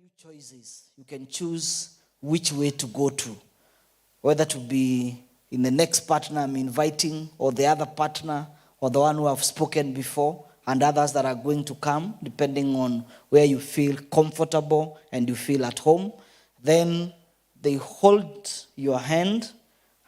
you choices. You can choose which way to go to, whether to be in the next partner I'm inviting, or the other partner, or the one who I've spoken before, and others that are going to come, depending on where you feel comfortable and you feel at home. Then they hold your hand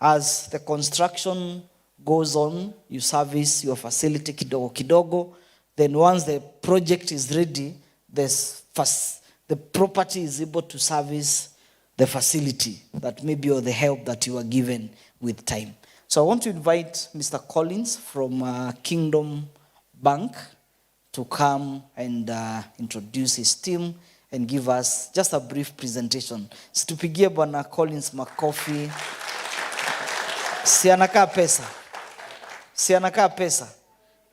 as the construction goes on. You service your facility kidogo kidogo. Then once the project is ready, the property is able to service the facility that maybe, or the help that you are given with time. So I want to invite Mr. Collins from Kingdom Bank to come and introduce his team and give us just a brief presentation. Situpigie Bwana Collins makofi. Si anakaa pesa.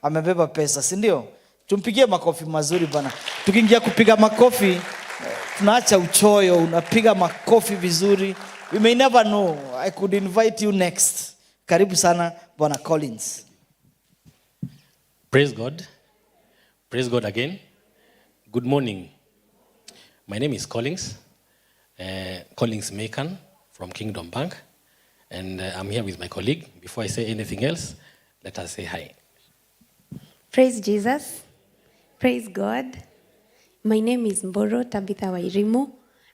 Amebeba pesa, si ndio? Tumpigie makofi mazuri bwana. Tukiingia kupiga makofi, tunaacha uchoyo, unapiga makofi vizuri. We may never know. I could invite you next. Karibu sana Bwana Collins. Praise God. Praise God again. Good morning. My name is Collins Mekan from Kingdom Bank. And I'm here with my colleague. Before I say anything else, let us say hi. Praise Jesus. Praise God. My name is Mboro Tabitha Wairimu.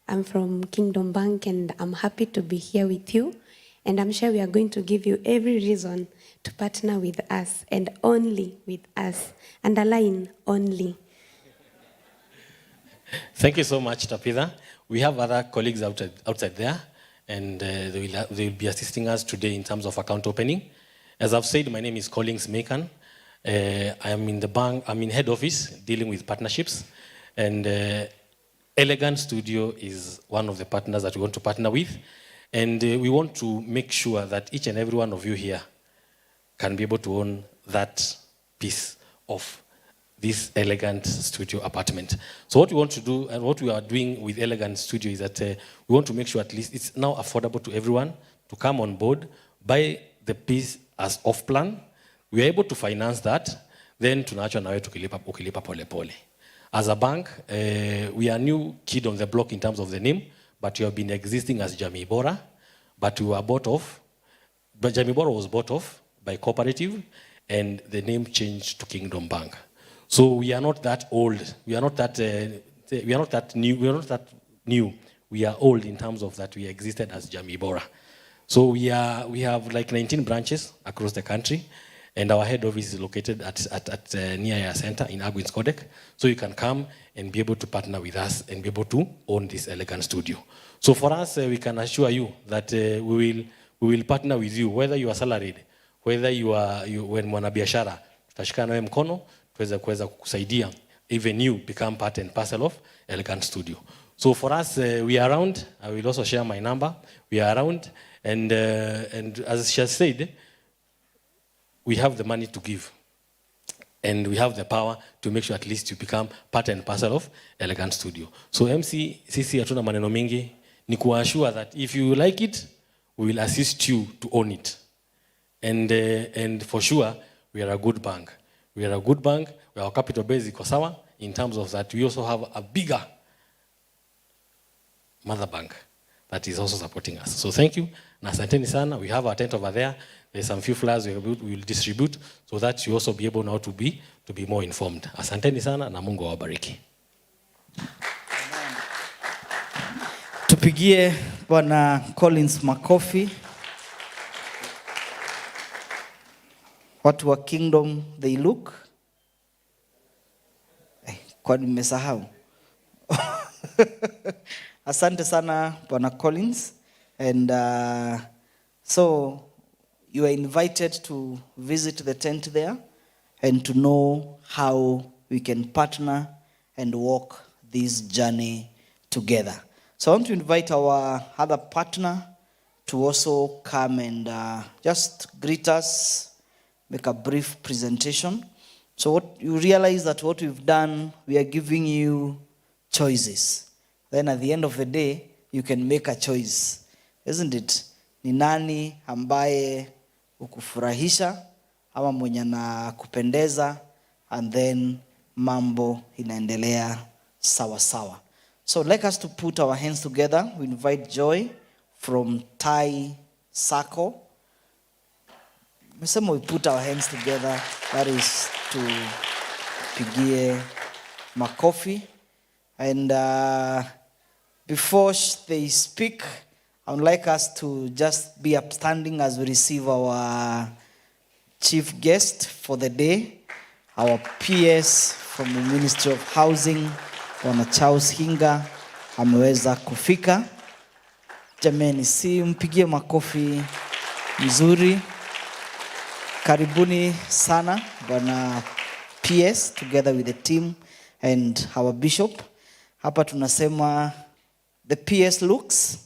I'm from Kingdom Bank and I'm happy to be here with you. And I'm sure we are going to give you every reason to partner with us and only with us. Underline only. Thank you so much, Tabitha. We have other colleagues outside there, and they will be assisting us today in terms of account opening. As I've said, my name is Collins Mekan. I am in the bank. I'm in head office dealing with partnerships, and Elegant Studio is one of the partners that we want to partner with, and we want to make sure that each and every one of you here can be able to own that piece of this Elegant Studio apartment. So what we want to do, and what we are doing with Elegant Studio, is that we want to make sure at least it's now affordable to everyone to come on board, buy the piece as off plan. We are able to finance that, then tunaacha nawe ukilipa pole pole. As a bank, we are new kid on the block in terms of the name, but we have been existing as Jamii Bora, but we were bought off. But Jamii Bora was bought off by cooperative, and the name changed to Kingdom Bank. So we are not that old. We are not that new. We are not that new. We are old in terms of that we existed as Jamii Bora. So we have like 19 branches across the country, and our head office is located at near Air Center in Agwins Codec. So you can come and be able to partner with us and be able to own this Elegant Studio. So for us, we can assure you that we will partner with you, whether you are salaried, whether you when mwanabiashara, tutashikana nawe mkono kuweza kukusaidia, even you become part and parcel of Elegant Studio. So for us, we are around. I will also share my number. We are around, and as she has said, we have the money to give, and we have the power to make sure at least you become part and parcel of Elegant Studio. So MC, sisi hatuna maneno mingi, ni kuassure that if you like it, we will assist you to own it. And for sure, we are a good bank. We are a good bank. Our capital base is sawa in terms of that. We also have a bigger mother bank that is also supporting us. So thank you. Na asanteni sana. We have our tent over there. There's some few flyers we will distribute so that you also be able now to be more informed. Asanteni sana na Mungu awabariki. Tupigie Bwana Collins makofi. Watu wa Kingdom, they look. Kwa nimesahau. Asante sana Bwana Collins. And so you are invited to visit the tent there and to know how we can partner and walk this journey together. So I want to invite our other partner to also come and just greet us, make a brief presentation. So what you realize that what we've done, we are giving you choices. Then at the end of the day, you can make a choice. Isn't it? Ni nani ambaye ukufurahisha ama mwenye na kupendeza, and then mambo inaendelea sawa sawa. So I'd like us to put our hands together. We invite Joy from Thai Circle. We put our hands together. That is to pigie makofi. And before they speak, I would like us to just be upstanding as we receive our chief guest for the day, our PS from the Ministry of Housing, Bwana Charles Hinga, ameweza kufika. Jameni, si mpigie makofi mzuri. Karibuni sana, Bwana PS, together with the team and our bishop. Hapa tunasema the PS looks.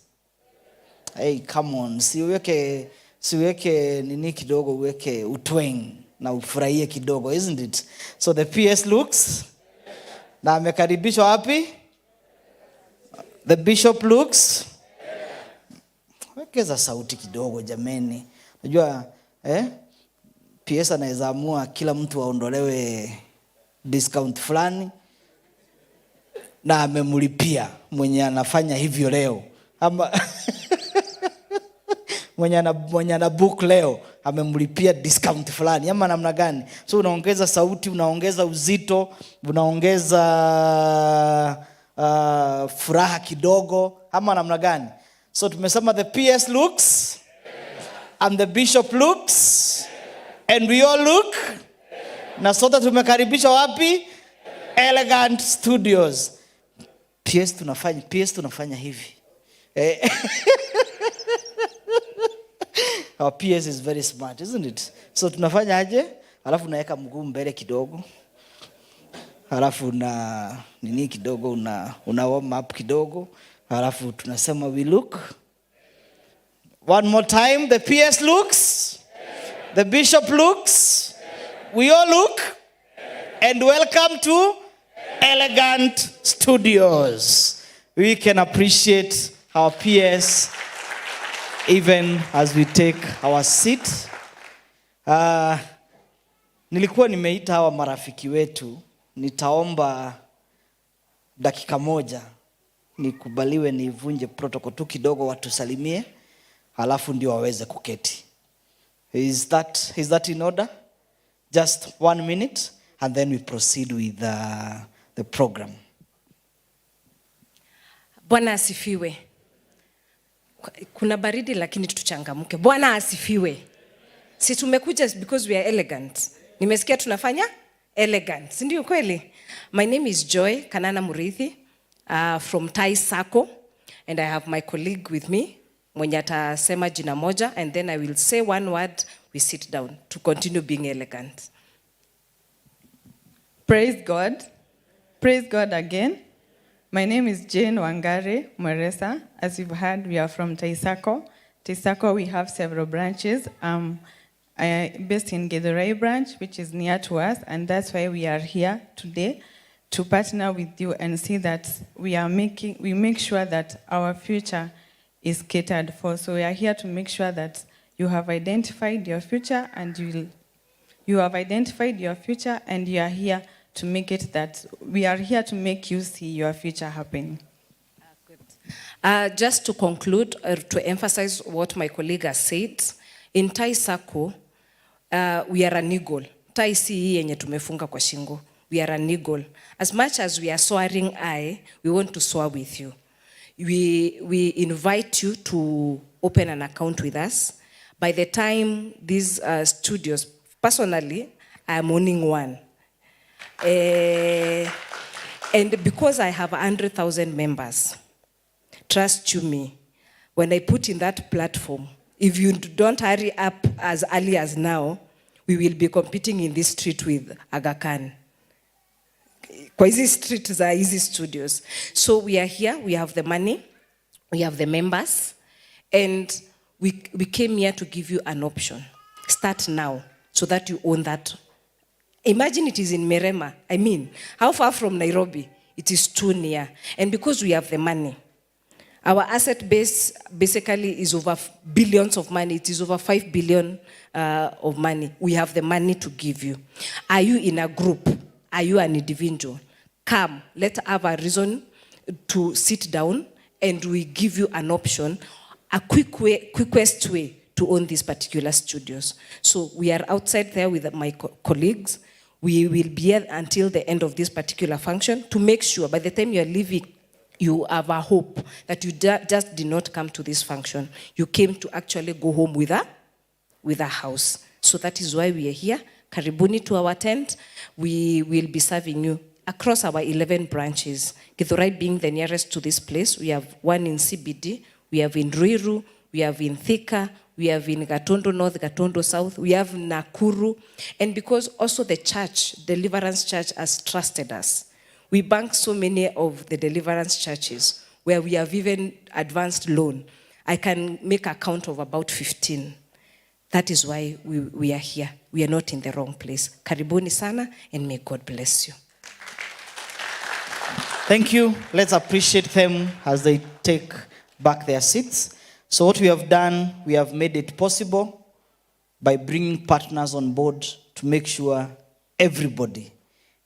Hey, come on. Siweke nini kidogo, uweke utweng na ufurahie kidogo, isn't it? So the PS looks. Na amekaribishwa wapi? The bishop looks. Wekeza sauti kidogo jameni. Unajua PS anaweza amua kila mtu aondolewe discount fulani na amemlipia mwenye anafanya hivyo leo. Ama mwenye ana book leo amemlipia discount fulani ama namna gani? So unaongeza sauti, unaongeza uzito, unaongeza furaha kidogo ama namna gani? So tumesema the PS looks and the bishop looks and we all look. Na sote tumekaribishwa wapi? Elegant Studios. PS tunafanya hivi. Our PS is very smart, isn't it? So tunafanya aje? Alafu naweka mguu mbele kidogo. Alafu na nini kidogo, una warm up kidogo. Alafu tunasema we look. One more time, the PS looks. The bishop looks. We all look. And welcome to Elegant Studios. We can appreciate our PS even as we take our seat. Nilikuwa nimeita hawa marafiki wetu, nitaomba dakika moja nikubaliwe nivunje protocol tu kidogo, watusalimie halafu ndio waweze kuketi. Is that in order? Just 1 minute and then we proceed with the program. Bwana asifiwe. Kuna baridi lakini tuchangamke. Bwana asifiwe. Si tumekuja because we are elegant. Nimesikia tunafanya elegant. Si ndio kweli? My name is Joy Kanana Murithi from Thai Circle, and I have my colleague with me mwenye atasema jina moja, and then I will say one word, we sit down to continue being elegant. Praise God. Praise God again. My name is Jane Wangare Mweresa. As you've heard, we are from Thai Circle. Thai Circle, we have several branches. Based in Githurai branch, which is near to us, and that's why we are here today to partner with you and see that we make sure that our future is catered for. So we are here to make sure that you have identified your future and you are here to make it that we are here to make you see your future happening. Good. Just to conclude, to emphasize what my colleague has said, in Thai Circle, we are an eagle. Tai si yenye tumefunga kwa shingo. We are an eagle. As much as we are soaring high, we want to soar with you. We invite you to open an account with us. By the time these studios, personally, I am owning one. And because I have 100,000 members, trust you me, when I put in that platform, if you don't hurry up as early as now, we will be competing in this street with Aga Khan. Kwa hizi street za hizi studios. So we are here, we have the money, we have the members, and we came here to give you an option. Start now, so that you own that. Imagine it is in Mirema. I mean, how far from Nairobi? It is too near. And because we have the money, our asset base basically is over billions of money. It is over 5 billion of money. We have the money to give you. Are you in a group? Are you an individual? Come, let's have a reason to sit down and we give you an option, a quickest way to own these particular studios. So we are outside there with my colleagues. We will be here until the end of this particular function to make sure by the time you are leaving, you have a hope that you just did not come to this function. You came to actually go home with a house. So that is why we are here. Karibuni to our tent. We will be serving you across our 11 branches. Githurai being the nearest to this place. We have one in CBD, we have in Ruiru, we have in Thika, we have in Gatondo North, Gatondo South, we have Nakuru. And because also the church, Deliverance Church, has trusted us, we bank so many of the Deliverance churches where we have even advanced loan. I can make a count of about 15. That is why we are here. We are not in the wrong place. Karibuni sana, and may God bless you. Thank you. Let's appreciate them as they take back their seats. So what we have done, we have made it possible by bringing partners on board to make sure everybody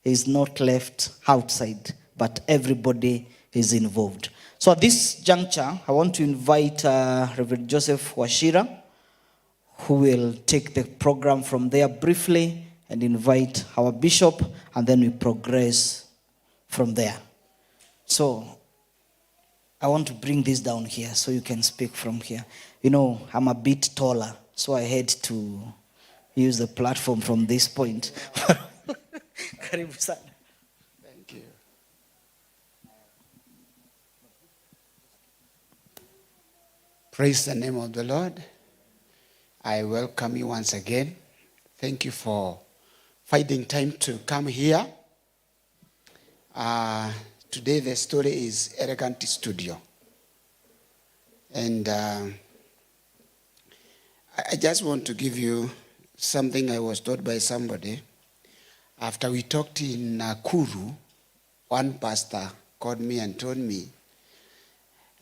is not left outside, but everybody is involved. So at this juncture, I want to invite Reverend Joseph Washira, who will take the program from there briefly and invite our bishop, and then we progress from there. So I want to bring this down here so you can speak from here. You know, I'm a bit taller, so I had to use the platform from this point. Karibu sana. Thank you. Praise the name of the Lord. I welcome you once again. Thank you for finding time to come here. Today the story is Elegant Studio. And I just want to give you something I was taught by somebody. After we talked in Nakuru, one pastor called me and told me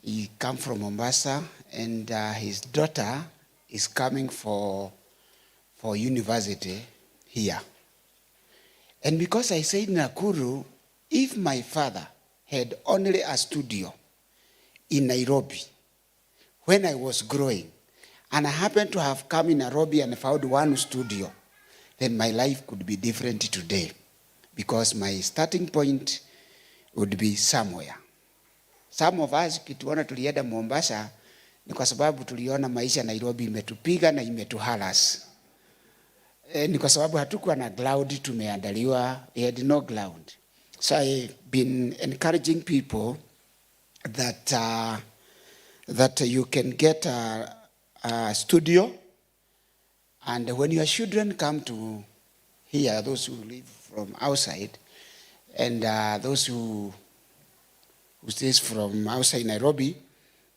he come from Mombasa and his daughter is coming for university here. And because I said Nakuru, if my father had only a studio in Nairobi when I was growing, and I happened to have come in Nairobi and found one studio, then my life could be different today, because my starting point would be somewhere. Some of us kituona tulienda Mombasa ni kwa sababu tuliona maisha Nairobi imetupiga na imetuhalas. Ni kwa sababu hatukuwa na ground tumeandaliwa, we had no ground. So I've been encouraging people that you can get a studio, and when your children come to here, those who live from outside, and those who stays from outside Nairobi,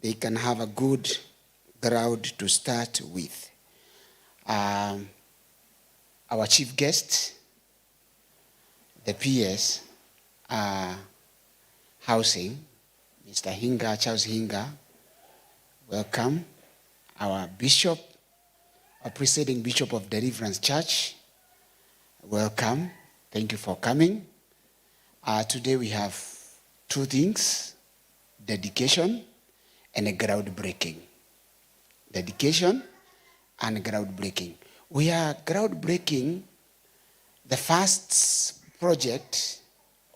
they can have a good ground to start with. Our chief guest, the PS Housing, Mr. Hinga, Charles Hinga, welcome. Our bishop, our presiding bishop of Deliverance Church, welcome. Thank you for coming. Today we have two things: dedication and a groundbreaking. Dedication and groundbreaking. We are groundbreaking the first project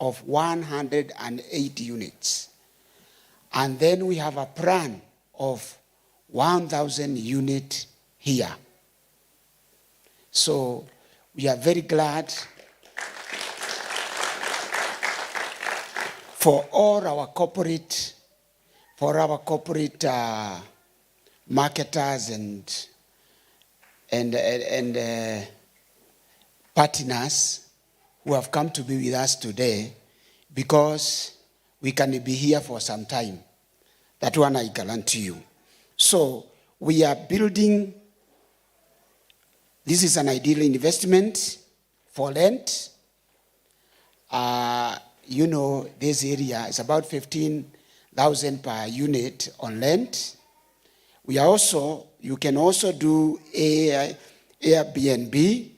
of 108 units. And then we have a plan of 1,000 units here. So we are very glad for all our corporate, marketers and partners who have come to be with us today, because we can be here for some time. That one I guarantee you. So we are building. This is an ideal investment for rent. You know, this area is about 15,000 per unit on rent. We are also, you can also do Airbnb.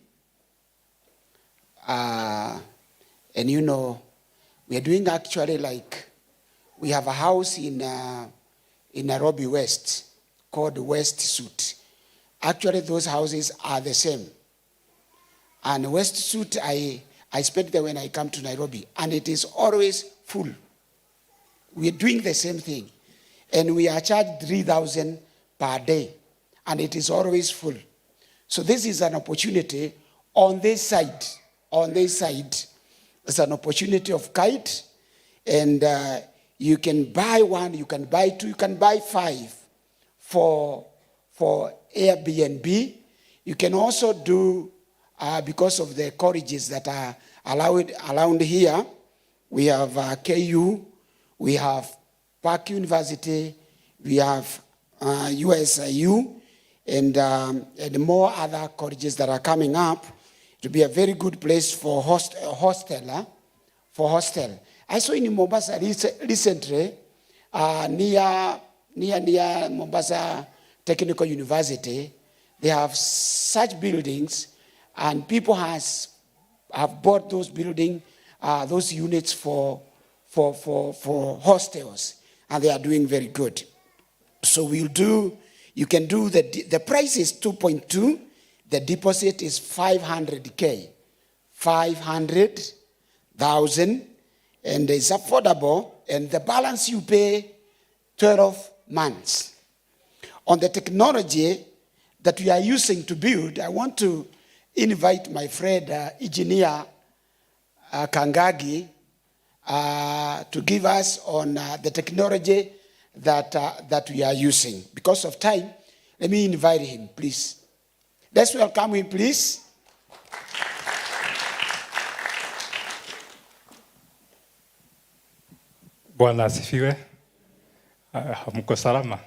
And you know, we are doing actually like we have a house in Nairobi West called West Suite. Actually, those houses are the same. And West Suite, I spent there when I come to Nairobi, and it is always full. We're doing the same thing. And we are charged 3,000 per day, and it is always full. So this is an opportunity on this side. On this side, it's an opportunity of kite, and you can buy one, you can buy two, you can buy 5 for Airbnb. You can also do, because of the colleges that are allowed around here, we have KU, we have Park University, we have USIU, and more other colleges that are coming up to be a very good place for hostel. I saw in Mombasa recently, near Mombasa Technical University, they have such buildings, and people have bought those buildings, those units for hostels, and they are doing very good. So you can do, the price is 2.2, the deposit is 500K, 500,000, and it's affordable, and the balance you pay 12 months. On the technology that we are using to build, I want to invite my friend, engineer Kangagi, to give us on the technology that we are using. Because of time, let me invite him, please. Let's welcome him, please. Bwana asifiwe. Hamko salama.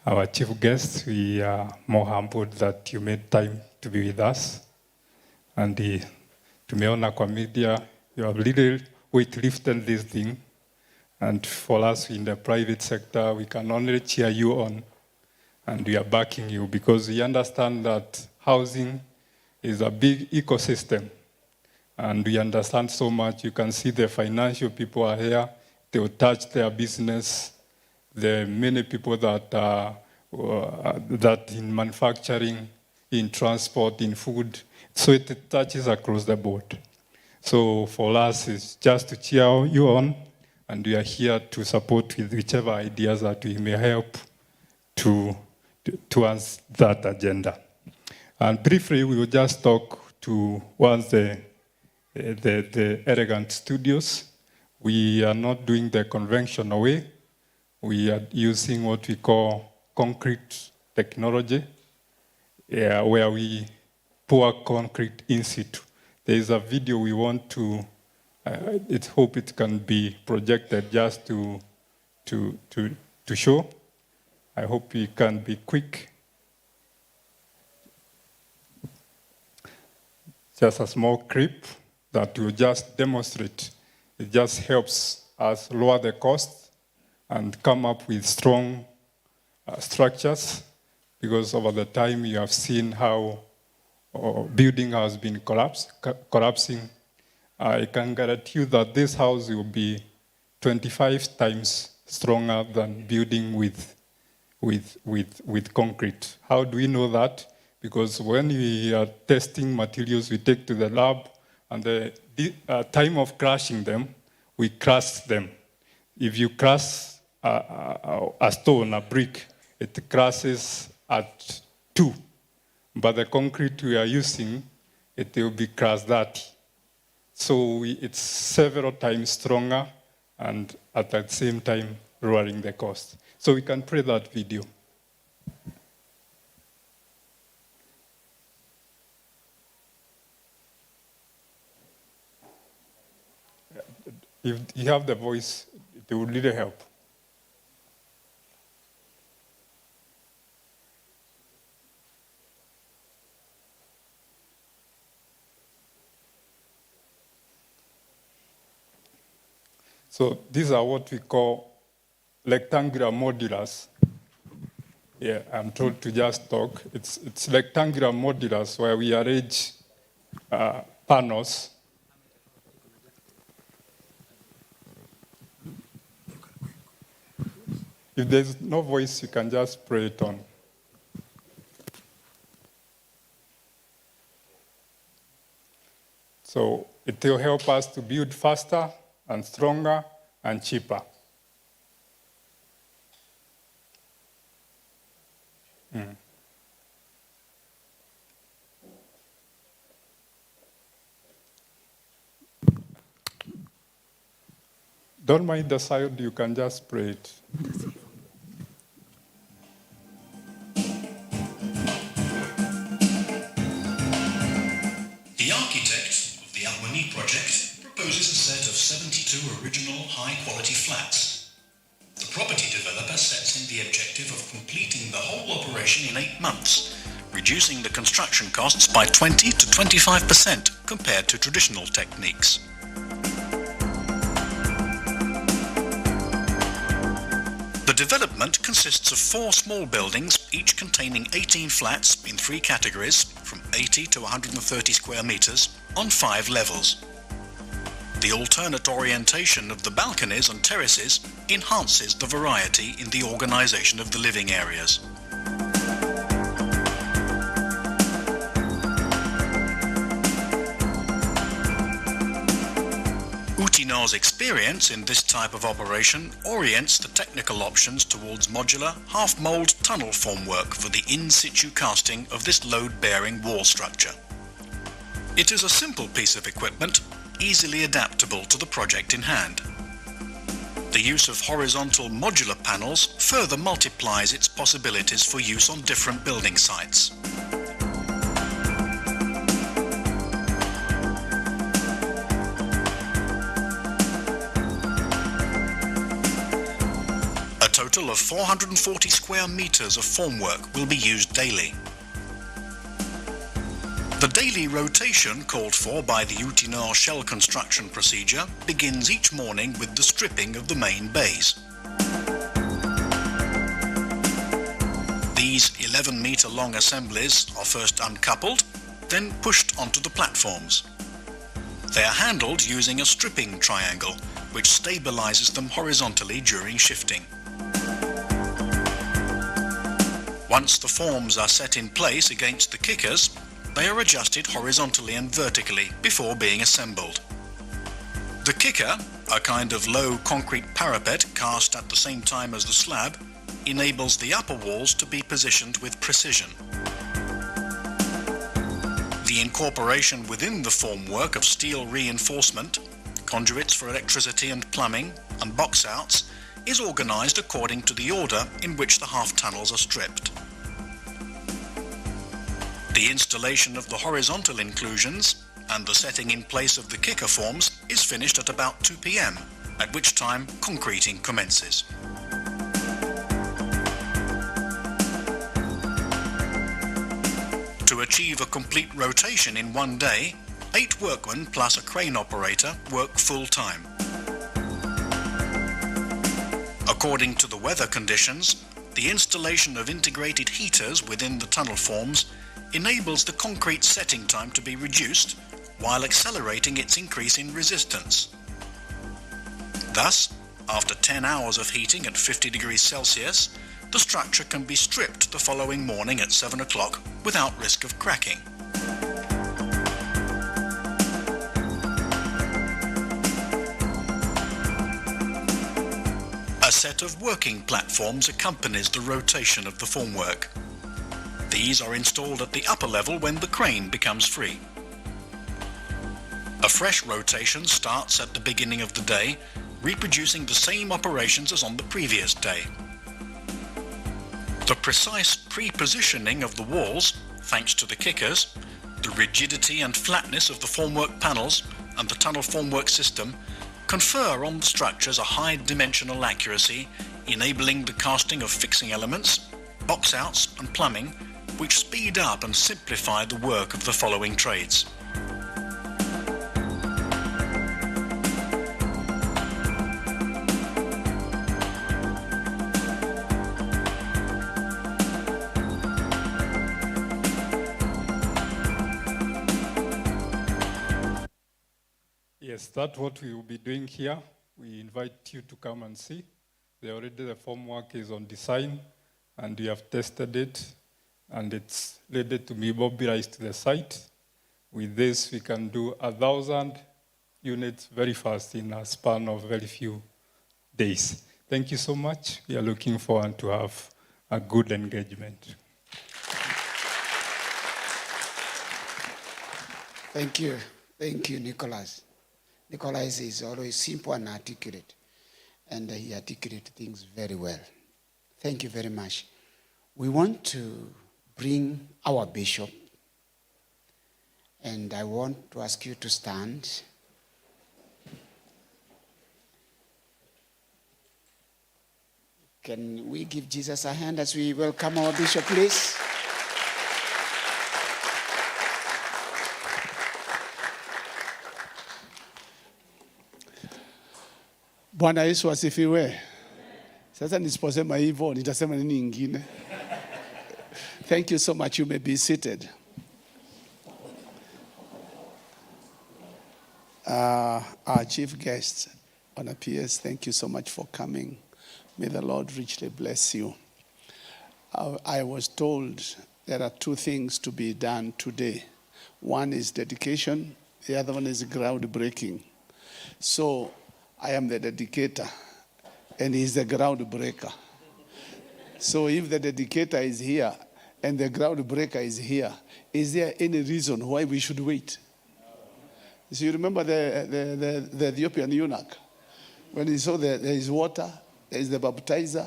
Our chief guest, we are more humbled that you made time to be with us. And tumeona kwa media, you have really weightlifted this thing. And for us in the private sector, we can only cheer you on. And we are backing you because we understand that housing is a big ecosystem. And we understand so much. You can see the financial people are here. They will touch their business. There are many people that in manufacturing, in transport, in food. So it touches across the board. So for us, it's just to cheer you on. And we are here to support with whichever ideas that we may help to answer that agenda. And briefly, we will just talk to once the Elegant Studios. We are not doing the conventional way. We are using what we call concrete technology, where we pour concrete in situ. There is a video we want to, I hope it can be projected just to show. I hope we can be quick. Just a small clip that will just demonstrate. It just helps us lower the cost and come up with strong structures, because over the time you have seen how building has been collapsing. I can guarantee you that this house will be 25 times stronger than building with concrete. How do we know that? Because when we are testing materials, we take to the lab, and the time of crushing them, we crush them. If you crush a stone, a brick, it crushes at 2. But the concrete we are using, it will be crushed 30. So it's several times stronger, and at the same time, lowering the cost. So we can play that video. If you have the voice, it will really help. So these are what we call rectangular modulars. Yeah, I'm told to just talk. It's rectangular modulars where we arrange panels. If there's no voice, you can just pray it on. So it will help us to build faster and stronger and cheaper. Don't mind the sound, you can just pray it. The architect of the Almani project proposes a set of 72 original high-quality flats. The property developer sets in the objective of completing the whole operation in 8 months, reducing the construction costs by 20 to 25% compared to traditional techniques. The development consists of 4 small buildings, each containing 18 flats in 3 categories, from 80 to 130 square meters, on 5 levels. The alternate orientation of the balconies and terraces enhances the variety in the organization of the living areas. Utinor's experience in this type of operation orients the technical options towards modular, half-mould tunnel formwork for the in-situ casting of this load-bearing wall structure. It is a simple piece of equipment, easily adaptable to the project in hand. The use of horizontal modular panels further multiplies its possibilities for use on different building sites. A total of 440 square meters of formwork will be used daily. The daily rotation called for by the Utinor shell construction procedure begins each morning with the stripping of the main bays. These 11-meter-long assemblies are first uncoupled, then pushed onto the platforms. They are handled using a stripping triangle, which stabilizes them horizontally during shifting. Once the forms are set in place against the kickers, they are adjusted horizontally and vertically before being assembled. The kicker, a kind of low concrete parapet cast at the same time as the slab, enables the upper walls to be positioned with precision. The incorporation within the formwork of steel reinforcement, conduits for electricity and plumbing, and box-outs is organized according to the order in which the half-tunnels are stripped. The installation of the horizontal inclusions and the setting in place of the kicker forms is finished at about 2 p.m, at which time concreting commences. To achieve a complete rotation in one day, 8 workmen plus a crane operator work full-time. According to the weather conditions, the installation of integrated heaters within the tunnel forms enables the concrete setting time to be reduced while accelerating its increase in resistance. Thus, after 10 hours of heating at 50 degrees Celsius, the structure can be stripped the following morning at 7 o'clock without risk of cracking. A set of working platforms accompanies the rotation of the formwork. These are installed at the upper level when the crane becomes free. A fresh rotation starts at the beginning of the day, reproducing the same operations as on the previous day. The precise pre-positioning of the walls, thanks to the kickers, the rigidity and flatness of the formwork panels and the tunnel formwork system confer on the structures a high dimensional accuracy, enabling the casting of fixing elements, box-outs and plumbing, which speed up and simplify the work of the following trades. Yes, that's what we will be doing here. We invite you to come and see. The form work is on design, and we have tested it, and it's ready to be mobilized to the site. With this, we can do 1,000 units very fast in a span of very few days. Thank you so much. We are looking forward to have a good engagement. Thank you. Thank you, Nicholas. Nicholas is always simple and articulate, and he articulates things very well. Thank you very much. We want to bring our bishop, and I want to ask you to stand. Can we give Jesus a hand as we welcome our bishop, please? Bwana Yesu asifiwe. Sasa nisiposema hivyo nitasema nini ingine? Thank you so much. You may be seated. Our chief guest on PS, thank you so much for coming. May the Lord richly bless you. I was told there are two things to be done today. One is dedication, the other one is groundbreaking. So I am the dedicator, and he's the groundbreaker. So if the dedicator is here and the groundbreaker is here, is there any reason why we should wait? So you remember the Ethiopian eunuch? When he saw there is water, there is the baptizer,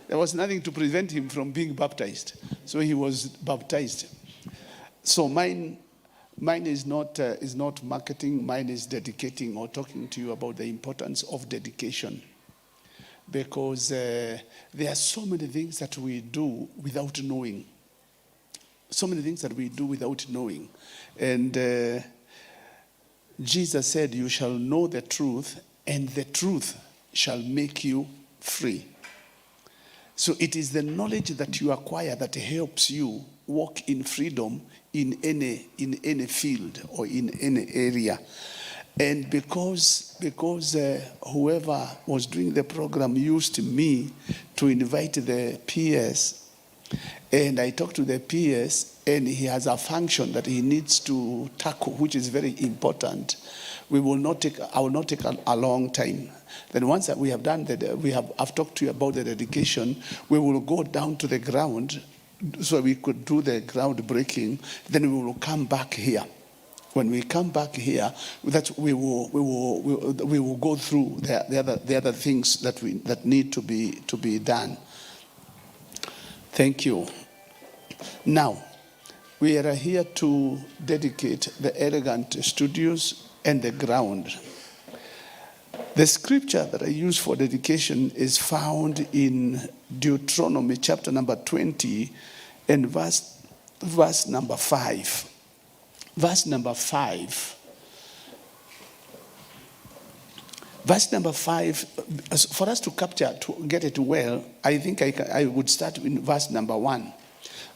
there was nothing to prevent him from being baptized. So he was baptized. So mine is not marketing, mine is dedicating or talking to you about the importance of dedication. Because there are so many things that we do without knowing. So many things that we do without knowing. And Jesus said, you shall know the truth, and the truth shall make you free. So it is the knowledge that you acquire that helps you walk in freedom in any field or in any area. And because whoever was doing the program used me to invite the PS, and I talked to the PS, and he has a function that he needs to tackle, which is very important. I will not take a long time. Then once that we have done that, I've talked to you about the dedication, we will go down to the ground so we could do the groundbreaking. Then we will come back here. When we come back here, we will go through the other things that need to be done. Thank you. Now, we are here to dedicate the elegant studios and the ground. The scripture that I use for dedication is found in Deuteronomy chapter number 20 and verse number 5. Verse number 5. Verse number 5, for us to capture, to get it well, I think I would start in verse number 1.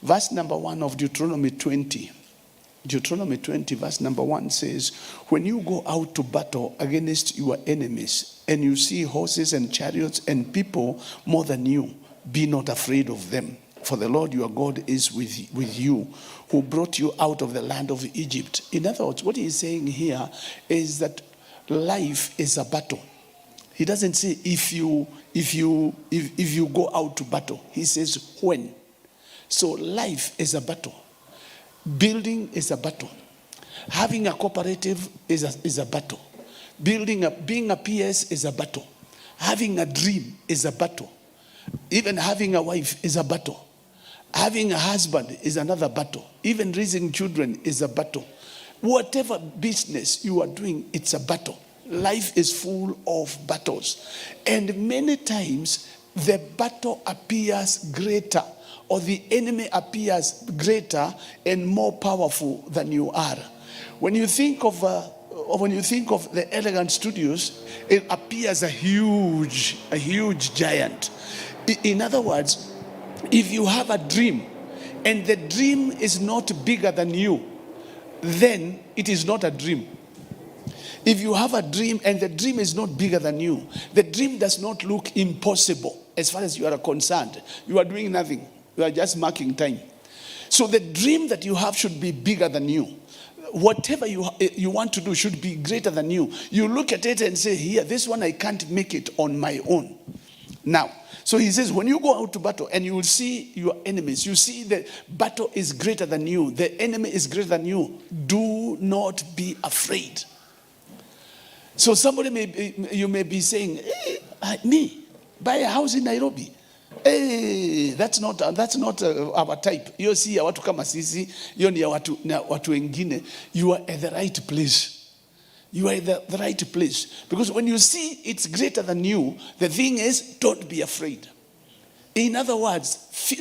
Verse number 1 of Deuteronomy 20. Deuteronomy 20, verse number 1 says, when you go out to battle against your enemies, and you see horses and chariots and people more than you, be not afraid of them. For the Lord your God is with you, who brought you out of the land of Egypt. In other words, what he is saying here is that life is a battle. He doesn't say if you go out to battle. He says when. So life is a battle. Building is a battle. Having a cooperative is a battle. Being a PS is a battle. Having a dream is a battle. Even having a wife is a battle. Having a husband is another battle. Even raising children is a battle. Whatever business you are doing, it's a battle. Life is full of battles. And many times, the battle appears greater, or the enemy appears greater and more powerful than you are. When you think of the elegant studios, it appears a huge giant. In other words, if you have a dream and the dream is not bigger than you, then it is not a dream. If you have a dream and the dream is not bigger than you, the dream does not look impossible. as far as you are concerned. You are doing nothing. You are just marking time. So the dream that you have should be bigger than you. Whatever you want to do should be greater than you. You look at it and say, here, this one I can't make it on my own. Now, so he says, when you go out to battle and you will see your enemies, you see the battle is greater than you, the enemy is greater than you, do not be afraid. So you may be saying, hey, me, buy a house in Nairobi. Hey, that's not our type. You see watu kama sisi, hiyo ni watu wengine. You are at the right place. You are at the right place. Because when you see it's greater than you, the thing is, don't be afraid. In other words,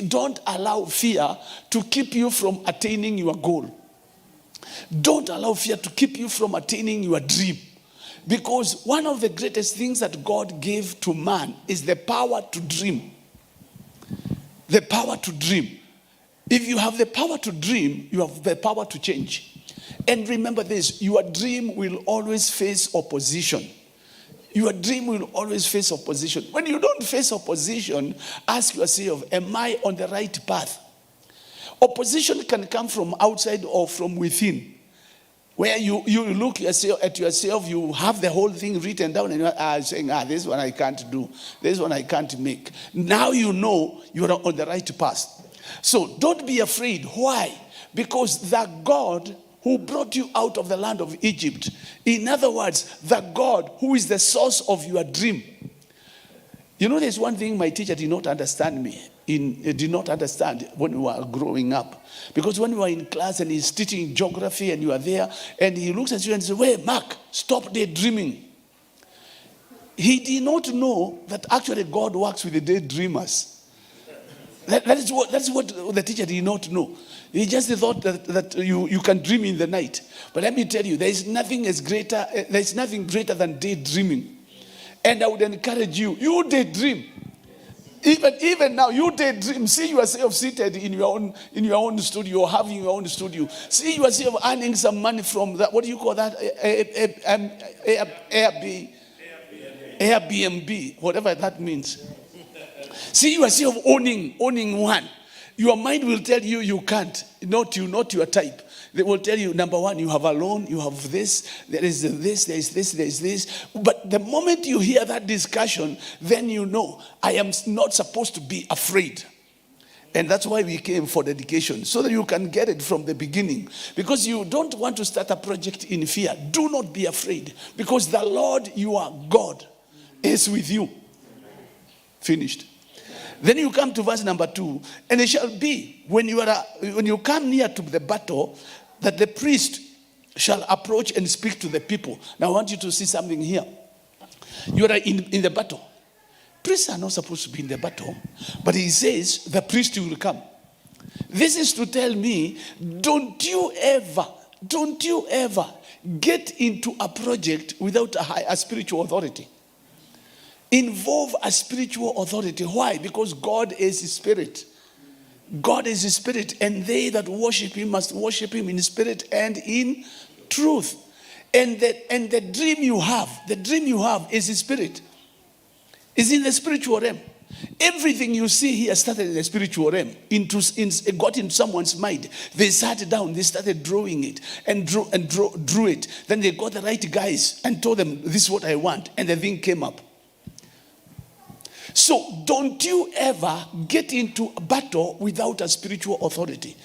don't allow fear to keep you from attaining your goal. Don't allow fear to keep you from attaining your dream. Because one of the greatest things that God gave to man is the power to dream. The power to dream. If you have the power to dream, you have the power to change. And remember this, your dream will always face opposition. Your dream will always face opposition. When you don't face opposition, ask yourself, am I on the right path? Opposition can come from outside or from within. Where you look at yourself, you have the whole thing written down and you are saying, this one I can't do. This one I can't make. Now you know you are on the right path. So don't be afraid. Why? Because the God who brought you out of the land of Egypt, in other words, the God who is the source of your dream. You know, there's one thing my teacher did not understand when we were growing up. Because when we were in class and he's teaching geography and you are there, and he looks at you and says, wait, Mark, stop daydreaming. He did not know that actually God works with the daydreamers. That is what the teacher did not know. He just thought that you can dream in the night. But let me tell you, there is nothing greater than daydreaming. And I would encourage you daydream. Even now, you daydream. See yourself seated in your own studio, having your own studio. See yourself earning some money from that. What do you call that? Airbnb, whatever that means. See yourself owning one. Your mind will tell you you can't. Not your type. They will tell you, number one, you have a loan, you have this, there is this, there is this, there is this. But the moment you hear that discussion, then you know, I am not supposed to be afraid. And that's why we came for dedication, so that you can get it from the beginning. Because you don't want to start a project in fear. Do not be afraid. Because the Lord, your God, is with you. Finished. Then you come to verse number 2. And it shall be, when you come near to the battle, that the priest shall approach and speak to the people. Now I want you to see something here. You are in the battle. Priests are not supposed to be in the battle. But he says, the priest will come. This is to tell me, don't you ever get into a project without a spiritual authority. Involve a spiritual authority. Why? Because God is spirit. God is spirit, and they that worship him must worship him in spirit and in truth. And the dream you have is in spirit. Is in the spiritual realm. Everything you see here started in the spiritual realm. It got into someone's mind. They sat down, they started drawing it and drew it. Then they got the right guys and told them, this is what I want. And the thing came up. So don't you ever get into a battle without a spiritual authority.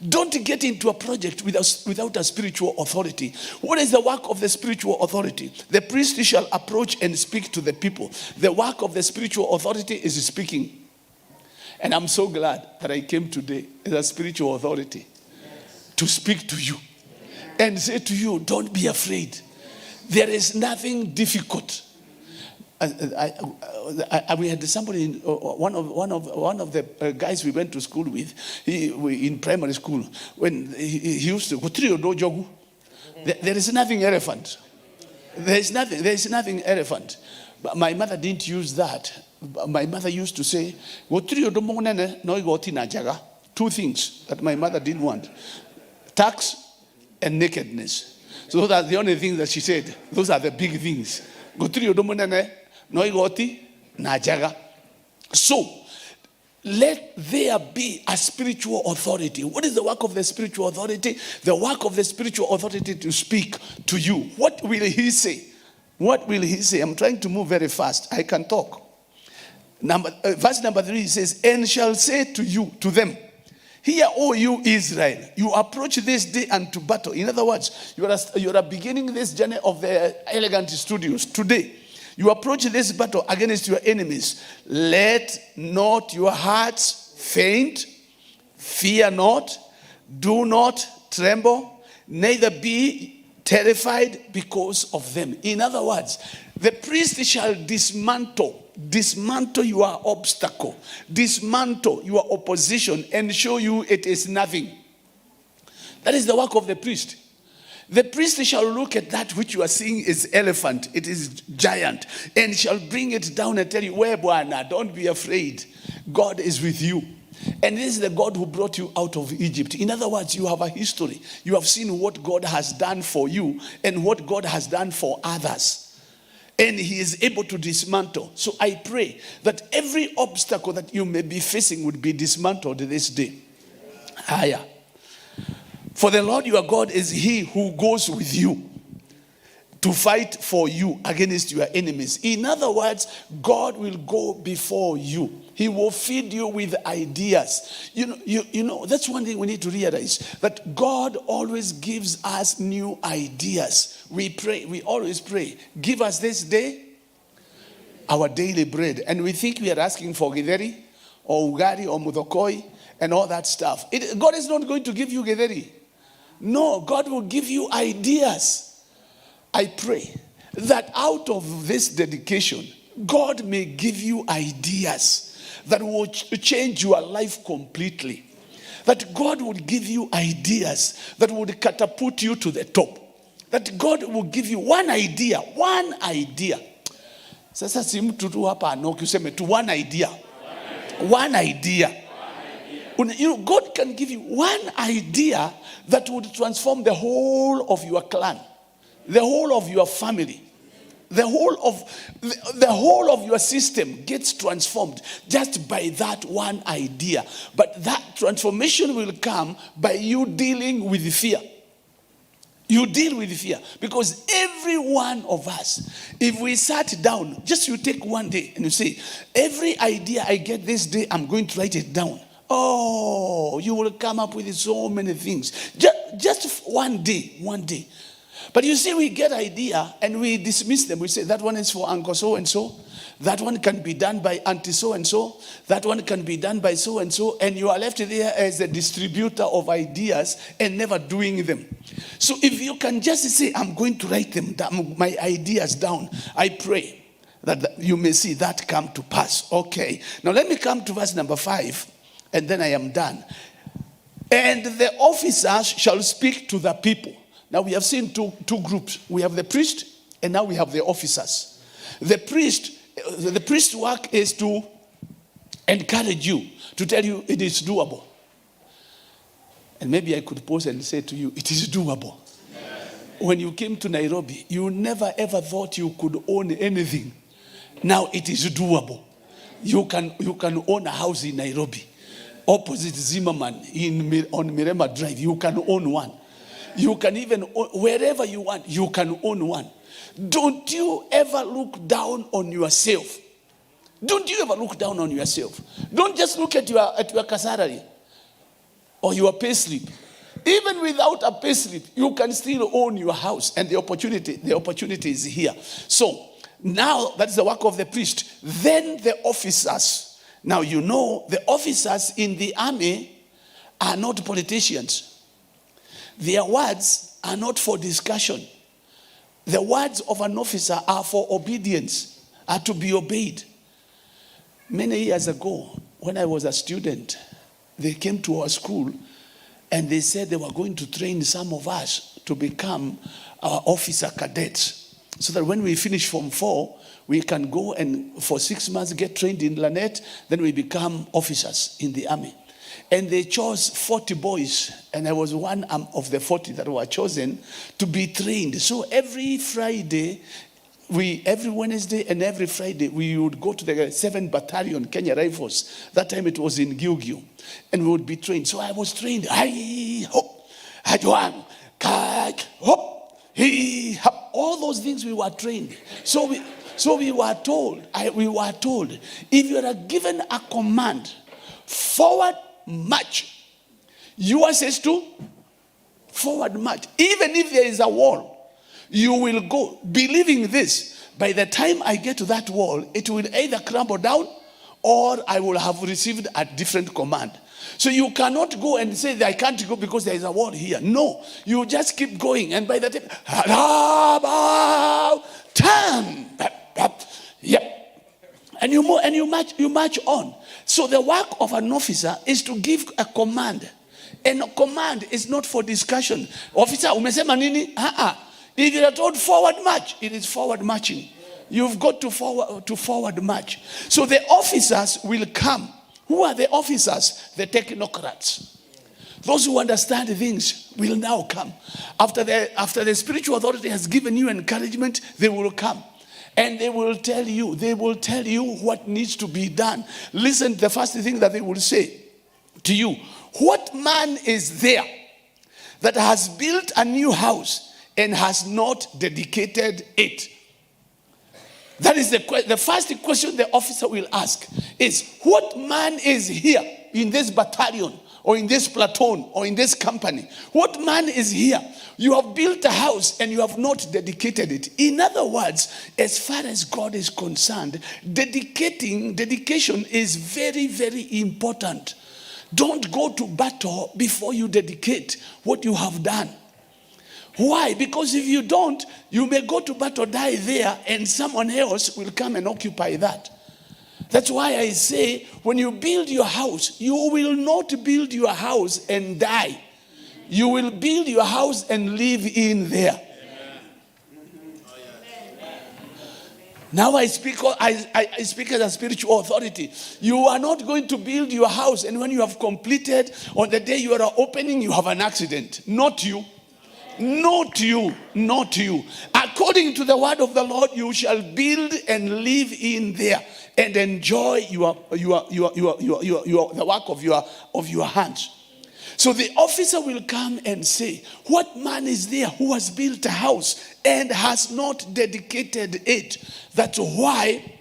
Don't get into a project without a spiritual authority. What is the work of the spiritual authority? The priest shall approach and speak to the people. The work of the spiritual authority is speaking. And I'm so glad that I came today as a spiritual authority to speak to you and say to you, don't be afraid. There is nothing difficult. We had somebody, one of the guys we went to school with, in primary school, when he used to go, there is nothing elephant. There is nothing elephant. But my mother didn't use that. My mother used to say, two things that my mother didn't want: tax and nakedness. So that's the only thing that she said. Those are the big things. So, let there be a spiritual authority. What is the work of the spiritual authority? The work of the spiritual authority to speak to you. What will he say? What will he say? I'm trying to move very fast. I can talk. Verse number 3 says, and shall say to you, to them, hear, O you Israel, you approach this day unto battle. In other words, you are beginning this journey of the elegant studios today. You approach this battle against your enemies. Let not your hearts faint, fear not, do not tremble, neither be terrified because of them. In other words, the priest shall dismantle your obstacle, dismantle your opposition, and show you it is nothing. That is the work of the priest. The priest shall look at that which you are seeing is elephant, it is giant, and shall bring it down and tell you, where Bwana, don't be afraid. God is with you. And this is the God who brought you out of Egypt. In other words, you have a history. You have seen what God has done for you and what God has done for others. And he is able to dismantle. So I pray that every obstacle that you may be facing would be dismantled this day. Higher. For the Lord your God is he who goes with you to fight for you against your enemies. In other words, God will go before you. He will feed you with ideas. You know, that's one thing we need to realize, that God always gives us new ideas. We pray, we always pray, give us this day our daily bread. And we think we are asking for githeri or ugari or mudokoi and all that stuff. God is not going to give you githeri. No, God will give you ideas. I pray that out of this dedication, God may give you ideas that will change your life completely. That God would give you ideas that would catapult you to the top. That God will give you one idea. Sasa si mtu tu hapa anoki useme tu one idea. One idea. God can give you one idea that would transform the whole of your clan, the whole of your family, the whole of your system gets transformed just by that one idea. But that transformation will come by you dealing with fear. You deal with fear. Because every one of us, if we sat down, just you take one day and you say, every idea I get this day, I'm going to write it down. Oh, you will come up with so many things. Just one day. But you see, we get idea and we dismiss them. We say, that one is for Uncle so-and-so. That one can be done by Auntie so-and-so. That one can be done by so-and-so. And you are left there as a distributor of ideas and never doing them. So if you can just say, I'm going to write them down, my ideas down, I pray that you may see that come to pass. Okay. Now let me come to verse number 5. And then I am done. And the officers shall speak to the people. Now we have seen two groups. We have the priest, and now we have the officers. The priest's work is to encourage you, to tell you it is doable. And maybe I could pause and say to you, it is doable. Yes. When you came to Nairobi, you never ever thought you could own anything. Now it is doable. You can own a house in Nairobi. Opposite Zimmerman on Mirema Drive, you can own one. You can even, wherever you want, you can own one. Don't you ever look down on yourself. Don't you ever look down on yourself. Don't just look at your salary or your pay slip. Even without a pay slip, you can still own your house, and the opportunity is here. So now that's the work of the priest. Then the officers. Now, you know, the officers in the army are not politicians. Their words are not for discussion. The words of an officer are for obedience, are to be obeyed. Many years ago, when I was a student, they came to our school and they said they were going to train some of us to become officer cadets, so that when we finish Form 4, we can go and for 6 months get trained in Lanet, then we become officers in the army. And they chose 40 boys, and I was one of the 40 that were chosen to be trained. So every Friday, every Wednesday and every Friday, we would go to the 7th Battalion, Kenya Rifles. That time it was in Gilgil. And we would be trained. So I was trained. Hop, hop, all those things we were trained. So we were told, if you are given a command, forward march, yours is to forward march. Even if there is a wall, you will go believing this. By the time I get to that wall, it will either crumble down or I will have received a different command. So you cannot go and say that I can't go because there is a wall here. No, you just keep going. And by the time, yep. And you march on. So the work of an officer is to give a command. And a command is not for discussion. Officer, umesema nini? If you are told forward march, it is forward marching. You've got to forward march. So the officers will come. Who are the officers? The technocrats. Those who understand things will now come. After the spiritual authority has given you encouragement, they will come. And they will tell you what needs to be done. Listen, the first thing that they will say to you, what man is there that has built a new house and has not dedicated it? That is the first question the officer will ask is, what man is here in this battalion or in this platoon or in this company? What man is here? You have built a house and you have not dedicated it. In other words, as far as God is concerned, dedication is very, very important. Don't go to battle before you dedicate what you have done. Why? Because if you don't, you may go to battle, die there, and someone else will come and occupy that. That's why I say, when you build your house, you will not build your house and die. You will build your house and live in there. Now I speak as a spiritual authority. You are not going to build your house, and when you have completed, on the day you are opening, you have an accident. Not you. Not you, not you. According to the word of the Lord, you shall build and live in there and enjoy the work of your hands. So the officer will come and say, what man is there who has built a house and has not dedicated it? That's why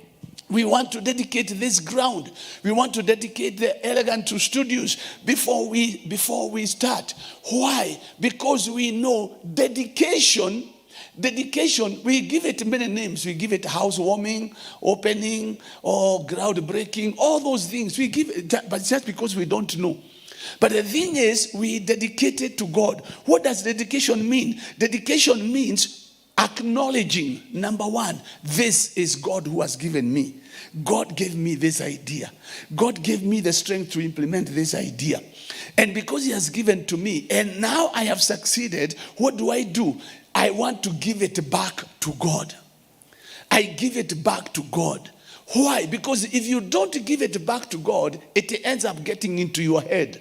we want to dedicate this ground. We want to dedicate the Elegant Studios before we start. Why? Because we know dedication, we give it many names. We give it housewarming, opening, or groundbreaking, all those things. We give it, but just because we don't know. But the thing is, we dedicate it to God. What does dedication mean? Dedication means acknowledging, number one, this is God who has given me. God gave me this idea. God gave me the strength to implement this idea. And because he has given to me, and now I have succeeded, what do? I want to give it back to God. I give it back to God. Why? Because if you don't give it back to God, it ends up getting into your head.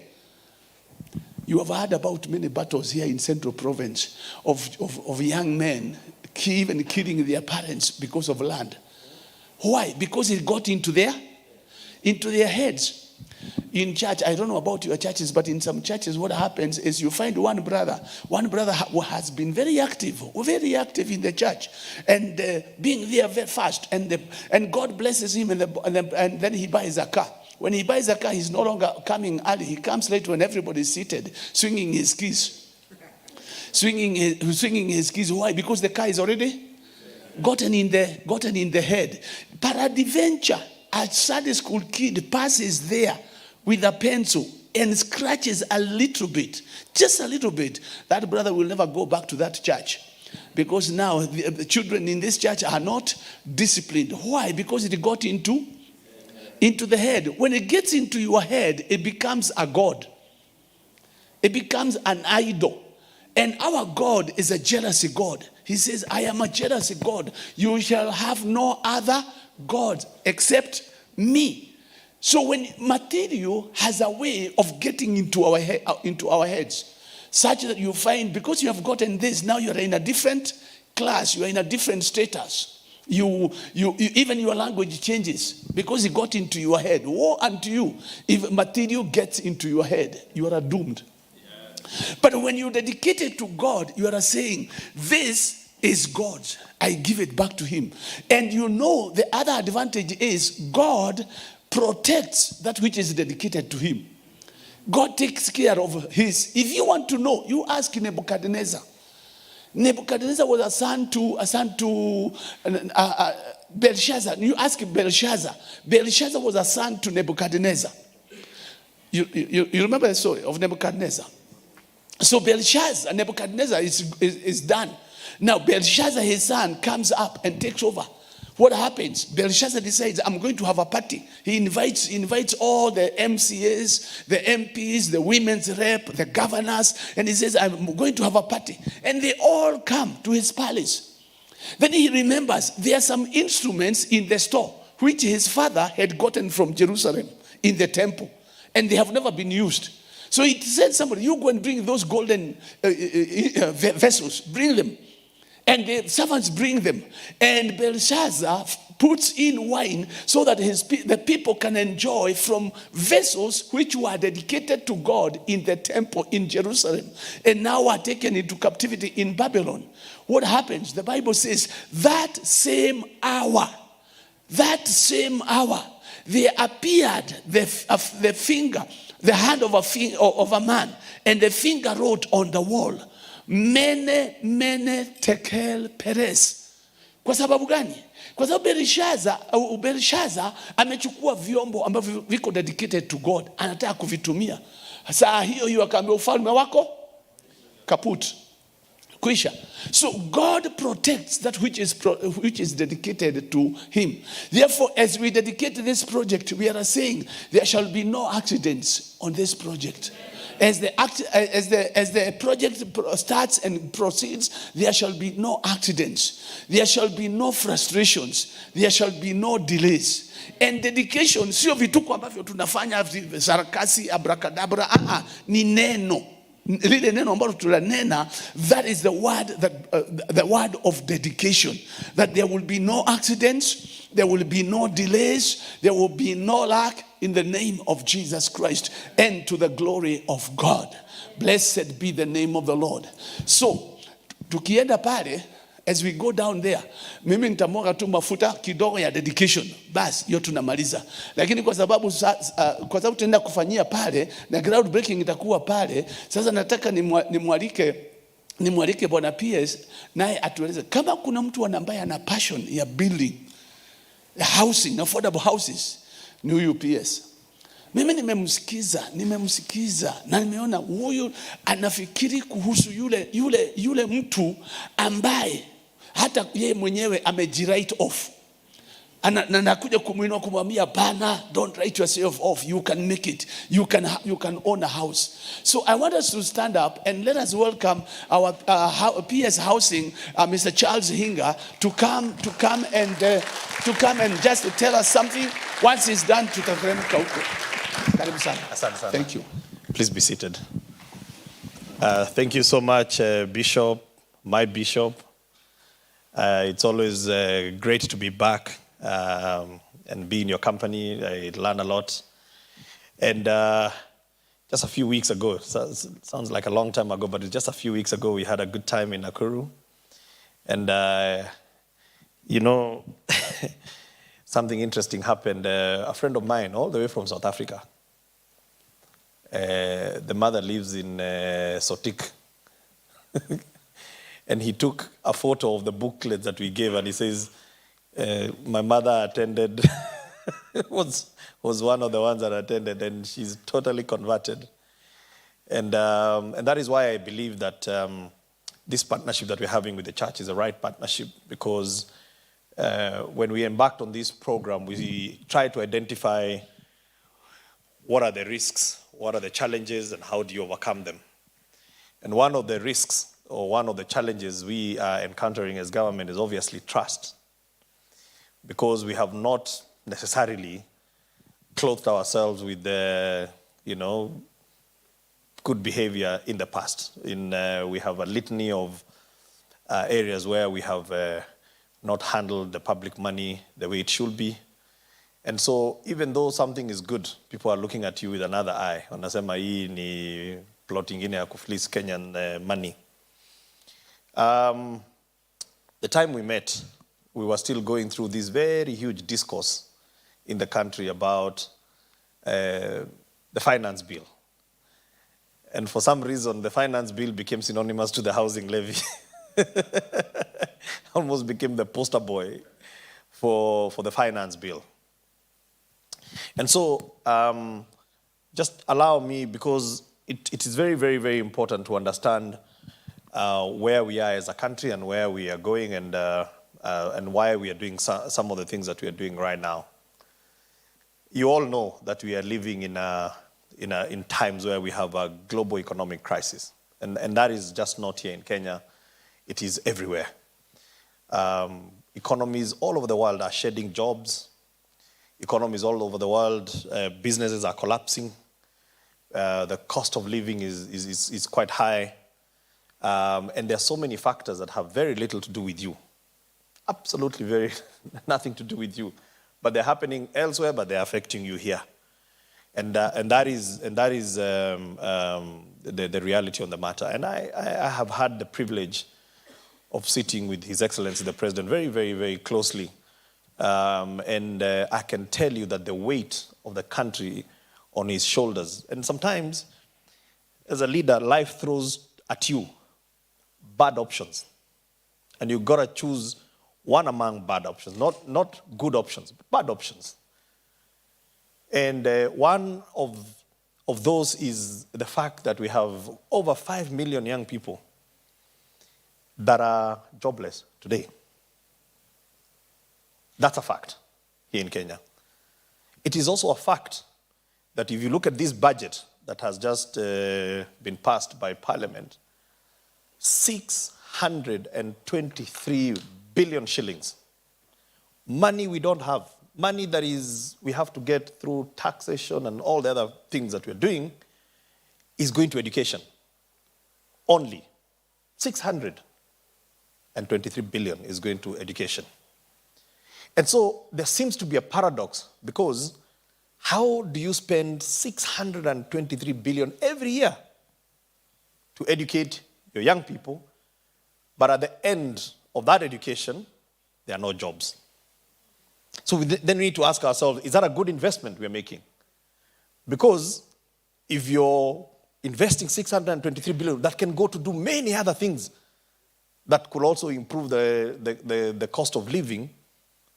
You have heard about many battles here in Central Province of young men even killing their parents because of land. Why? Because it got into their heads. In church, I don't know about your churches, but in some churches, what happens is you find one brother who has been very active in the church, and being there very fast, and God blesses him, and then he buys a car. When he buys a car, he's no longer coming early. He comes late when everybody's seated, swinging his keys. Swinging his keys. Why? Because the car is already gotten in the head. Peradventure, a Sunday school kid passes there with a pencil and scratches a little bit, just a little bit. That brother will never go back to that church, because now the children in this church are not disciplined. Why? Because it got into the head. When it gets into your head, it becomes a god. It becomes an idol. And our God is a jealousy God. He says, I am a jealousy God. You shall have no other God except me. So when material has a way of getting into our heads, such that you find, because you have gotten this, now you're in a different class, you're in a different status. Even your language changes because it got into your head. Woe unto you if material gets into your head, you are doomed. But when you dedicate it to God, you are saying, this is God's. I give it back to him. And you know the other advantage is God protects that which is dedicated to him. God takes care of his. If you want to know, you ask Nebuchadnezzar. Nebuchadnezzar was a son to Belshazzar. You ask Belshazzar. Belshazzar was a son to Nebuchadnezzar. You remember the story of Nebuchadnezzar? So Belshazzar, Nebuchadnezzar is done. Now Belshazzar, his son, comes up and takes over. What happens? Belshazzar decides, I'm going to have a party. He invites all the MCAs, the MPs, the women's rep, the governors, and he says, I'm going to have a party. And they all come to his palace. Then he remembers there are some instruments in the store which his father had gotten from Jerusalem in the temple, and they have never been used. So he said, somebody, you go and bring those golden vessels, bring them. And the servants bring them. And Belshazzar puts in wine so that the people can enjoy from vessels which were dedicated to God in the temple in Jerusalem and now are taken into captivity in Babylon. What happens? The Bible says that same hour, there appeared the hand of a man, and the finger wrote on the wall, Mene tekel peres. Kwa sababu gani? Kwa sababu Belshazzar amechukua vyombo ambavyo viko dedicated to God, anataka kuvitumia. Saa hiyo akaambia ufalme wako kaput. Kwisha. So God protects that which is dedicated to him. Therefore, as we dedicate this project, we are saying there shall be no accidents on this project. As the project starts and proceeds, there shall be no accidents. There shall be no frustrations. There shall be no delays. And dedication, sio vituko ambavyo tunafanya sarakasi, abracadabra, ni neno. Lile neno ambalo tunanena, that is the word of dedication. That there will be no accidents, there will be no delays, there will be no lack, in the name of Jesus Christ and to the glory of God. Blessed be the name of the Lord. So, tukienda pale, as we go down there, mimi nitamwaga tu mafuta kidogo ya dedication. Bas, hiyo tunamaliza. Lakini kwa sababu tunaenda kufanyia pale na ground breaking itakuwa pale, sasa nataka nimwalike Bwana PS naye atueleze kama kuna mtu ambaye ana passion ya building, housing, affordable houses, ni huyu PS. Mimi nimemsikiza na nimeona huyu anafikiri kuhusu yule mtu ambaye hata yeye mwenyewe amejirite off. Nakuja kumuinua kumwambia bana, don't write yourself off, you can make it, you can own a house. So I want us to stand up and let us welcome our PS Housing, Mr. Charles Hinga, to come and just tell us something. Once he's done, tutateremka huko. Karibu sana. Asante sana. Thank you. Please be seated. Thank you so much, Bishop, my Bishop. It's always great to be back and be in your company. I learn a lot. And just a few weeks ago, sounds like a long time ago, but just a few weeks ago, we had a good time in Nakuru. And, something interesting happened. A friend of mine, all the way from South Africa, the mother lives in Sotik. And he took a photo of the booklet that we gave, and he says, my mother attended, was one of the ones that attended, and she's totally converted. And that is why I believe that this partnership that we're having with the church is the right partnership, because when we embarked on this program, we tried to identify what are the risks, what are the challenges, and how do you overcome them. And one of the risks, or one of the challenges we are encountering as government is obviously trust, because we have not necessarily clothed ourselves with the, good behavior in the past. We have a litany of areas where we have not handle the public money the way it should be. And so even though something is good, people are looking at you with another eye. Wanasema hii ni plot ingine ya kufleece Kenyan money. The time we met, we were still going through this very huge discourse in the country about the finance bill. And for some reason, the finance bill became synonymous to the housing levy. Almost became the poster boy for the finance bill. And so just allow me, because it is very, very, very important to understand where we are as a country and where we are going, and why we are doing some of the things that we are doing right now. You all know that we are living in times where we have a global economic crisis. And that is just not here in Kenya. It is everywhere. Economies all over the world are shedding jobs. Economies all over the world, businesses are collapsing. The cost of living is quite high. And there are so many factors that have very little to do with you. Absolutely nothing to do with you. But they're happening elsewhere, but they're affecting you here. And that is the reality on the matter. And I have had the privilege of sitting with His Excellency the President very, very, very closely. And I can tell you that the weight of the country on his shoulders. And sometimes, as a leader, life throws at you bad options. And you've got to choose one among bad options, not good options, but bad options. And one of those is the fact that we have over 5 million young people that are jobless today. That's a fact here in Kenya. It is also a fact that if you look at this budget that has just been passed by Parliament, 623 billion shillings. Money we don't have. Money that we have to get through taxation and all the other things that we're doing is going to education. Only 623 billion is going to education. And so there seems to be a paradox, because how do you spend 623 billion every year to educate your young people, but at the end of that education, there are no jobs? So then we need to ask ourselves, is that a good investment we're making? Because if you're investing 623 billion, that can go to do many other things that could also improve the cost of living,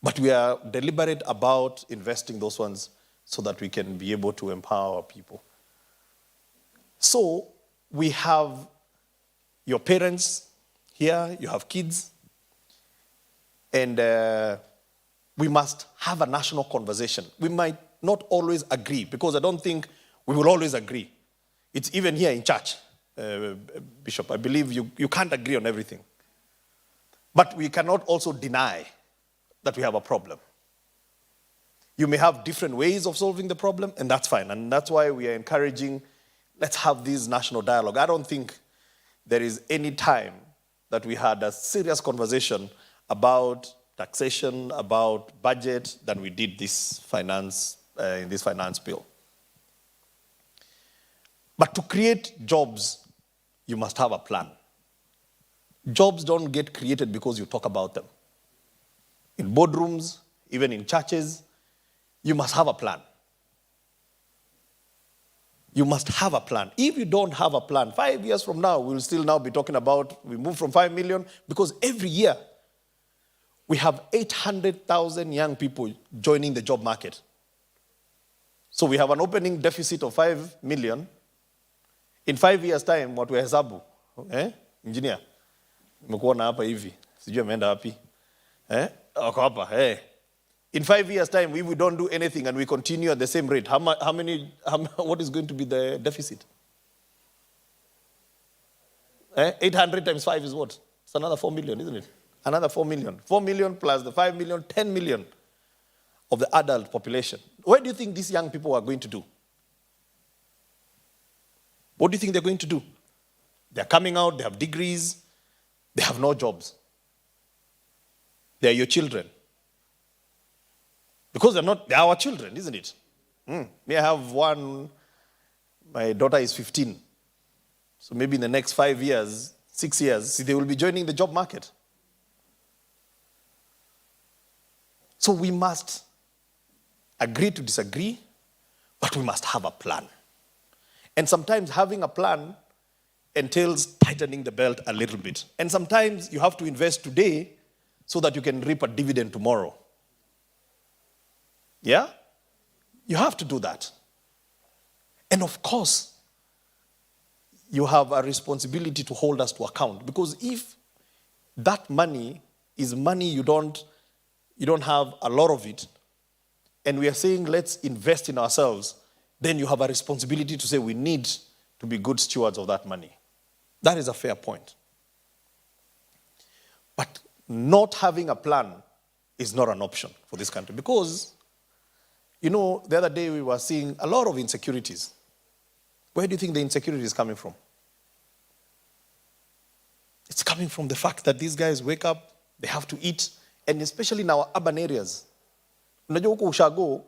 but we are deliberate about investing those ones so that we can be able to empower our people. So we have your parents here, you have kids, and we must have a national conversation. We might not always agree, because I don't think we will always agree. It's even here in church, Bishop. I believe you can't agree on everything. But we cannot also deny that we have a problem. You may have different ways of solving the problem, and that's fine. And that's why we are encouraging, let's have this national dialogue. I don't think there is any time that we had a serious conversation about taxation, about budget, than we did this in this finance bill. But to create jobs, you must have a plan. Jobs don't get created because you talk about them. In boardrooms, even in churches, you must have a plan. You must have a plan. If you don't have a plan, 5 years from now, we'll still now be talking about, we move from 5 million, because every year we have 800,000 young people joining the job market. So we have an opening deficit of 5 million. In 5 years' time, what we hesabu, engineer, nimekuona hapa hivi, sijui ameenda wapi, ako hapa, In 5 years' time, if we don't do anything and we continue at the same rate, what is going to be the deficit? 800 times 5 is what? It's another 4 million, isn't it? Another 4 million. 4 million plus the 5 million, 10 million of the adult population. What do you think these young people are going to do? What do you think they're going to do? They're coming out, they have degrees, they have no jobs. They are your children. Because they're our children, isn't it? Me, I have one, my daughter is 15. So maybe in the next 5 years, 6 years, they will be joining the job market. So we must agree to disagree, but we must have a plan. And sometimes having a plan entails tightening the belt a little bit. And sometimes you have to invest today so that you can reap a dividend tomorrow. Yeah? You have to do that. And of course, you have a responsibility to hold us to account. Because if that money is money you don't have a lot of it, and we are saying let's invest in ourselves, then you have a responsibility to say we need to be good stewards of that money. That is a fair point. But not having a plan is not an option for this country. Because, the other day we were seeing a lot of insecurities. Where do you think the insecurity is coming from? It's coming from the fact that these guys wake up, they have to eat, and especially in our urban areas. Unajua huko Ushago,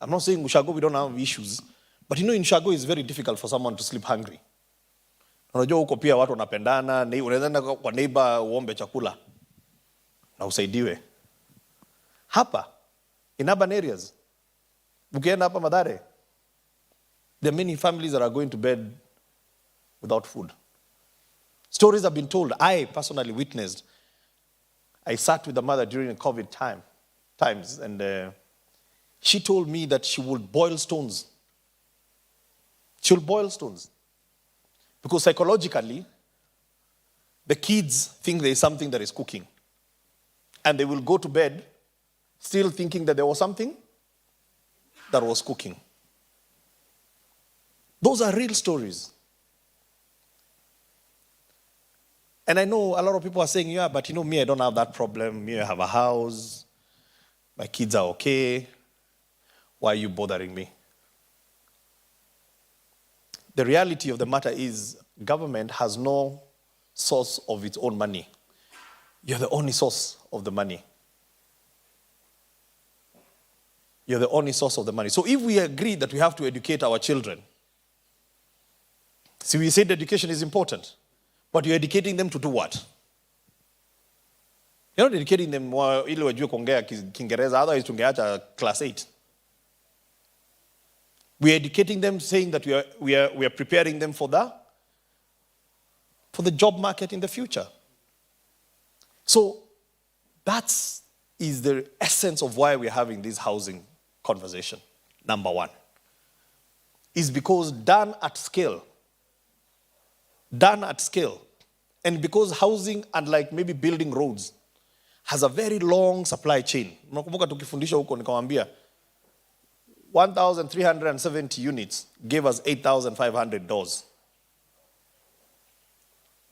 I'm not saying Ushago we don't have issues, but in Ushago it's very difficult for someone to sleep hungry. Unajua huko pia watu wanapendana, unaenda kwa neighbor uombe chakula na usaidiwe. Hapa, in urban areas, ukienda hapa Mathare, there are many families that are going to bed without food. Stories have been told. I personally witnessed. I sat with the mother during the COVID times, and she told me that she would boil stones. She'll boil stones. Because psychologically, the kids think there is something that is cooking. And they will go to bed still thinking that there was something that was cooking. Those are real stories. And I know a lot of people are saying, yeah, but me, I don't have that problem. Me, I have a house. My kids are okay. Why are you bothering me? The reality of the matter is government has no source of its own money. You're the only source of the money. You're the only source of the money. So if we agree that we have to educate our children, see, we said education is important, but you're educating them to do what? You're not educating them ili wajue kuongea Kiingereza, otherwise tungeacha class 8. We're educating them saying that we are preparing them for the job market in the future. So that is the essence of why we're having this housing conversation. Number one is because done at scale, and because housing, unlike maybe building roads, has a very long supply chain. Nakumbuka tukifundisha huko nikamwambia 1,370 units gave us 8,500 doors.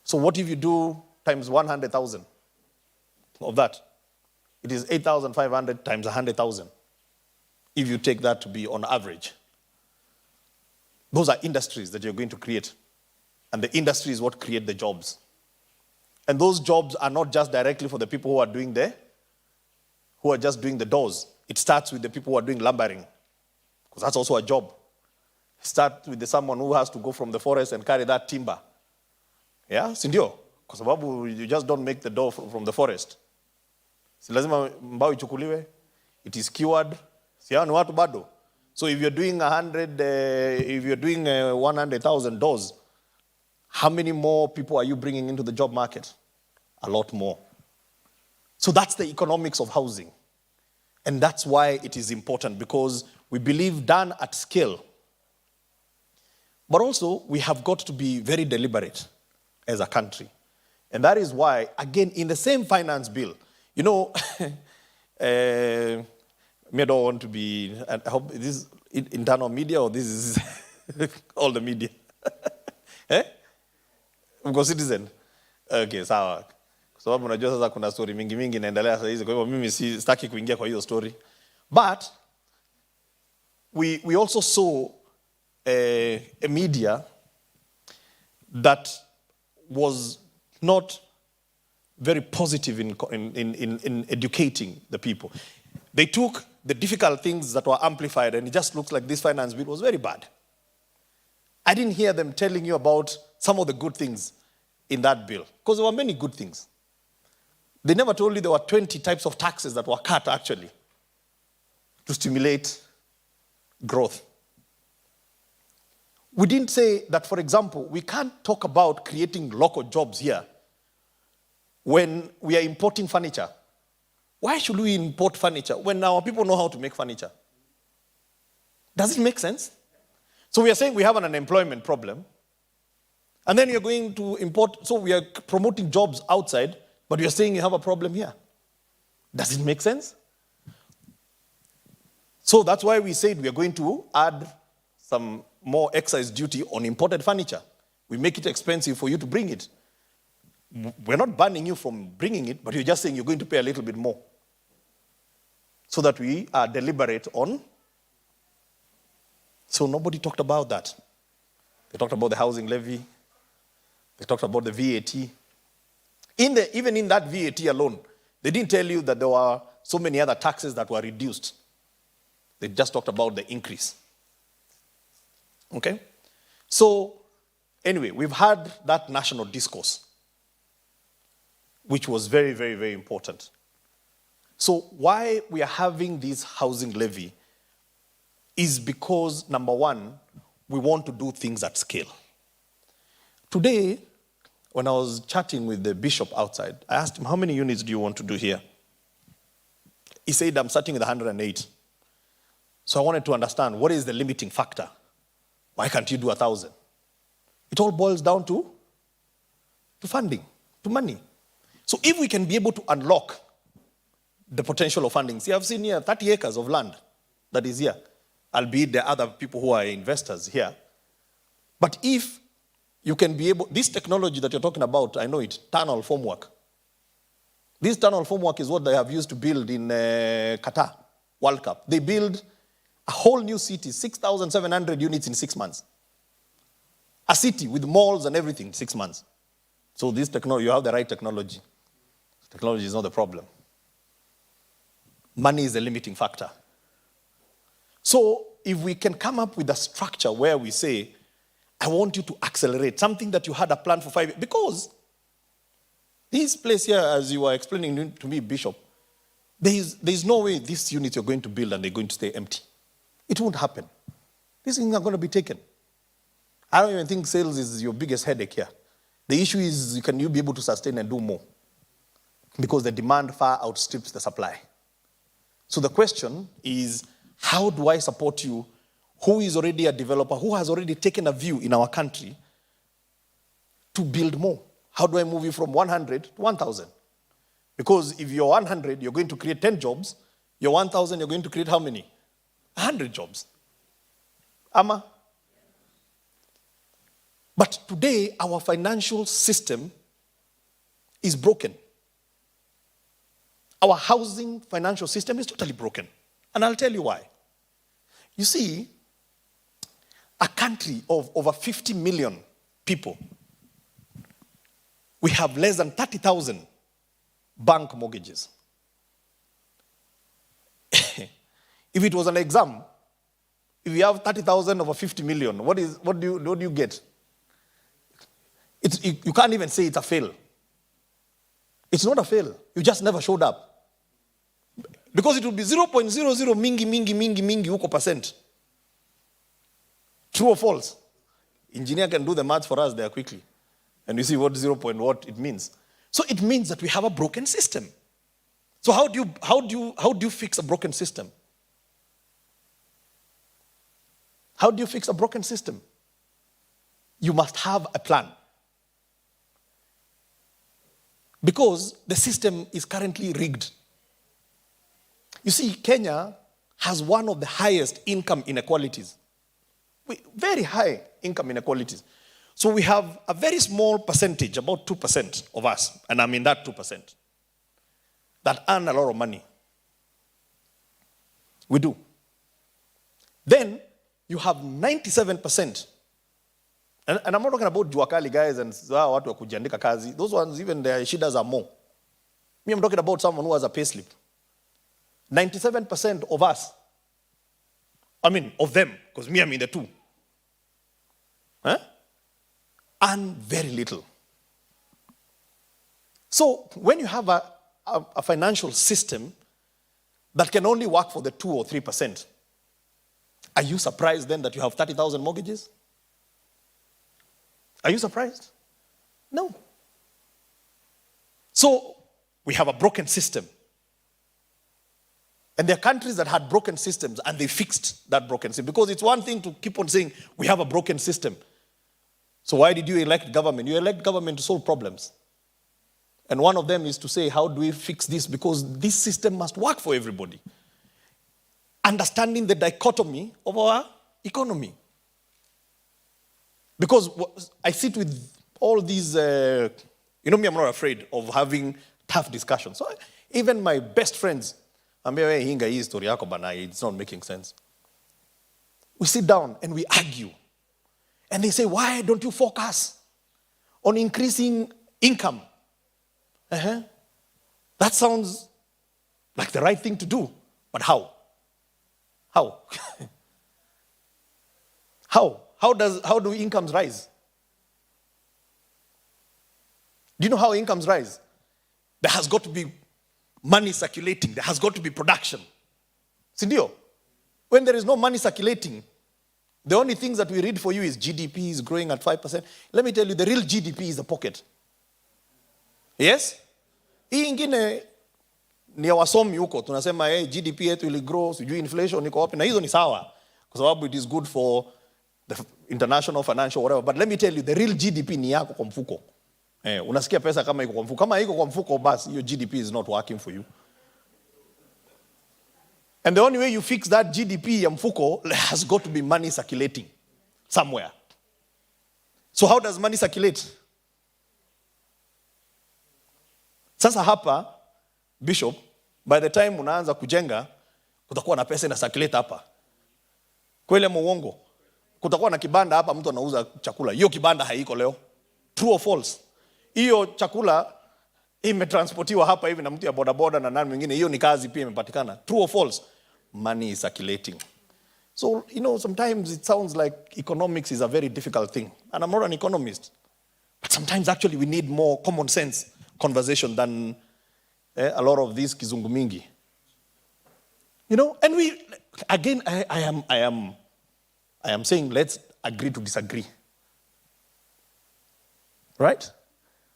So what if you do times 100,000 of that? It is 8,500 times 100,000. If you take that to be on average. Those are industries that you're going to create. And the industry is what create the jobs. And those jobs are not just directly for the people who are just doing the doors. It starts with the people who are doing lumbering, because that's also a job. It starts with someone who has to go from the forest and carry that timber. Yeah, sindio? Kwa sababu you just don't make the door from the forest. Si lazima mbao ichukuliwe. It is cured. Si hao ni watu bado. So if you're doing 100,000 doors, how many more people are you bringing into the job market? A lot more. So that's the economics of housing. And that's why it is important, because we believe done at scale. But also, we have got to be very deliberate as a country. And that is why, again, in the same finance bill, me, I don't want to be, I hope this is internal media or this is all the media. Eh? Mko Citizen? Okay, sawa. Kwa sababu unajua sasa kuna story mingi inaendelea sasa hizi, kwa hivyo mimi sitaki kuingia kwa hiyo story. But we also saw a media that was not very positive in educating the people. They took the difficult things that were amplified, and it just looks like this finance bill was very bad. I didn't hear them telling you about some of the good things in that bill, because there were many good things. They never told you there were 20 types of taxes that were cut, actually, to stimulate growth. We didn't say that, for example, we can't talk about creating local jobs here when we are importing furniture. Why should we import furniture when our people know how to make furniture? Does it make sense? So we are saying we have an unemployment problem, and then you're going to import, so we are promoting jobs outside, but you're saying you have a problem here. Does it make sense? So that's why we said we are going to add some more excise duty on imported furniture. We make it expensive for you to bring it. We're not banning you from bringing it, but you're just saying you're going to pay a little bit more. So that we are deliberate on. So nobody talked about that. They talked about the housing levy. They talked about the VAT. Even in that VAT alone, they didn't tell you that there were so many other taxes that were reduced. They just talked about the increase. Okay? So, anyway, we've had that national discourse, which was very, very, very important. So, why we are having this housing levy is because, number one, we want to do things at scale. Today, when I was chatting with the bishop outside, I asked him, how many units do you want to do here? He said, I'm starting with 108. So I wanted to understand, what is the limiting factor? Why can't you do 1,000? It all boils down to funding, to money. So if we can be able to unlock the potential of funding, see, I've seen here 30 acres of land that is here, albeit there are other people who are investors here. But if you can be able, this technology that you're talking about, I know it, tunnel formwork. This tunnel formwork is what they have used to build in Qatar World Cup. They build a whole new city, 6,700 units in 6 months. A city with malls and everything, 6 months. So this technology, you have the right technology. Technology is not the problem. Money is the limiting factor. So if we can come up with a structure where we say, I want you to accelerate something that you had a plan for 5 years, because this place here, as you were explaining to me, Bishop, there is no way these units you're going to build and they're going to stay empty. It won't happen. These things are going to be taken. I don't even think sales is your biggest headache here. The issue is, can you be able to sustain and do more? Because the demand far outstrips the supply. So the question is, how do I support you, who is already a developer, who has already taken a view in our country to build more? How do I move you from 100 to 1,000? Because if you're 100, you're going to create 10 jobs. You're 1,000, you're going to create how many? 100 jobs. Ama? But today, our financial system is broken. Our housing financial system is totally broken. And I'll tell you why. You see, a country of over 50 million people, we have less than 30,000 bank mortgages. If it was an exam, if you have 30,000 over 50 million, what do you get? You can't even say it's a fail. It's not a fail. You just never showed up. Because it would be 0.00 mingi huko percent. True or false? Engineer can do the maths for us there quickly. And you see what 0. What it means. So it means that we have a broken system. So how do you fix a broken system? How do you fix a broken system? You must have a plan. Because the system is currently rigged. You see, Kenya has one of the highest income inequalities. Very high income inequalities. So we have a very small percentage, about 2% of us, and I'm in that 2%, that earn a lot of money. We do. Then you have 97%. And I'm not talking about juakali guys and watu wa kujiandika kazi. Those ones, even their shidas are more. Me, I'm talking about someone who has a payslip. 97% of us, of them, because me, I'm in the two, earn very little. So when you have a financial system that can only work for the 2 or 3%, are you surprised then that you have 30,000 mortgages? Are you surprised? No. So we have a broken system. And there are countries that had broken systems and they fixed that broken system. Because it's one thing to keep on saying, we have a broken system. So why did you elect government? You elect government to solve problems. And one of them is to say, how do we fix this? Because this system must work for everybody. Understanding the dichotomy of our economy. Because I sit with all these, me, I'm not afraid of having tough discussions. So even my best friends, it's not making sense. We sit down and we argue. And they say, why don't you focus on increasing income? That sounds like the right thing to do. But how? How? How do incomes rise? Do you know how incomes rise? There has got to be money circulating. There has got to be production. Sindio? When there is no money circulating, the only things that we read for you is GDP is growing at 5%. Let me tell you, the real GDP is the pocket. Yes? Hii ingine ni ya wasomi huko. Tunasema GDP yetu ili grow, sijui inflation iko wapi, na hizo ni sawa. Kwa sababu it is good for the international financial whatever. But let me tell you, the real GDP ni yako kwa mfuko. Unasikia pesa kama iko kwa mfuko. Kama iko kwa mfuko, basi your GDP is not working for you. And the only way you fix that GDP ya mfuko has got to be money circulating somewhere. So how does money circulate? Sasa hapa, Bishop, by the time unaanza kujenga, kutakuwa na pesa ina circulate hapa. Kweli ama uongo? Kutakuwa na kibanda hapa mtu anauza chakula. Hiyo kibanda haiko leo. True or false? Hiyo chakula imetransportiwa hapa hivi na mtu ya bodaboda na nani mwingine. Hiyo ni kazi pia imepatikana. True or false? Money is circulating. So, sometimes it sounds like economics is a very difficult thing. And I'm not an economist. But sometimes actually we need more common sense conversation than a lot of these kizungu mingi. And we, again, I am saying let's agree to disagree. Right?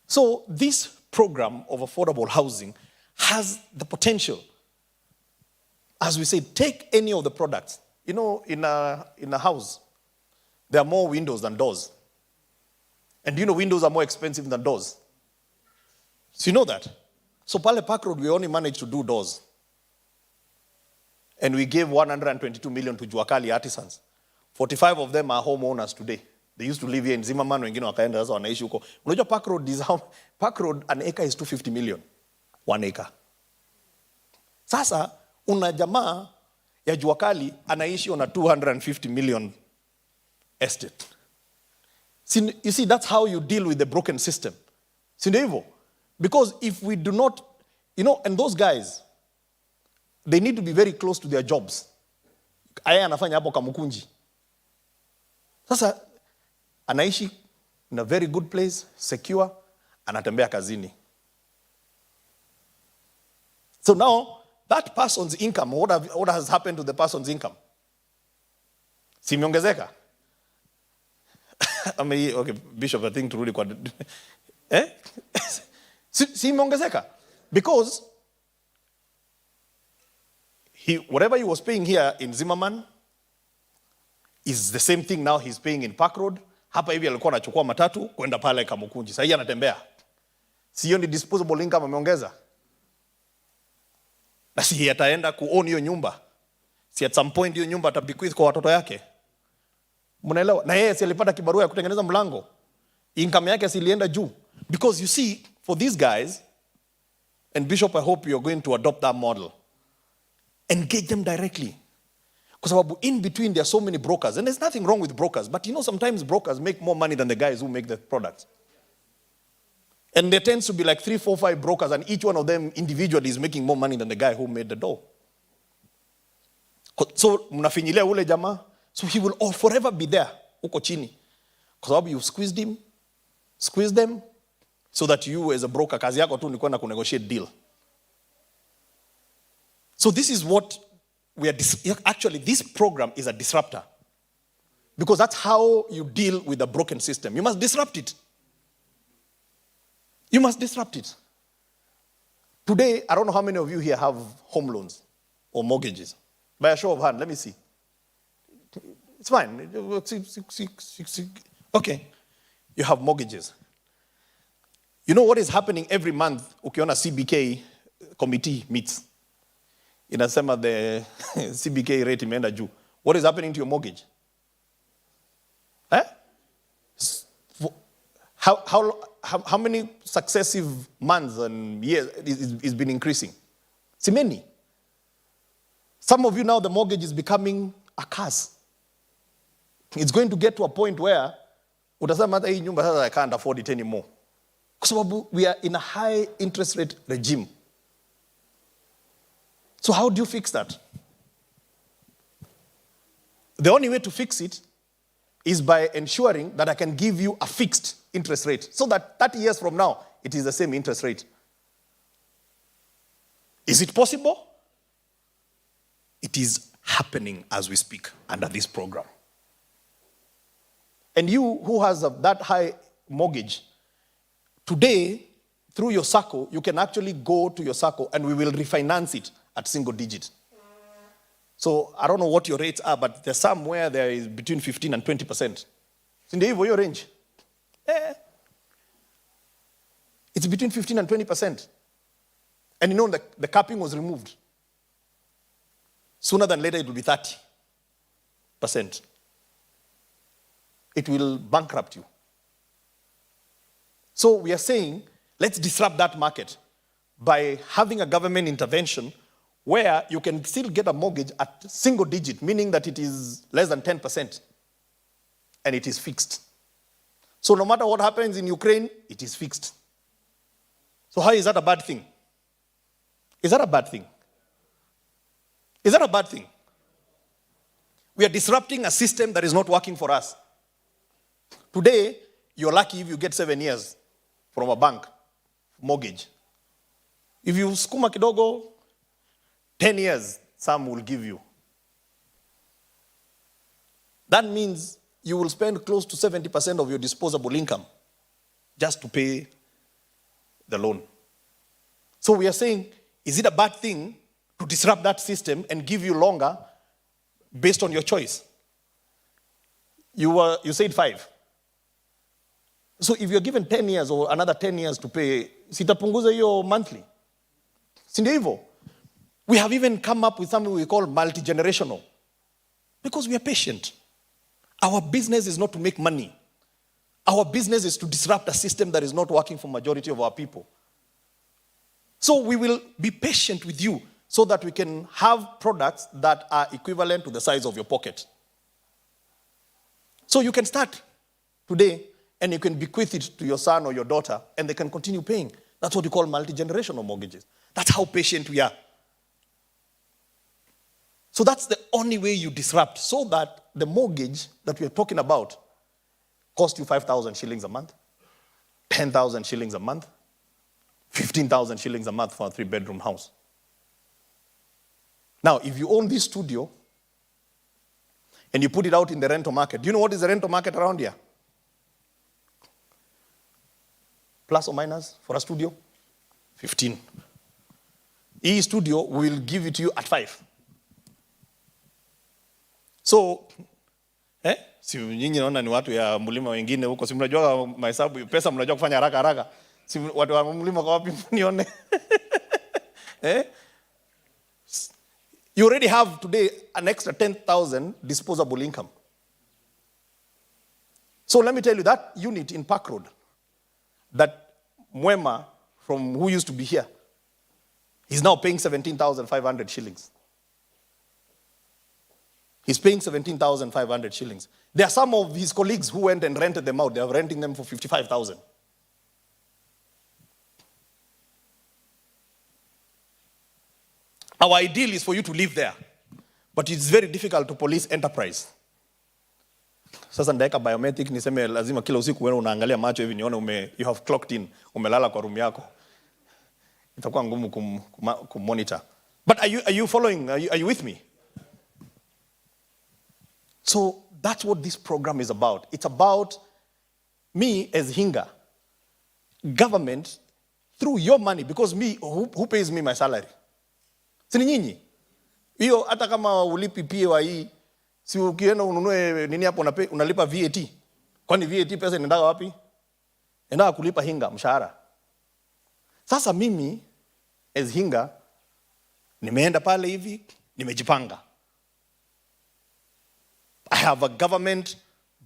So this program of affordable housing has the potential, as we say, take any of the products. In a house, there are more windows than doors. And windows are more expensive than doors. So you know that? So Pale Park Road, we only managed to do doors. And we gave 122 million to Juakali artisans. 45 of them are homeowners today. They used to live here in Zimmerman, wengine wakaenda sasa wanaishi huko. Unajua Park Road, an acre is 250 million. 1 acre. Sasa una jamaa ya Juakali anaishi on a 250 million estate. You see, that's how you deal with the broken system. Si ndio hivyo? Because if we do not, and those guys, they need to be very close to their jobs. Aya anafanya hapo Kamukunji. Sasa, anaishi in a very good place, secure, anatembea kazini. So now, that person's income, what has happened to the person's income? Si imeongezeka? Okay, Bishop, I think turudi kwa... Si imeongezeka? Because whatever he was paying here in Zimmerman is the same thing now he's paying in Park Road. Hapa hivi alikuwa anachukua matatu kwenda pale Kamukunji. Sasa anatembea. Si hiyo ni disposable income ameongeza? Na si ataenda kuown hiyo nyumba. Si at some point hiyo nyumba atabequeath kwa watoto yake. Mnaelewa? Na yeye si alipata kibarua ya kutengeneza mlango. Income yake si ilienda juu. Because you see, for these guys, and Bishop, I hope you're going to adopt that model. Engage them directly. Because in between there are so many brokers. And there's nothing wrong with brokers. But sometimes brokers make more money than the guys who make the products. And there tends to be like 3, 4, 5 brokers, and each one of them individually is making more money than the guy who made the door. So mnafinyilia ule jamaa, so he will forever be there, uko chini. Because you squeeze them, so that you as a broker, kazi yako tu ni kwenda kunegotiate deal. So this is what we are, actually this program is a disruptor. Because that's how you deal with a broken system. You must disrupt it. You must disrupt it. Today, I don't know how many of you here have home loans or mortgages. By a show of hand, let me see. It's fine. Okay. You have mortgages. You know what is happening every month? Ukiona CBK committee meets. Inasema the CBK rate imeenda juu. What is happening to your mortgage? How many successive months and years it's been increasing? See, many. Some of you now, the mortgage is becoming a curse. It's going to get to a point where utasema hata hii nyumba sasa I can't afford it anymore. Kwa sababu we are in a high interest rate regime. So how do you fix that? The only way to fix it is by ensuring that I can give you a fixed interest rate so that 30 years from now, it is the same interest rate. Is it possible? It is happening as we speak under this program. And you who has that high mortgage, today, through your SACCO, you can actually go to your SACCO and we will refinance it at single digit. So I don't know what your rates are, but there's somewhere there is between 15 and 20%. In the your range. It's between 15 and 20%. And you know the capping was removed. Sooner than later it will be 30%. It will bankrupt you. So we are saying, let's disrupt that market by having a government intervention where you can still get a mortgage at single digit, meaning that it is less than 10%, and it is fixed. So no matter what happens in Ukraine, it is fixed. So how is that a bad thing? Is that a bad thing? Is that a bad thing? We are disrupting a system that is not working for us. Today, you're lucky if you get 7 years from a bank mortgage. If you skuma kidogo, 10 years, some will give you. That means you will spend close to 70% of your disposable income just to pay the loan. So we are saying, is it a bad thing to disrupt that system and give you longer based on your choice? You said 5. So if you're given 10 years or another 10 years to pay, sitapunguza hiyo monthly. Si ndio hivyo? We have even come up with something we call multi-generational. Because we are patient. Our business is not to make money. Our business is to disrupt a system that is not working for majority of our people. So we will be patient with you so that we can have products that are equivalent to the size of your pocket. So you can start today and you can bequeath it to your son or your daughter and they can continue paying. That's what you call multi-generational mortgages. That's how patient we are. So that's the only way you disrupt, so that the mortgage that we are talking about costs you 5,000 shillings a month, 10,000 shillings a month, 15,000 shillings a month for a 3-bedroom house. Now, if you own this studio and you put it out in the rental market, do you know what is the rental market around here? Plus or minus for a studio? 15. Each studio will give it to you at 5. So, si nyinyi naona ni watu ya mlima wengine huko, si mnajua mahesabu pesa, mnajua kufanya haraka haraka. Si watu wa mlima kwa wapi nione? You already have today an extra 10,000 disposable income. So let me tell you, that unit in Park Road, that Mwema, from who used to be here, he's now paying 17,500 shillings. He's paying 17,500 shillings. There are some of his colleagues who went and rented them out. They are renting them for 55,000. Our ideal is for you to live there. But it's very difficult to police enterprise. Sasa ndaeka biometric niseme lazima kila usiku wewe unaangalia macho hivi nione you have clocked in, umelala kwa room yako. Itakuwa ngumu kumonitor. But are you following? Are you with me? So that's what this program is about. It's about me as Hinga, government, through your money, because me, who pays me my salary? Sini nyinyi. Hiyo hata kama ulipi PAYE, si ukienda ununue nini hapo unalipa VAT. Kwani VAT pesa inaenda wapi? Inaenda kulipa Hinga mshahara. Sasa mimi as Hinga nimeenda pale hivi, nimejipanga. I have a government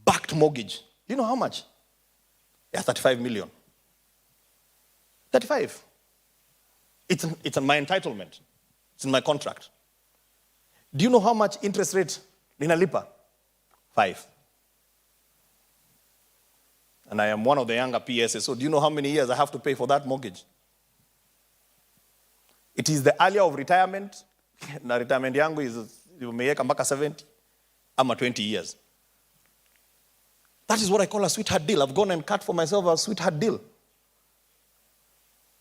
backed mortgage. Do you know how much? Yeah, 35 million. 35. It's in my entitlement. It's in my contract. Do you know how much interest rate ninalipa? 5. And I am one of the younger PSs, so do you know how many years I have to pay for that mortgage? It is the earlier of retirement. Na retirement yangu is umeweka mpaka 70 ama 20 years. That is what I call a sweetheart deal. I've gone and cut for myself a sweetheart deal.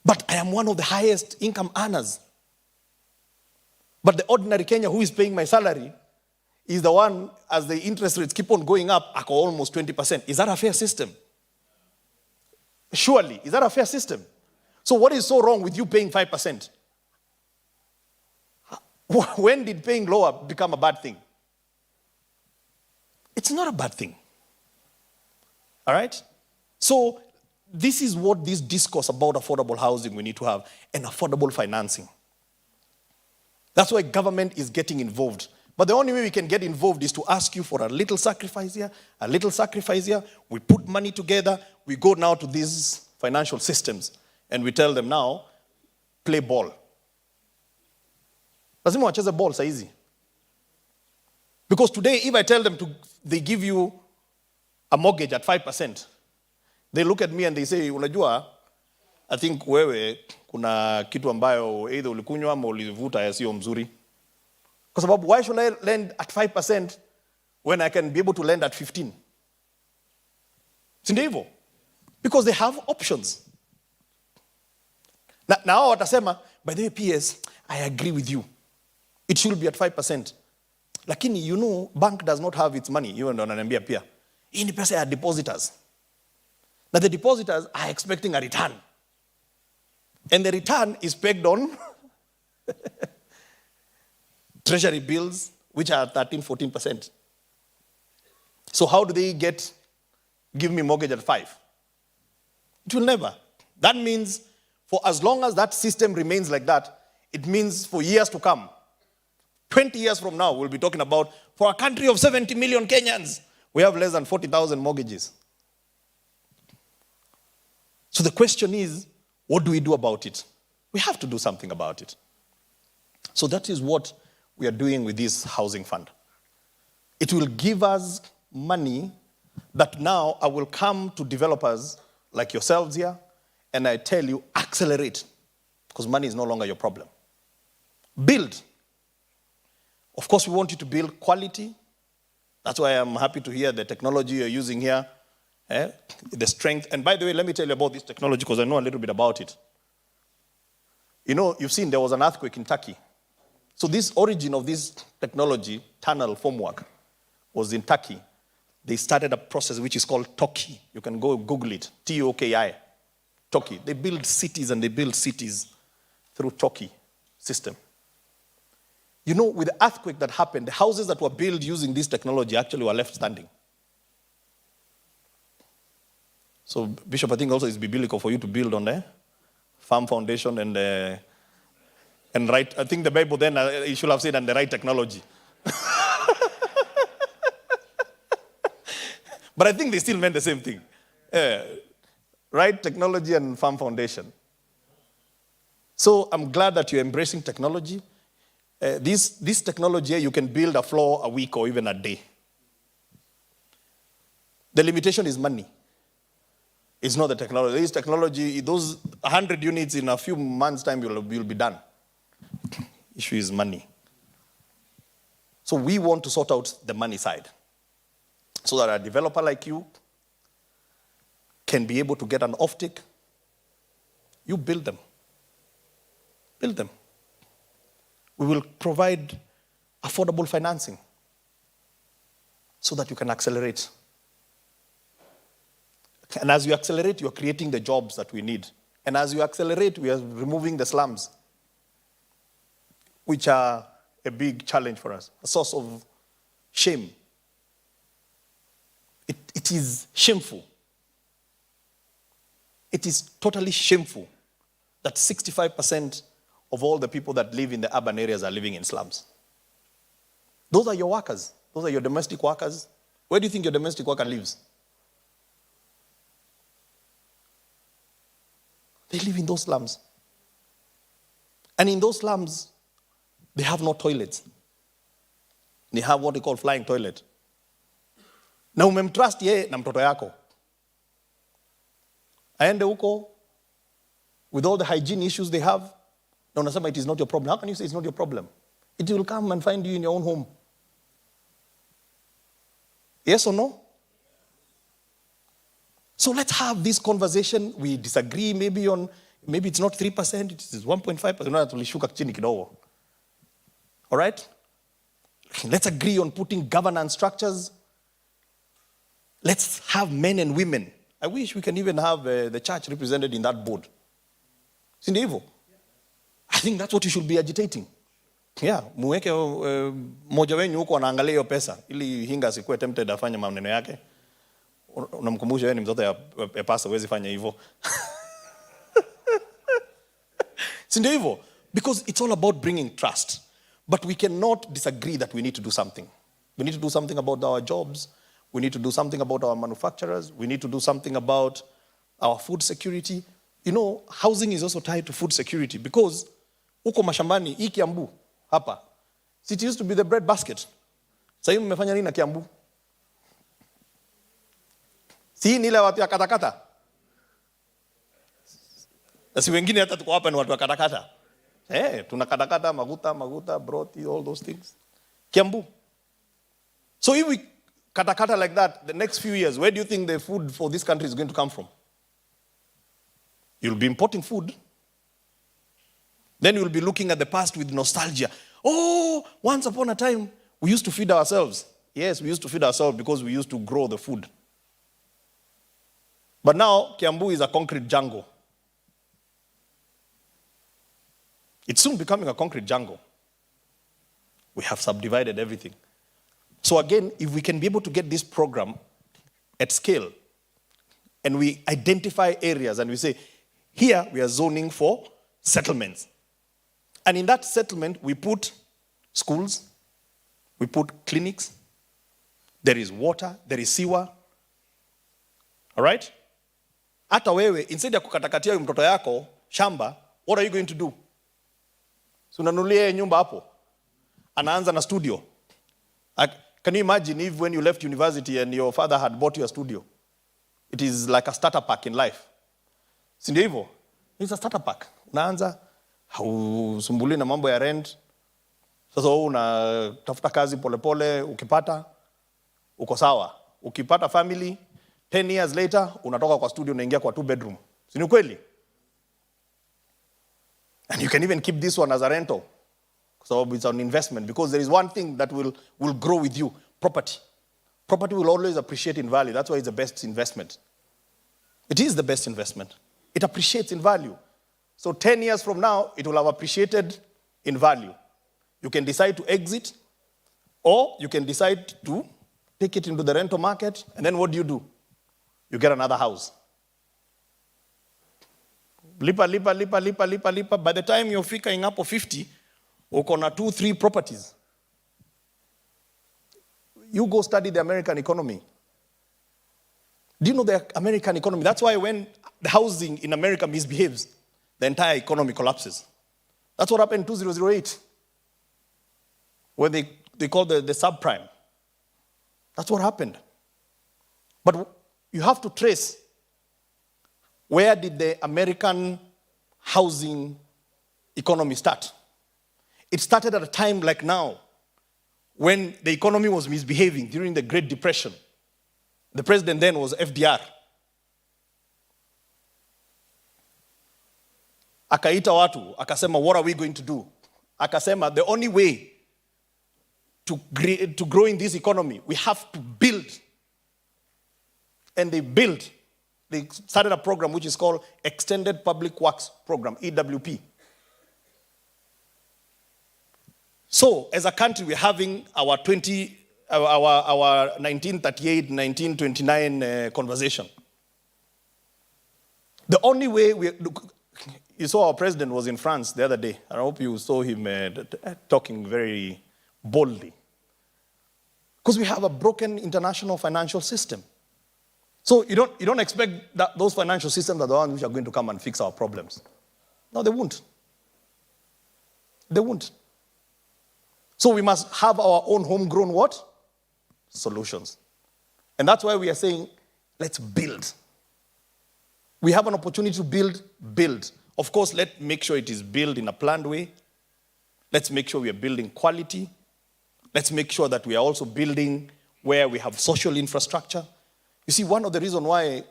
But I am one of the highest income earners. But the ordinary Kenyan who is paying my salary is the one, as the interest rates keep on going up, I call almost 20%. Is that a fair system? Surely. Is that a fair system? So what is so wrong with you paying 5%? When did paying lower become a bad thing? It's not a bad thing. All right? So this is what this discourse about affordable housing we need to have, and affordable financing. That's why government is getting involved. But the only way we can get involved is to ask you for a little sacrifice here, a little sacrifice here. We put money together. We go now to these financial systems, and we tell them now, play ball. Lazima wacheze ball saa hizi. Because today, if I tell them they give you a mortgage at 5%, they look at me and they say, unajua, I think wewe kuna kitu ambayo either ulikunywa ama ulivuta yasiyo mzuri. Kwa sababu why should I lend at 5% when I can be able to lend at 15? Si ndio hivyo? Because they have options. Now watasema, by the way, PS, I agree with you. It should be at 5%. Lakini, you know, bank does not have its money. Hiyo ndo ananiambia pia. Hii ni pesa ya depositors. Now the depositors are expecting a return. And the return is pegged on treasury bills, which are 13-14%. So how do they give me mortgage at 5%? It will never. That means for as long as that system remains like that, it means for years to come, 20 years from now, we'll be talking about, for a country of 70 million Kenyans, we have less than 40,000 mortgages. So the question is, what do we do about it? We have to do something about it. So that is what we are doing with this housing fund. It will give us money that now I will come to developers like yourselves here, and I tell you, accelerate, because money is no longer your problem. Build. Of course, we want you to build quality. That's why I'm happy to hear the technology you're using here, the strength. And by the way, let me tell you about this technology because I know a little bit about it. You know, you've seen there was an earthquake in Turkey. So this origin of this technology, tunnel formwork, was in Turkey. They started a process which is called Toki. You can go Google it, T-O-K-I, Toki. They build cities and they build cities through Toki system. You know, with the earthquake that happened, the houses that were built using this technology actually were left standing. So, Bishop, I think also it's biblical for you to build on a firm foundation and right. I think the Bible then, it should have said, and the right technology. But I think they still meant the same thing. Right technology and firm foundation. So I'm glad that you're embracing technology. This technology, you can build a floor a week or even a day. The limitation is money. It's not the technology. This technology, those 100 units in a few months' time, you'll be done. issue is money. So we want to sort out the money side so that a developer like you can be able to get an offtake. You build them. Build them. We will provide affordable financing so that you can accelerate. And as you accelerate, you're creating the jobs that we need. And as you accelerate, we are removing the slums, which are a big challenge for us, a source of shame. It is shameful. It is totally shameful that 65% of all the people that live in the urban areas are living in slums. Those are your workers. Those are your domestic workers. Where do you think your domestic worker lives? They live in those slums. And in those slums, they have no toilets. They have what they call flying toilet. Na umemtrust yeye na mtoto yako. Aende huko with all the hygiene issues they have. Na unasema it is not your problem. How can you say it's not your problem? It will come and find you in your own home. Yes or no? So let's have this conversation. We disagree maybe it's not 3%, it is 1.5%. No, tulishuka chini kidogo. All right? Let's agree on putting governance structures. Let's have men and women. I wish we can even have the church represented in that board. Si ndivyo? I think that's what you should be agitating. Yeah, muweke mmoja wenyu huko anaangalia hiyo pesa ili Hinga asikuwe tempted afanye maneno yake. Unamkumbusha wewe ni mtoto ya pasta, huwezi fanya hivyo. Si ndivyo? Because it's all about bringing trust. But we cannot disagree that we need to do something. We need to do something about our jobs. We need to do something about our manufacturers. We need to do something about our food security. You know, housing is also tied to food security because huko mashambani, hii Kiambu, hapa, it used to be the bread basket. Sasa hivi mmefanya nini na Kiambu? Si ni ile watu ya katakata. Na si wengine hata tuko hapa ni watu wa katakata. Tunakatakata, maguta, broti, all those things. Kiambu. So if we katakata like that, the next few years, where do you think the food for this country is going to come from? You'll be importing food. Then you'll be looking at the past with nostalgia. Oh, once upon a time, we used to feed ourselves. Yes, we used to feed ourselves because we used to grow the food. But now, Kiambu is a concrete jungle. It's soon becoming a concrete jungle. We have subdivided everything. So again, if we can be able to get this program at scale, and we identify areas and we say, here we are zoning for settlements. And in that settlement, we put schools, we put clinics, there is water, there is sewer. All right? Hata wewe, instead ya kukatakatia huyu mtoto yako shamba, what are you going to do? So unanunulia nyumba hapo. Anaanza na studio. Can you imagine if when you left university and your father had bought you a studio? It is like a starter pack in life. Si ndio hivyo? It's a starter pack. Unaanza, hausumbuli na mambo ya rent. Sasa unatafuta kazi polepole, ukipata, uko sawa. Ukipata family, 10 years later, unatoka kwa studio unaingia kwa 2 bedroom. Si ni kweli? And you can even keep this one as a rental. So it's an investment because there is one thing that will grow with you, property. Property will always appreciate in value. That's why it's the best investment. It is the best investment. It appreciates in value. So 10 years from now, it will have appreciated in value. You can decide to exit or you can decide to take it into the rental market and then what do? You get another house. Lipa. By the time you're figuring up 50, uko na 2-3 properties. You go study the American economy. Do you know the American economy? That's why when the housing in America misbehaves, the entire economy collapses. That's what happened in 2008, where they call the subprime. That's what happened. But you have to trace where did the American housing economy start. It started at a time like now, when the economy was misbehaving during the Great Depression. The president then was FDR. Akaita watu, akasema, what are we going to do? Akasema, the only way to grow in this economy, we have to build. And they built. They started a program which is called Extended Public Works Program, EWP. So, as a country, we're having our 1938, 1929 conversation. The only way you saw our president was in France the other day. I hope you saw him talking very boldly. Because we have a broken international financial system. So you don't expect that those financial systems are the ones which are going to come and fix our problems. No, they won't. They won't. So we must have our own homegrown what? Solutions. And that's why we are saying, let's build. We have an opportunity to build. Of course, let's make sure it is built in a planned way. Let's make sure we are building quality. Let's make sure that we are also building where we have social infrastructure. You see, one of the reasons why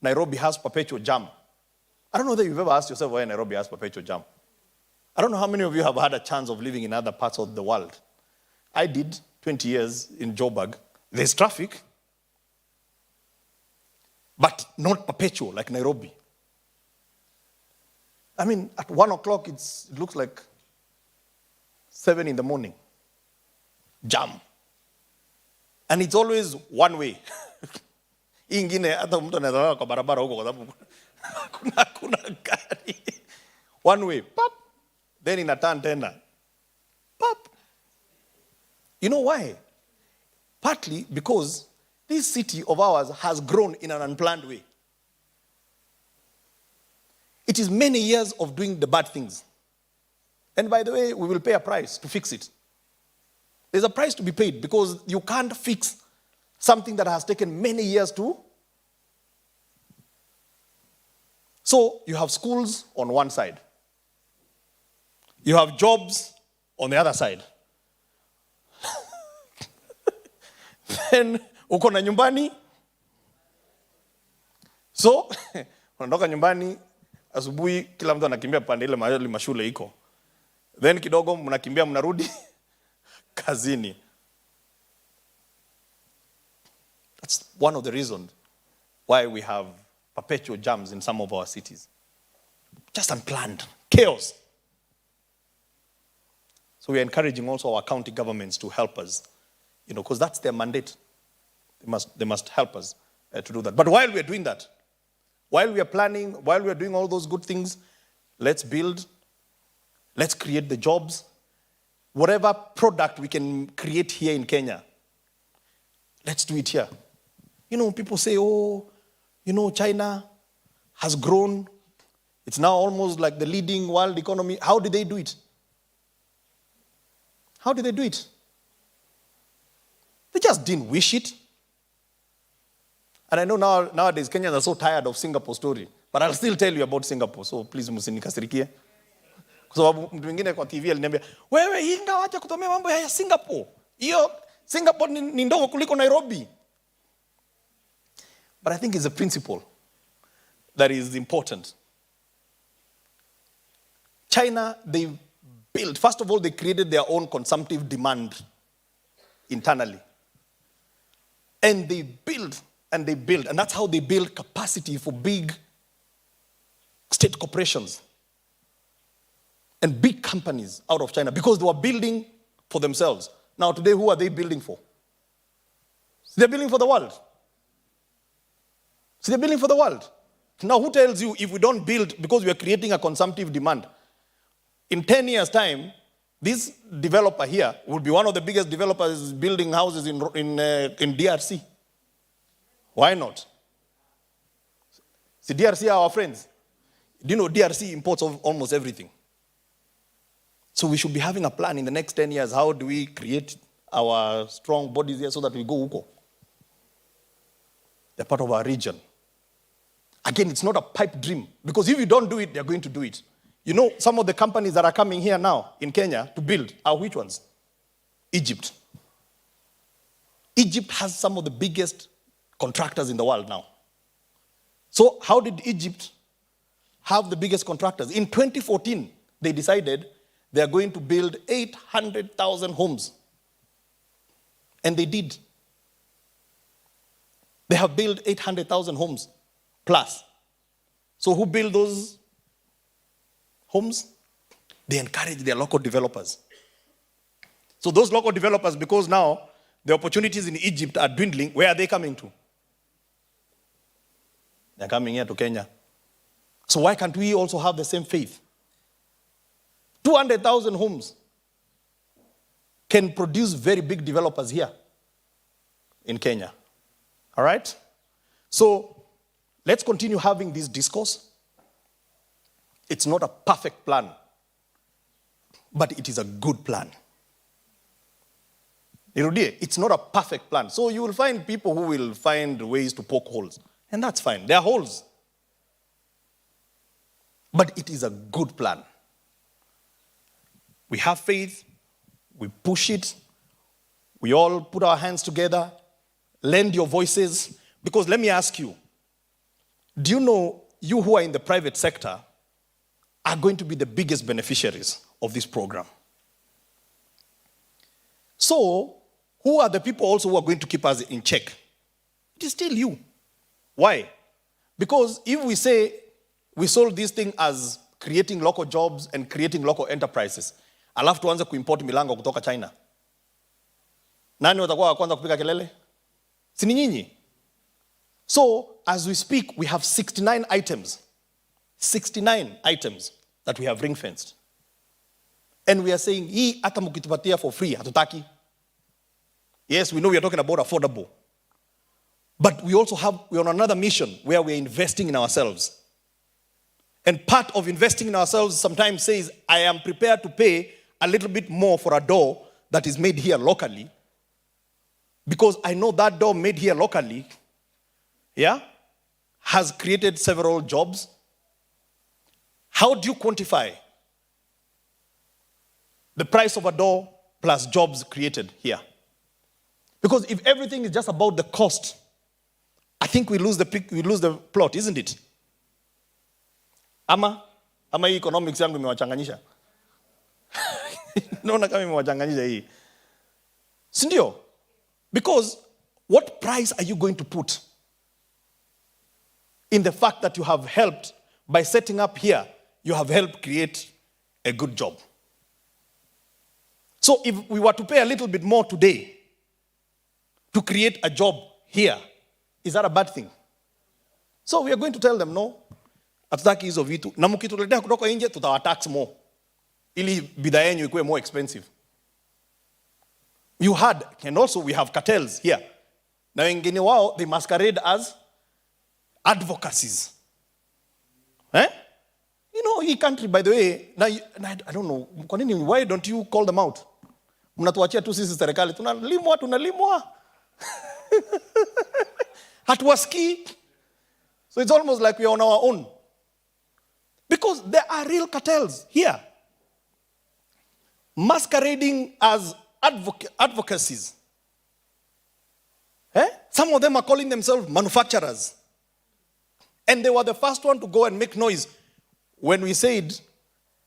Nairobi has perpetual jam, I don't know that you've ever asked yourself why Nairobi has perpetual jam. I don't know how many of you have had a chance of living in other parts of the world. I did 20 years in Joburg. There's traffic, but not perpetual like Nairobi. I mean, at 1 o'clock, it looks like 7 in the morning. Jam. And it's always one way. Hii ingine hata mtu anaweza kwa barabara huko kwa sababu kuna gari. One way, pop. Then in a turn tena, pop. You know why? Partly because this city of ours has grown in an unplanned way. It is many years of doing the bad things. And by the way, we will pay a price to fix it. There's a price to be paid because you can't fix something that has taken many years to. So you have schools on one side. You have jobs on the other side. Then uko na nyumbani. So unatoka nyumbani asubuhi kila mtu anakimbia pande ile mahali mashule iko. Then kidogo mnakimbia mnarudi kazini. That's one of the reasons why we have perpetual jams in some of our cities. Just unplanned. Chaos. So we are encouraging also our county governments to help us, because that's their mandate. They must help us to do that. But while we are doing that, while we are planning, while we are doing all those good things, let's build, let's create the jobs. Whatever product we can create here in Kenya, let's do it here. People say, China has grown. It's now almost like the leading world economy. How did they do it? How did they do it? They just didn't wish it. And I know nowadays Kenyans are so tired of Singapore story, but I'll still tell you about Singapore. So please msinikasirikie. Kwa sababu mtu mwingine kwa TV aliniambia, wewe hinga acha kutumia mambo ya Singapore. Hiyo Singapore ni ndogo kuliko Nairobi. But I think it's a principle that is important. China, they built, first of all, they created their own consumptive demand internally. And they built, and that's how they build capacity for big state corporations and big companies out of China because they were building for themselves. Now today, who are they building for? They're building for the world. So they're building for the world. Now who tells you if we don't build because we are creating a consumptive demand, in 10 years' time, this developer here will be one of the biggest developers building houses in DRC. Why not? See, DRC are our friends. Do you know DRC imports almost everything? So we should be having a plan in the next 10 years. How do we create our strong bodies here so that we go huko? They're part of our region. Again, it's not a pipe dream. Because if you don't do it, they're going to do it. You know, some of the companies that are coming here now in Kenya to build are which ones? Egypt. Egypt has some of the biggest contractors in the world now. So how did Egypt have the biggest contractors? In 2014, they decided they are going to build 800,000 homes. And they did. They have built 800,000 homes plus. So who build those homes? They encourage their local developers. So those local developers, because now the opportunities in Egypt are dwindling, where are they coming to? They're coming here to Kenya. So why can't we also have the same faith? 200,000 homes can produce very big developers here in Kenya. All right? So let's continue having this discourse. It's not a perfect plan, but it is a good plan. It's not a perfect plan. So you will find people who will find ways to poke holes. And that's fine. There are holes. But it is a good plan. We have faith. We push it. We all put our hands together. Lend your voices. Because let me ask you, do you know you who are in the private sector are going to be the biggest beneficiaries of this program? So, who are the people also who are going to keep us in check? It is still you. Why? Because if we say we sold this thing as creating local jobs and creating local enterprises, alafu tuanze kuimport milango kutoka China, nani watakuwa wa kwanza kupiga kelele? Si ni nyinyi? So, as we speak, we have 69 items. 69 items that we have ring-fenced. And we are saying, hii hata mkitupatia for free, hatutaki. Yes, we know we are talking about affordable. But we're on another mission where we're investing in ourselves. And part of investing in ourselves sometimes says, I am prepared to pay a little bit more for a door that is made here locally, because I know that door made here locally, has created several jobs. How do you quantify the price of a door plus jobs created here? Because if everything is just about the cost, I think we lose the plot, isn't it? Ama hii economics yangu imewachanganyisha. Naona kama imewachanganyisha hii. Sindio? Because what price are you going to put in the fact that you have helped, by setting up here, you have helped create a good job? So if we were to pay a little bit more today to create a job here, is that a bad thing? So we are going to tell them, no, hatutaki hizo vitu. Na mkituletea kutoka nje, tutawatax more, ili bidhaa yenu ikuwe more expensive. You had, and also we have cartels here. Na wengine wao, they masquerade as advocacies. You know, hii country, by the way, I don't know, why don't you call them out? Mnatuachia tu sisi serikali, tunalimwa. Hatuwasikii. So it's almost like we are on our own. Because there are real cartels here, masquerading as advocacies. Some of them are calling themselves manufacturers. And they were the first one to go and make noise when we said,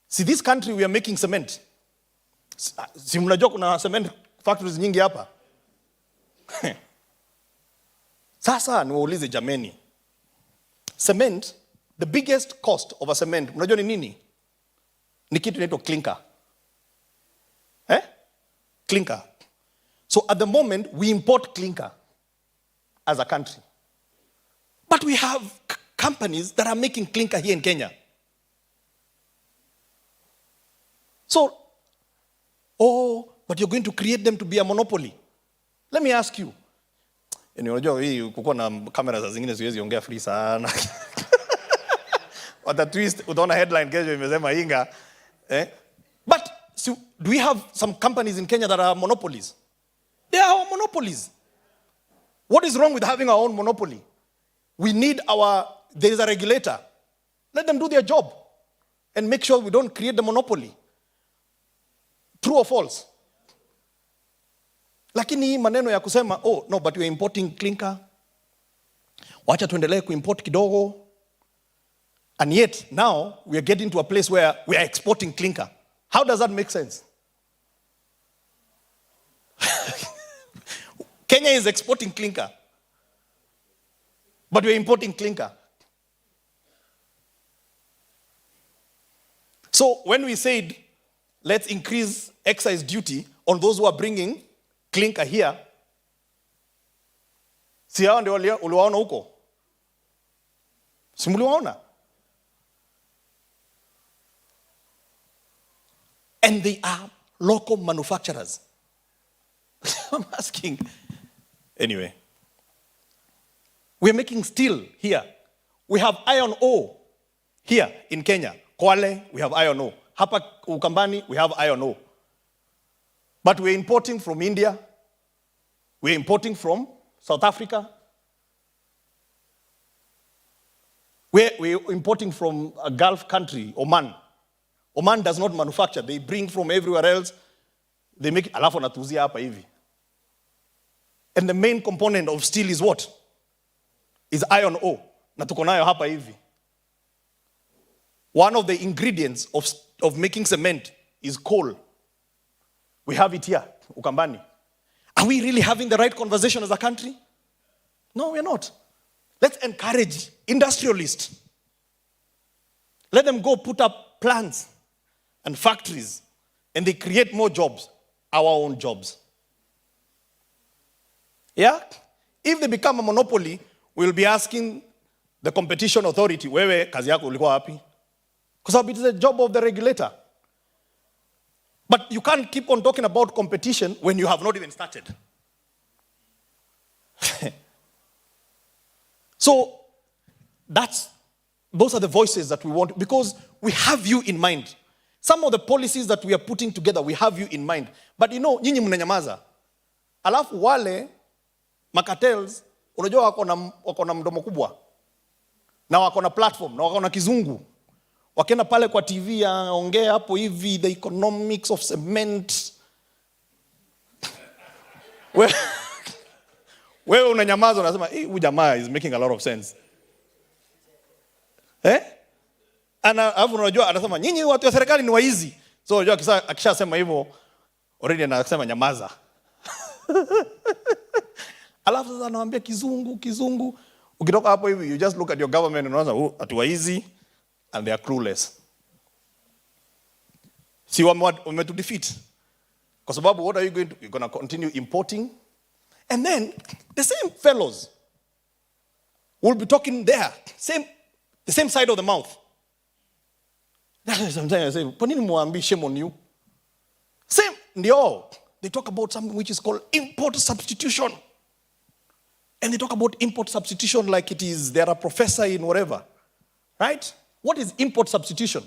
see, this country, we are making cement. Si mnajua kuna cement factories nyingi hapa. Sasa niwaulize jameni. Cement, the biggest cost of a cement, mnajua ni nini? Ni kitu inaitwa clinker. Clinker. So at the moment, we import clinker as a country. But we have companies that are making clinker here in Kenya. So, but you're going to create them to be a monopoly. Let me ask you. Unajua hii kuko na kamera za zingine siwezi ongea free sana. What a twist, utaona headline kesho imesema inga. But so, do we have some companies in Kenya that are monopolies? They are our monopolies. What is wrong with having our own monopoly? We need there is a regulator. Let them do their job. and make sure we don't create the monopoly. True or false? Lakini hii maneno ya kusema, oh, no, but we are importing clinker. Wacha tuendelee kuimport kidogo. And yet, now, we are getting to a place where we are exporting clinker. How does that make sense? Kenya is exporting clinker. But we are importing clinker. So, when we said, let's increase excise duty on those who are bringing clinker here, si hao ndio uliwaona huko? Si mliwaona? And they are local manufacturers. I'm asking. Anyway, we're making steel here. We have iron ore here in Kenya. Kwale, we have iron ore. Hapa Ukambani, we have iron ore. But we're importing from India. We're importing from South Africa. We're importing from a Gulf country, Oman. Oman does not manufacture. They bring from everywhere else. They make alafu natuzia hapa hivi. And the main component of steel is what? Is iron ore. Na tuko nayo hapa hivi. One of the ingredients of making cement is coal. We have it here, Ukambani. Are we really having the right conversation as a country? No, we're not. Let's encourage industrialists. Let them go put up plants and factories, and they create more jobs, our own jobs. Yeah? If they become a monopoly, we'll be asking the competition authority, wewe kazi yako ulikuwa wapi? Because it is a job of the regulator. But you can't keep on talking about competition when you have not even started. So, those are the voices that we want, because we have you in mind. Some of the policies that we are putting together, we have you in mind. But you know, nyinyi mnanyamaza. Alafu wale makatels, unajua wako na mdomo kubwa. Na wako na platform, na wako na kizungu. Wakienda pale kwa TV ongea hapo hivi, the economics of cement. Wewe unanyamaza unasema, huyu jamaa is making a lot of sense. Alafu unajua anasema nyinyi watu wa serikali ni waizi. So unajua akishasema hivyo already anasema nyamaza. Alafu sasa anawaambia kizungu. Ukitoka hapo hivi you just look at your government and unaanza ati waizi and they are clueless. Si wametu defeat. Kwa sababu what are you you're going to continue importing? And then the same fellows will be talking there, the same side of the mouth. Sometimes I say, kwa nini muambi shame on you? Same, ndio. They talk about something which is called import substitution. And they talk about import substitution like it is, they're a professor in whatever. Right? What is import substitution?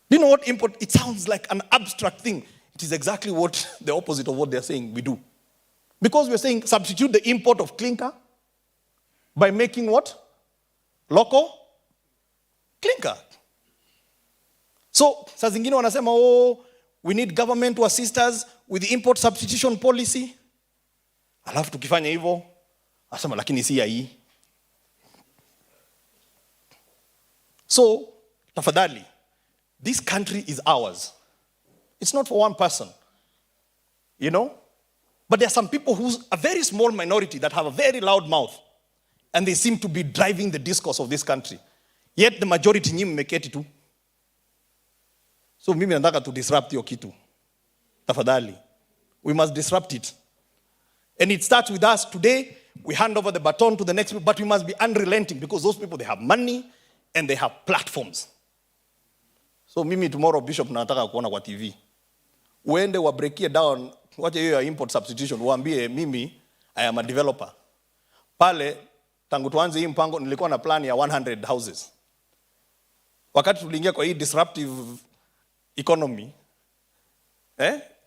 Do you know what import? It sounds like an abstract thing. It is exactly what the opposite of what they're saying we do. Because we're saying substitute the import of clinker by making what? Local clinker. So, saa zingine wanasema, we need government to assist us with the import substitution policy. Alafu tukifanya hivyo, asema lakini si ya hii. So, tafadhali, this country is ours. It's not for one person. You know? But there are some people who's a very small minority that have a very loud mouth. And they seem to be driving the discourse of this country. Yet the majority nyinyi mmeketi tu. So mimi nataka to disrupt hiyo kitu. Tafadhali. We must disrupt it. And it starts with us today. We hand over the baton to the next people, but we must be unrelenting because those people, they have money and they have platforms. So mimi tomorrow, Bishop, nataka kuona kwa TV. Uende wabreakie down, wacha hiyo ya import substitution, uambie mimi, I am a developer. Pale, tangu tuanze hii mpango, nilikuwa na plan ya 100 houses. Wakati tuliingia kwa hii disruptive economy,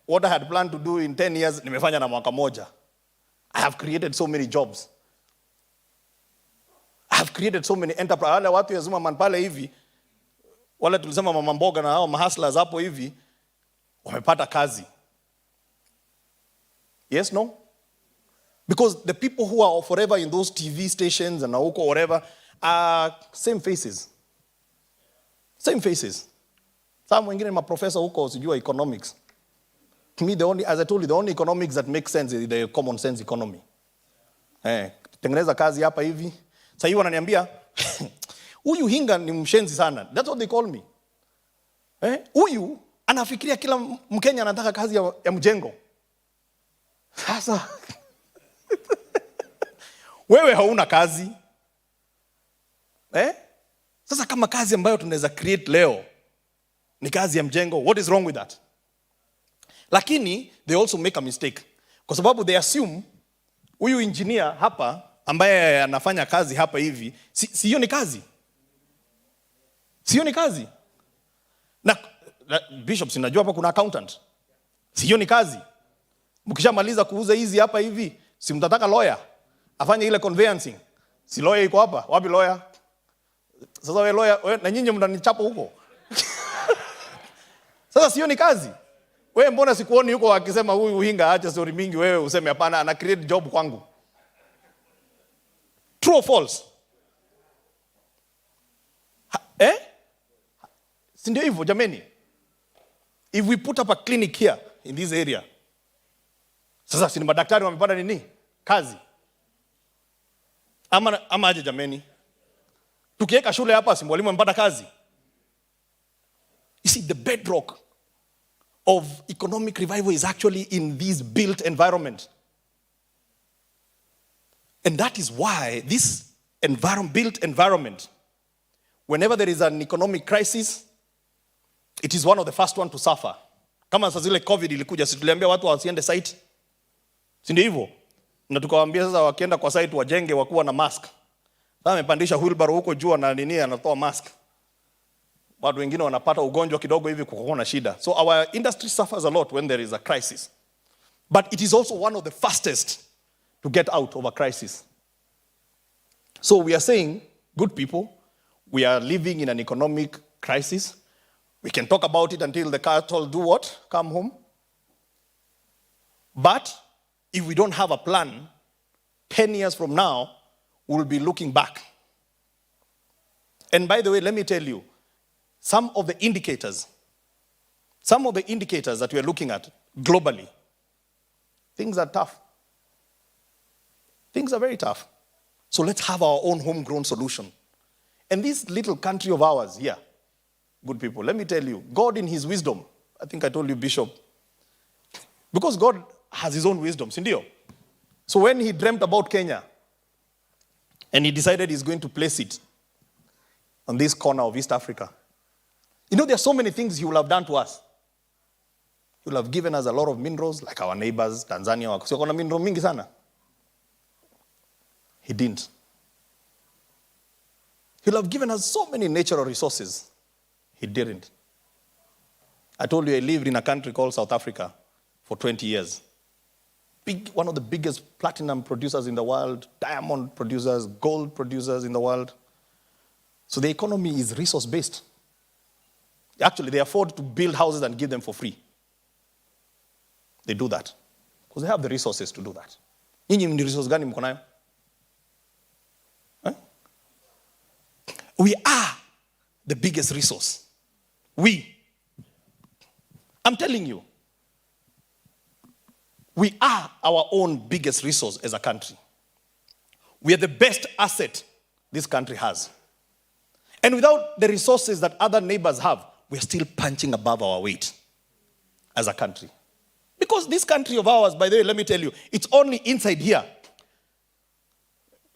what I had planned to do in 10 years, nimefanya na mwaka moja. I have created so many jobs. I have created so many enterprises. Wale watu ya Zuma man pale hivi, Wale tulisema mama mboga na hao mahaslas hapo hivi wamepata kazi. Yes, no? Because the people who are forever in those TV stations and huko whatever are same faces. Same faces. Some wengine ma professor huko sijua economics. To me, as I told you, the only economics that makes sense is the common sense economy. Tengeneza kazi hapa hivi. Sasa hivi wananiambia, huyu Hinga ni mshenzi sana. That's what they call me. Huyu anafikiria kila Mkenya anataka kazi ya mjengo. Sasa wewe hauna kazi. Sasa kama kazi ambayo tunaweza create leo ni kazi ya mjengo, what is wrong with that? Lakini they also make a mistake. Kwa sababu they assume huyu engineer hapa ambaye anafanya kazi hapa hivi, siyo ni kazi. Siyo ni kazi. Na Bishop, sinajua hapa kuna accountant. Siyo ni kazi. Mkishamaliza kuuza hizi hapa hivi, si mtataka lawyer afanye ile conveyancing. Si lawyer iko hapa? Wapi lawyer? Sasa wewe lawyer, na nyinyi mnanichapa huko. Sasa siyo ni kazi. Wewe mbona sikuoni yuko akisema huyu Hinga acha story mingi, wewe useme hapana ana create job kwangu? True or false? Si ndio hivyo jameni? If we put up a clinic here in this area, sasa si madaktari wamepata nini? Kazi. Ama aje jameni? Tukiweka shule hapa si mwalimu amepata kazi? You see, the bedrock of economic revival is actually in this built environment. And that is why this built environment, whenever there is an economic crisis, it is one of the first one to suffer. Kama sasa zile COVID ilikuja, si tuliambia watu wasiende site? Si ndio hivyo? Na tukawaambia sasa wakienda kwa site wajenge wakuwa na mask. Sasa amepandisha wheelbarrow huko juu na nini anatoa mask. Watu wengine wanapata ugonjwa kidogo hivi kukoona shida. So our industry suffers a lot when there is a crisis. But it is also one of the fastest to get out of a crisis. So we are saying, good people, we are living in an economic crisis. We can talk about it until the cattle do what? Come home. But if we don't have a plan, 10 years from now, we'll be looking back. And by the way, let me tell you, some of the indicators that we are looking at globally, things are tough. Things are very tough. So let's have our own homegrown solution. And this little country of ours here, good people, let me tell you, God in his wisdom, I think I told you, Bishop, because God has his own wisdom, sindio? So when he dreamt about Kenya, and he decided he's going to place it on this corner of East Africa, you know, there are so many things he will have done to us. He will have given us a lot of minerals, like our neighbors, Tanzania, so kuna mineral mingi sana. He didn't. He will have given us so many natural resources. He didn't. I told you I lived in a country called South Africa for 20 years. One of the biggest platinum producers in the world, diamond producers, gold producers in the world. So the economy is resource-based. Actually, they afford to build houses and give them for free. They do that because they have the resources to do that. Nyinyi ni resource gani mko nayo? We are the biggest resource. I'm telling you, we are our own biggest resource as a country. We are the best asset this country has. And without the resources that other neighbors have, we're still punching above our weight as a country. Because this country of ours, by the way, let me tell you, it's only inside here.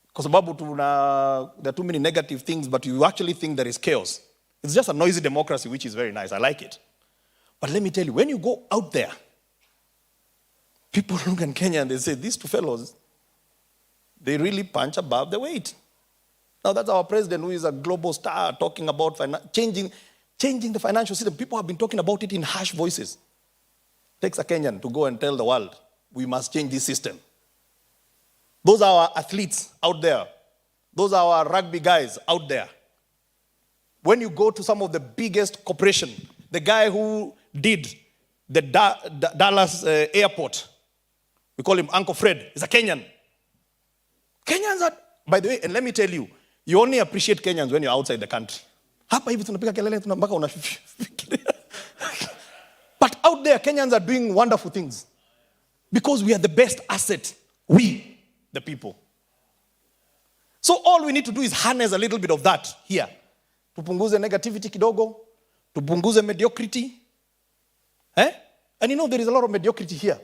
Because there are too many negative things, but you actually think there is chaos. It's just a noisy democracy, which is very nice. I like it. But let me tell you, when you go out there, people look in Kenya and they say, these two fellows, they really punch above the weight. Now that's our president who is a global star talking about changing the financial system. People have been talking about it in harsh voices. It takes a Kenyan to go and tell the world, we must change this system. Those are our athletes out there. Those are our rugby guys out there. when you go to some of the biggest corporation, the guy who did the Dallas airport, we call him Uncle Fred, is a Kenyan. Kenyans are, by the way, and let me tell you, you only appreciate Kenyans when you're outside the country. Hapa hivi tunapiga kelele mpaka unafikiria. But out there, Kenyans are doing wonderful things. Because we are the best asset. We, the people. So all we need to do is harness a little bit of that here. Tupunguze negativity kidogo. Tupunguze mediocrity. And you know, there is a lot of mediocrity here.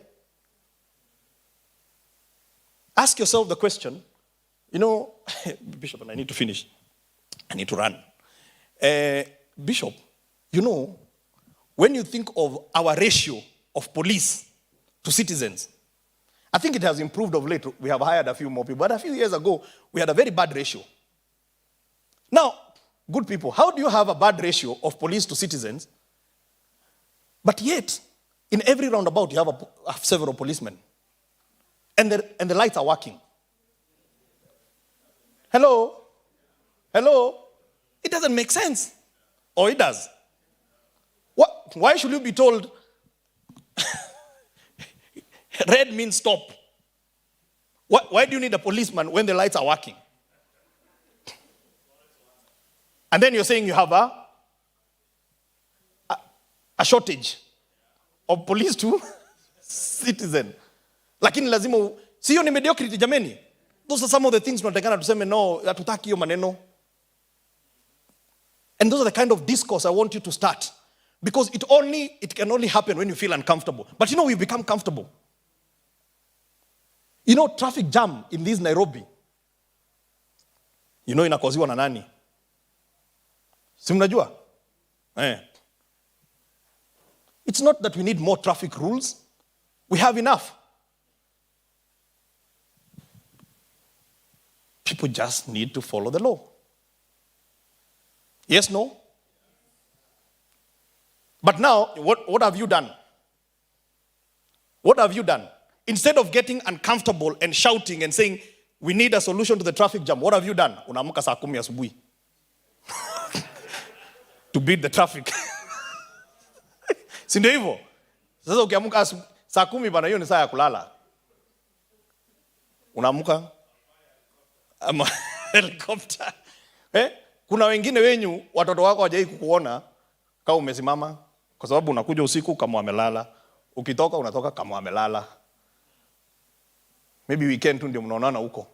Ask yourself the question, you know, Bishop, and I need to finish. I need to run. Bishop, you know, when you think of our ratio of police to citizens, I think it has improved of late. We have hired a few more people. But a few years ago, we had a very bad ratio. Now, good people, how do you have a bad ratio of police to citizens, but yet, in every roundabout, you have several policemen? And the lights are working. Hello? Hello? It doesn't make sense. Or it does. Why should you be told red means stop? Why do you need a policeman when the lights are working? And then you're saying you have a shortage of police to citizen. Lakini lazima, siyo ni mediocrity jameni. Those are some of the things tunatakana tuseme no, hatutaki hiyo maneno. And those are the kind of discourse I want you to start. Because it can only happen when you feel uncomfortable. But you know, we've become comfortable. You know, traffic jam in this Nairobi, you know, inakoziwa na nani? Si mnajua? It's not that we need more traffic rules. We have enough. People just need to follow the law. Yes, no? But now, what have you done? What have you done? Instead of getting uncomfortable and shouting and saying, we need a solution to the traffic jam, what have you done? Unaamka saa 10 asubuhi. To beat the traffic. Si ndio hivyo? Sasa ukiamka saa 10 bana, hiyo ni saa ya kulala. Unaamka ama helicopter. Kuna wengine wenyu watoto wako hawajai kukuona kama umesimama kwa sababu unakuja usiku kama wamelala. Ukitoka unatoka kama wamelala. Maybe weekend tu ndio mnaonana huko.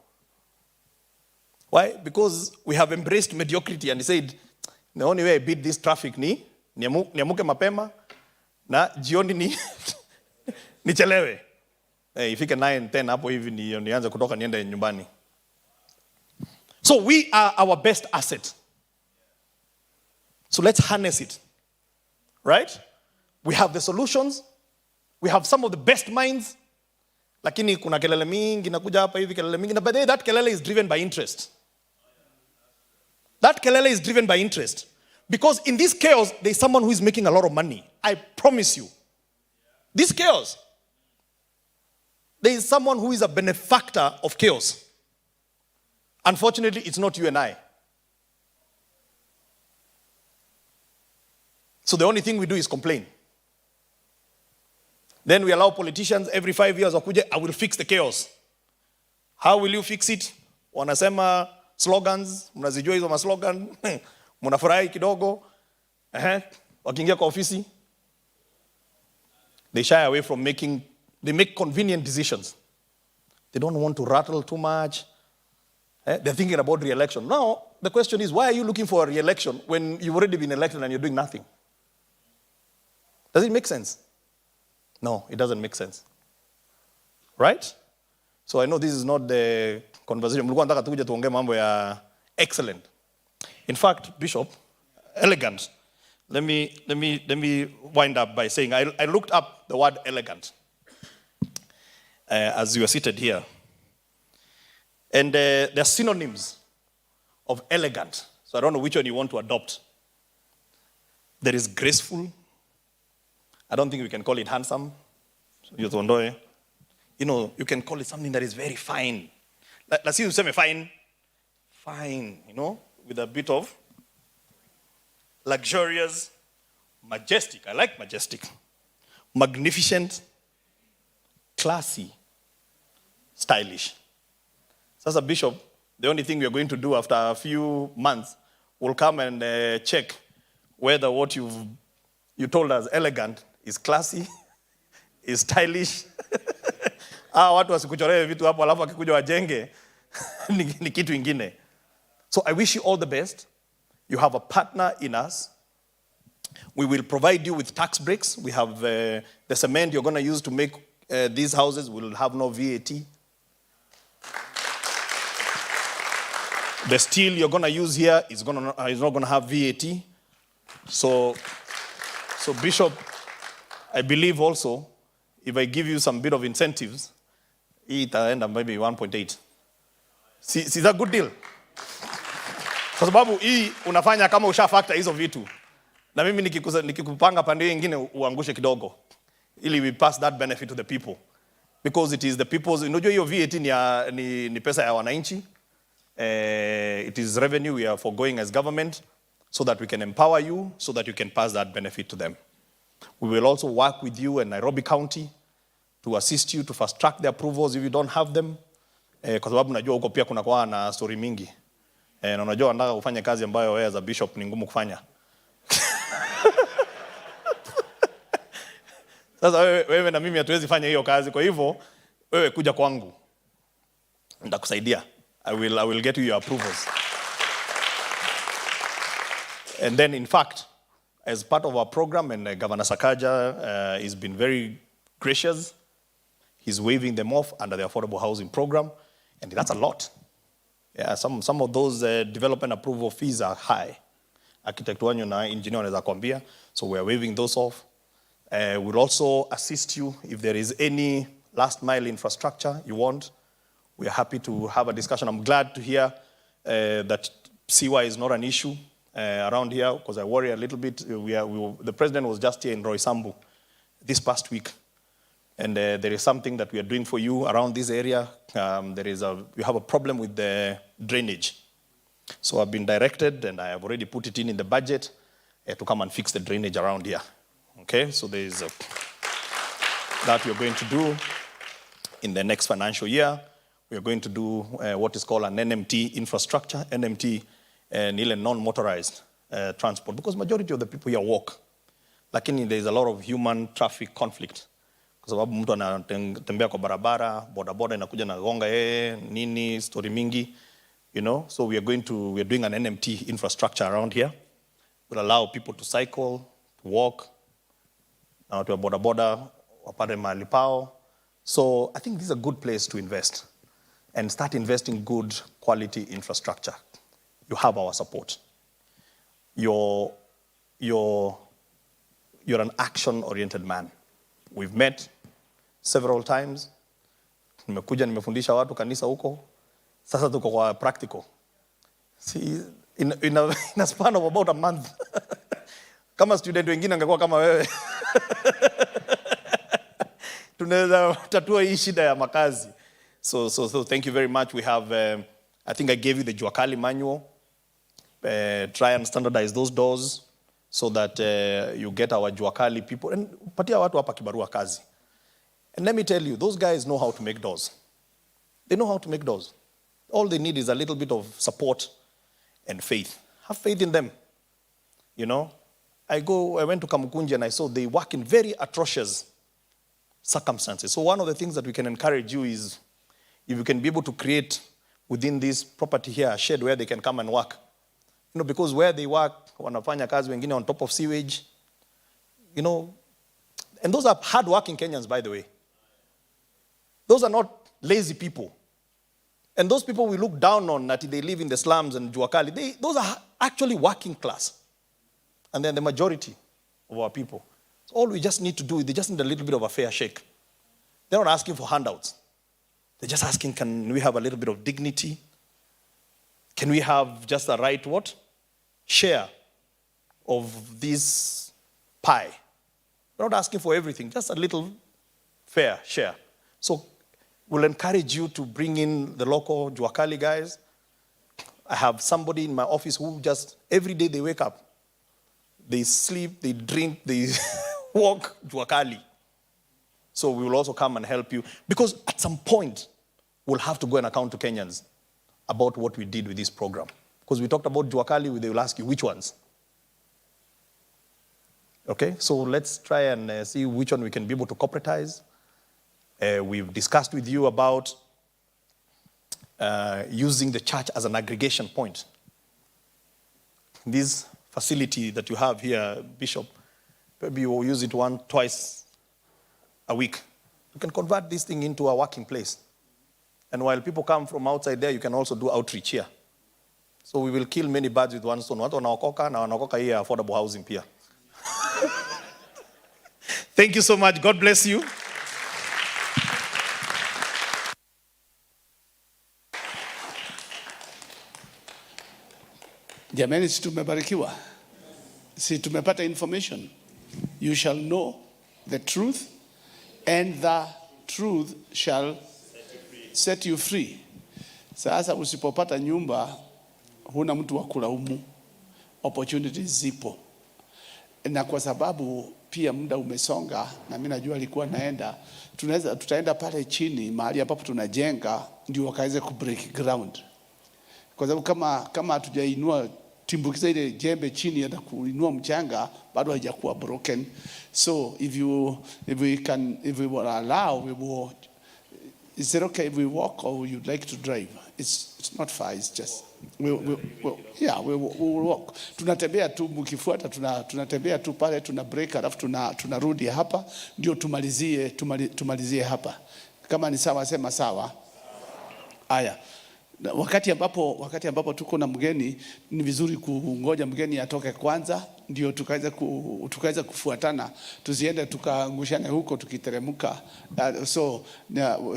Why? Because we have embraced mediocrity and said, the only way I beat this traffic ni niamuke mapema na jioni nichelewe. Ifike 9, 10 hapo hivi nianze kutoka niende nyumbani. So we are our best asset. So let's harness it. Right? We have the solutions. We have some of the best minds. Lakini kuna kelele mingi nakuja hapa hivi kelele mingi. But that kelele is driven by interest. That kelele is driven by interest. Because in this chaos, there is someone who is making a lot of money. I promise you. This chaos. There is someone who is a benefactor of chaos. Unfortunately, it's not you and I. So the only thing we do is complain. Then we allow politicians every 5 years wakuje, I will fix the chaos. How will you fix it? Wanasema slogans, mnazijua hizo maslogan, mnafurahi kidogo, wakiingia kwa ofisi, they shy away from they make convenient decisions. They don't want to rattle too much. They're thinking about re-election. Now, the question is, why are you looking for a re-election when you've already been elected and you're doing nothing? Does it make sense? No, it doesn't make sense. Right? So I know this is not the conversation. Mlikuwa nataka tukuje tuongee mambo ya excellent. In fact, Bishop, elegant. Let me wind up by saying I looked up the word elegant as you are seated here. And there are synonyms of elegant. So I don't know which one you want to adopt. There is graceful. I don't think we can call it handsome. You know, you can call it something that is very fine. Let's see you say fine. Fine, you know, with a bit of luxurious, majestic. I like majestic. Magnificent, classy, stylish. Sasa Bishop, the only thing we are going to do after a few months, we'll come and check whether what you told us elegant is classy, is stylish. Watu wasikuchoree vitu hapo alafu akikuja wajenge ni kitu ingine. So I wish you all the best. You have a partner in us. We will provide you with tax breaks. We have the cement you're going to use to make these houses will have no VAT. The steel you're going to use here is not going to have VAT. So Bishop, I believe also, if I give you some bit of incentives, it will end up maybe 1.8. See that good deal? Kwa sababu hii unafanya kama ushafactor hizo vitu. Na mimi nikikupanga pande nyingine uangushe kidogo. Ili we pass that benefit to the people. Because it is the people's, unajua hiyo VAT ni pesa ya wananchi. It is revenue we are foregoing as government so that we can empower you, so that you can pass that benefit to them. We will also work with you in Nairobi County to assist you to fast track the approvals if you don't have them. Kwa sababu najua huko pia kuna kwa na story mingi. Na unajua wanataka ufanye kazi ambayo wewe as a bishop ni ngumu kufanya. Sasa wewe na mimi hatuwezi fanya hiyo kazi. Kwa hivyo wewe kuja kwangu. Nitakusaidia. I will get you your approvals. And then in fact, as part of our program, and Governor Sakaja has been very gracious. He's waiving them off under the affordable housing program, and that's a lot. Yeah, some of those development approval fees are high. Architect wanyu na engineer wanaweza kuambia, so we are waiving those off. We'll also assist you if there is any last mile infrastructure you want. We are happy to have a discussion. I'm glad to hear that CY is not an issue around here, because I worry a little bit. The president was just here in Roysambu this past week. And there is something that we are doing for you around this area. We have a problem with the drainage. So I've been directed, and I have already put it in the budget to come and fix the drainage around here. Okay, so there is that we are going to do in the next financial year. We are going to do what is called an NMT infrastructure. NMT, non-motorized transport, because majority of the people here walk. Lakini there is a lot of human traffic conflict. Kwa sababu mtu anatembea kwa barabara, bodaboda inakuja na gonga nini, story mingi, So we are doing an NMT infrastructure around here. Will allow people to cycle, to walk, na watu wa bodaboda wapate mahali pao. So I think this is a good place to invest and start investing good quality infrastructure. You have our support. You're an action-oriented man. We've met several times. Nimekuja nimefundisha watu kanisa huko. Sasa tuko kwa practical. See, in a span of about a month. Kama student wengine angekuwa kama wewe. Tunaweza tatua hii shida ya makazi. So thank you very much. We have, I think I gave you the Juakali manual. Try and standardize those doors so that you get our Juakali people. And patia watu hapa kibarua kazi. And let me tell you, those guys know how to make doors. They know how to make doors. All they need is a little bit of support and faith. Have faith in them. I went to Kamukunji and I saw they work in very atrocious circumstances. So one of the things that we can encourage you is if you can be able to create within this property here a shed where they can come and work. Because where they work, wanafanya kazi wengine on top of sewage. And those are hard-working Kenyans, by the way. Those are not lazy people. And those people we look down on that they live in the slums and Juakali, those are actually working class. And they're the majority of our people. So all we just need to do is they just need a little bit of a fair shake. They're not asking for handouts. They're just asking, can we have a little bit of dignity? Can we have just the right share of this pie? We're not asking for everything, just a little fair share. So we'll encourage you to bring in the local Juakali guys. I have somebody in my office who just, every day they wake up, they sleep, they drink, they walk jua kali. So we will also come and help you. Because at some point, we'll have to go and account to Kenyans about what we did with this program. Because we talked about jua kali, they will ask you, which ones? Okay, so let's try and see which one we can be able to corporatize. We've discussed with you about using the church as an aggregation point. This facility that you have here, Bishop, maybe you will use it twice a week. You can convert this thing into a working place. And while people come from outside there, you can also do outreach here. So we will kill many birds with one stone. Watu wanaokoka na wanaokoka here affordable housing pia. Thank you so much. God bless you. Jamani, si tumebarikiwa? Si tumepata information? You shall know the truth, and the truth shall set you free. Sasa usipopata nyumba, huna mtu wa kulaumu. Opportunities zipo. Na kwa sababu pia muda umesonga, na mimi najua alikuwa naenda, tutaenda pale chini mahali ambapo tunajenga ndio wakaweze ku break ground. Kwa sababu kama hatujainua timbukiza ile jembe chini ya kuinua mchanga, bado haijakuwa broken. So if we will allow, we will. Is it okay if we walk or you'd like to drive? It's not far. It's just we will walk. Tunatembea tu mkifuata, tunatembea tu pale, tuna break, alafu tunarudi hapa ndio tumalizie hapa. Kama ni sawa, sema sawa. Aya. Wakati ambapo tuko na mgeni, ni vizuri kungoja mgeni atoke kwanza ndio tukaweza kufuatana, tusiende tukaangushane huko tukiteremka. So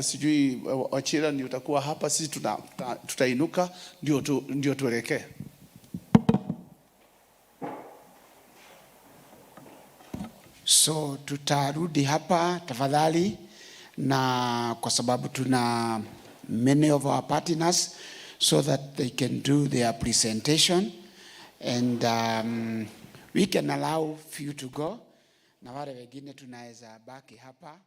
sijui Wachira ni utakuwa hapa, sisi tutainuka ndio tuelekee. So tutarudi hapa tafadhali, na kwa sababu tuna many of our partners, so that they can do their presentation, and we can allow few to go, na wale wengine tunaweza baki hapa.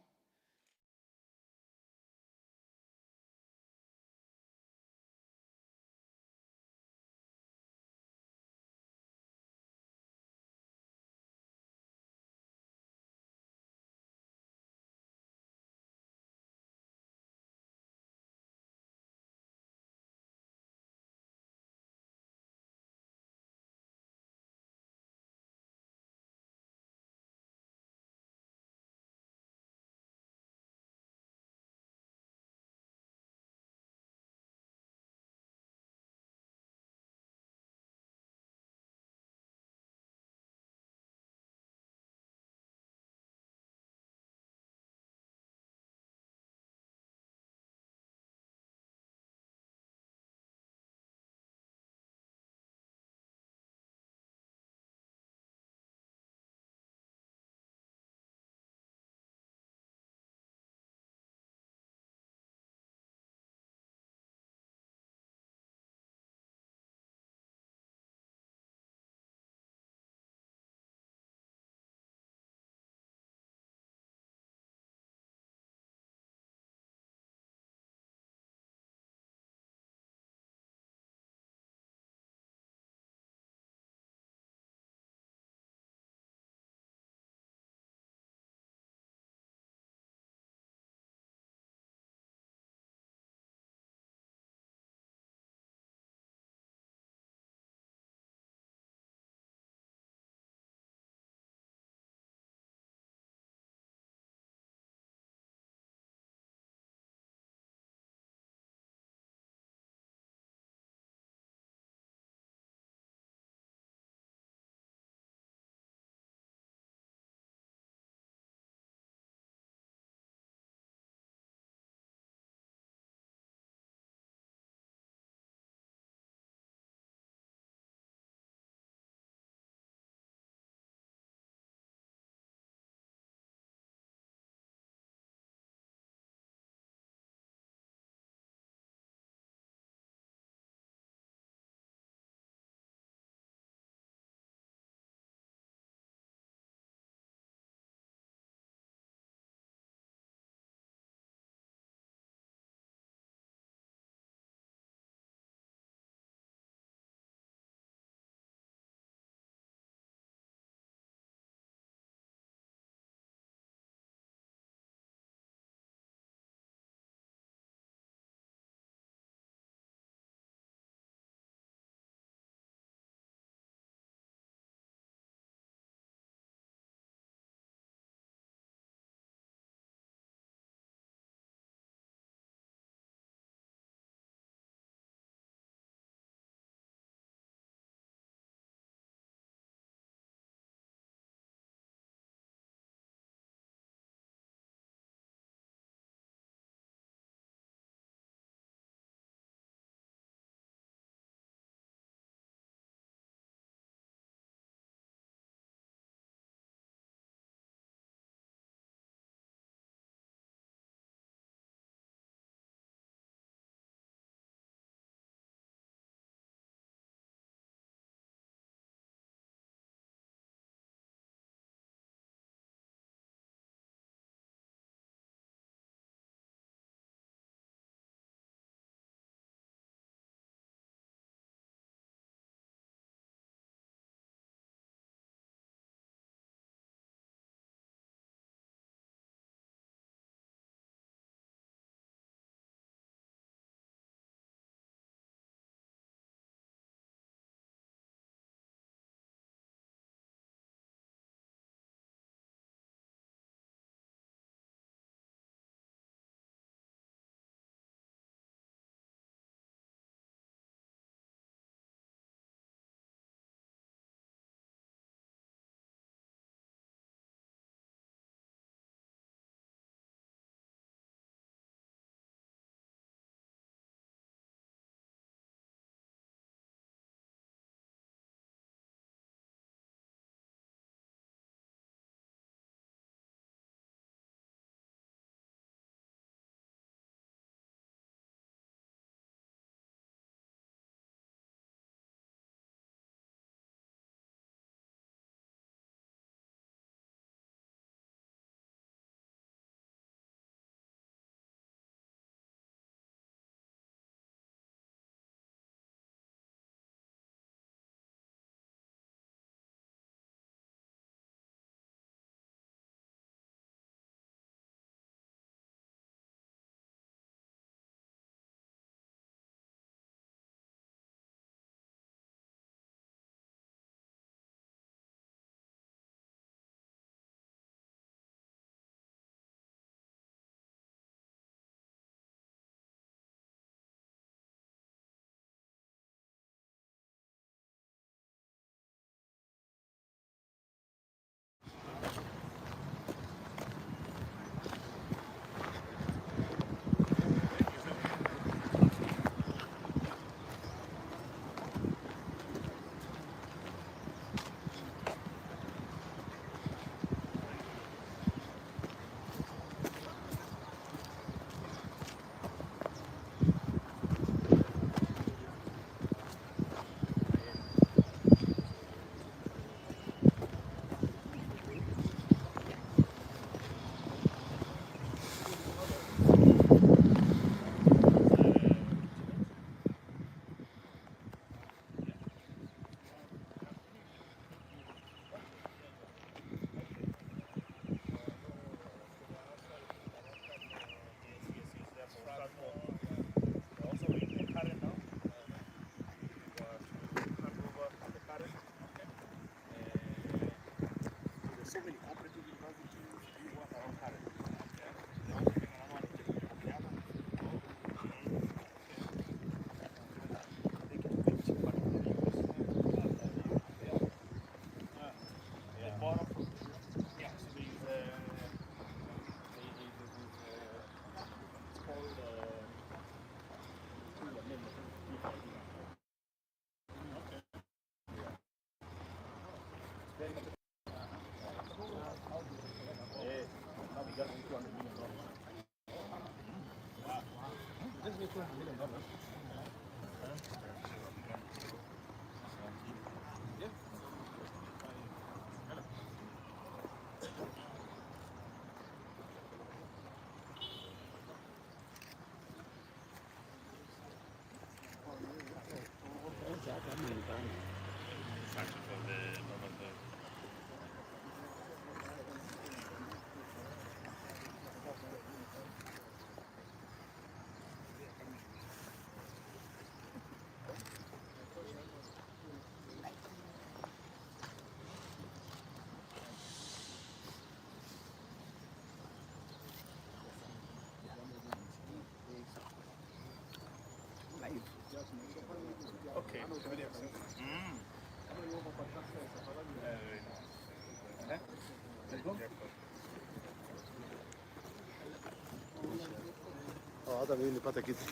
Hata mimi nipate kitu.